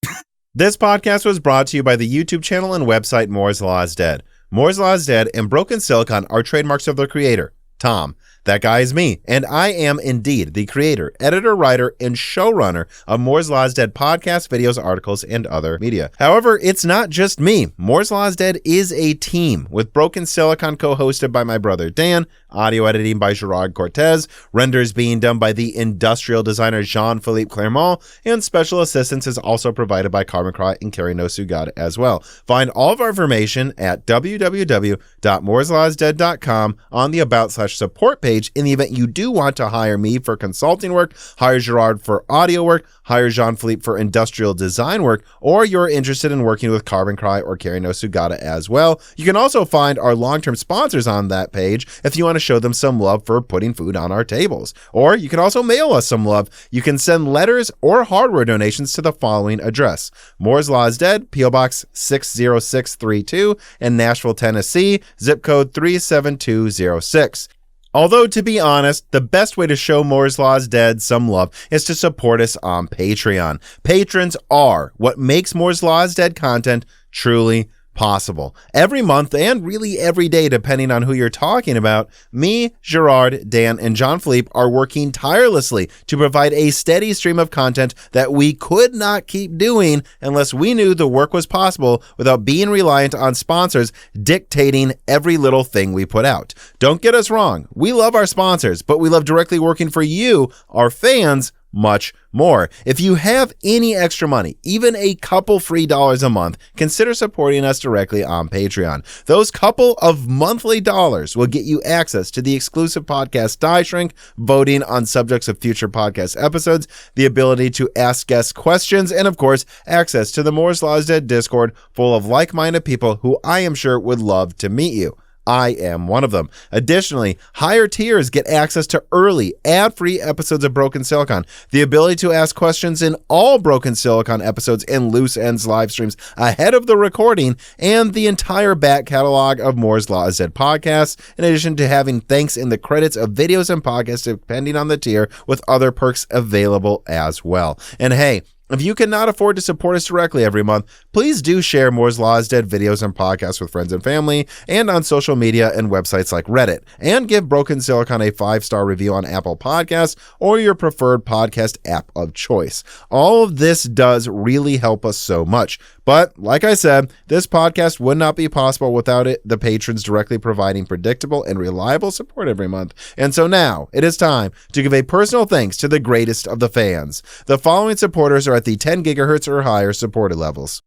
This podcast was brought to you by the YouTube channel and website Moore's Law is Dead. Moore's Law is Dead and Broken Silicon are trademarks of their creator, Tom. That guy is me, and I am indeed the creator, editor, writer, and showrunner of Moore's Law is Dead podcasts, videos, articles, and other media. However, it's not just me. Moore's Law is Dead is a team, with Broken Silicon co-hosted by my brother Dan, audio editing by Gerard Cortez, renders being done by the industrial designer Jean-Philippe Clermont, and special assistance is also provided by Carbon Cry and Carrie No Sugata as well. Find all of our information at www.mooreslawsdead.com on the About/Support page. In the event you do want to hire me for consulting work, hire Gerard for audio work, hire Jean-Philippe for industrial design work, or you're interested in working with Carbon Cry or Carrie No Sugata as well. You can also find our long-term sponsors on that page if you want to show them some love for putting food on our tables. Or you can also mail us some love. You can send letters or hardware donations to the following address: Moore's Law is Dead, P.O. Box 60632 in Nashville, Tennessee, zip code 37206. Although, to be honest, the best way to show Moore's Law is Dead some love is to support us on Patreon. Patrons are what makes Moore's Law is Dead content truly possible. Every month, and really every day, depending on who you're talking about, me, Gerard, Dan, and Jean-Philippe are working tirelessly to provide a steady stream of content that we could not keep doing unless we knew the work was possible without being reliant on sponsors dictating every little thing we put out. Don't get us wrong. We love our sponsors, but we love directly working for you, our fans, much more. If you have any extra money, even a couple free dollars a month, consider supporting us directly on Patreon. Those couple of monthly dollars will get you access to the exclusive podcast Die Shrink, voting on subjects of future podcast episodes, the ability to ask guest questions, and of course, access to the Moore's Law is Dead Discord full of like-minded people who I am sure would love to meet you. I am one of them. Additionally, higher tiers get access to early, ad-free episodes of Broken Silicon, the ability to ask questions in all Broken Silicon episodes and Loose Ends live streams ahead of the recording, and the entire back catalog of Moore's Law is Dead podcasts, in addition to having thanks in the credits of videos and podcasts depending on the tier, with other perks available as well. And hey, If you cannot afford to support us directly every month, please do share Moore's Law is Dead videos and podcasts with friends and family, and on social media and websites like Reddit, and give Broken Silicon a 5-star review on Apple Podcasts or your preferred podcast app of choice. All of this does really help us so much. But like I said, this podcast would not be possible without the patrons directly providing predictable and reliable support every month. And so now it is time to give a personal thanks to the greatest of the fans. The following supporters are at the 10 gigahertz or higher supported levels: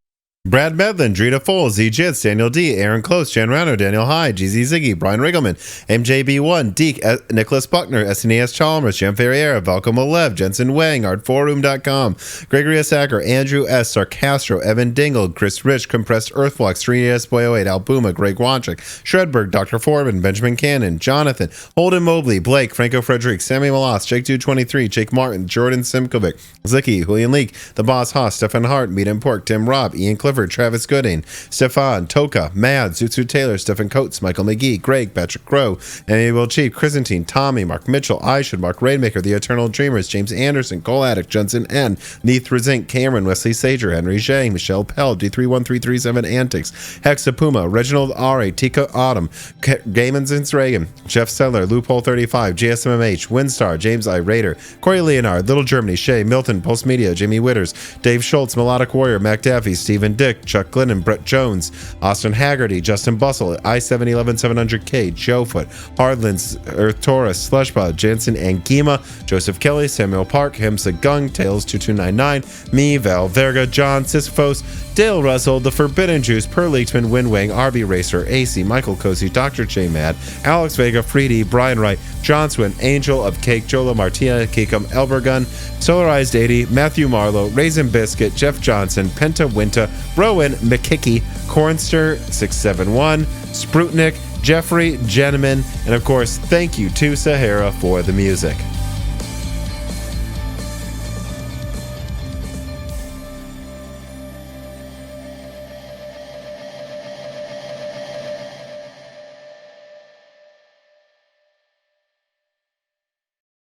Brad Medlin, Drita Foles, Z Jits, Daniel D, Aaron Close, Jan Rano, Daniel Hyde, GZ Ziggy, Brian Riggleman, MJB1, Deke, Nicholas Buckner, SNES Chalmers, Jem Ferreira, Valco Malev, Jensen Wang, Artforum.com, Gregory S. Acker, Andrew S. Sarcastro, Evan Dingle, Chris Rich, Compressed Earthflux, 3DS Boy 08, Albuma, Greg Wanchik, Shredberg, Dr. Foreman, Benjamin Cannon, Jonathan, Holden Mobley, Blake, Franco Frederick, Sammy Malas, Jake223, Jake Martin, Jordan Simkovic, Zicky, Julian Leak, The Boss Haas, Stefan Hart, Meat and Pork, Tim Robb, Ian Clifford, Travis Gooding, Stefan, Toka, Mad, Zutsu Taylor, Stephen Coates, Michael McGee, Greg, Patrick Crow, Emmanuel Chief, Chrysantine, Tommy, Mark Mitchell, Aisha, Mark Rainmaker, The Eternal Dreamers, James Anderson, Cole Addict, Johnson N, Neith Rezink, Cameron, Wesley Sager, Henry Zhang, Michelle Pell, D313337 Antics, Hexa Puma, Reginald Ari, Tika Autumn, Gaiman Zinsreagan, Jeff Settler, Loophole 35, JSMMH, Windstar, James I. Raider, Corey Leonard, Little Germany, Shay, Milton, Pulse Media, Jimmy Witters, Dave Schultz, Melodic Warrior, Mac Daffy, Stephen Dick, Chuck Glennon, Brett Jones, Austin Haggerty, Justin Bussell, i7-11700K, Joe Foot, Hardlands, Earth Taurus, Slushbot, Jansen Angima, Joseph Kelly, Samuel Park, Himsa Gung, Tails2299, me, Val Verga, John Sisyphos, Dale Russell, The Forbidden Juice, Per Leachman, Windwang, RB Racer, AC, Michael Cozy, Dr. J Mad, Alex Vega, Freedy, Brian Wright, John Swin, Angel of Cake, Jola Martina, Keekum, Elbergun, Solarized 80, Matthew Marlowe, Raisin Biscuit, Jeff Johnson, Penta Winta, Rowan, McKicky, Cornster 671, Sprutnik, Jeffrey, Gentleman, and of course, thank you to Sahara for the music.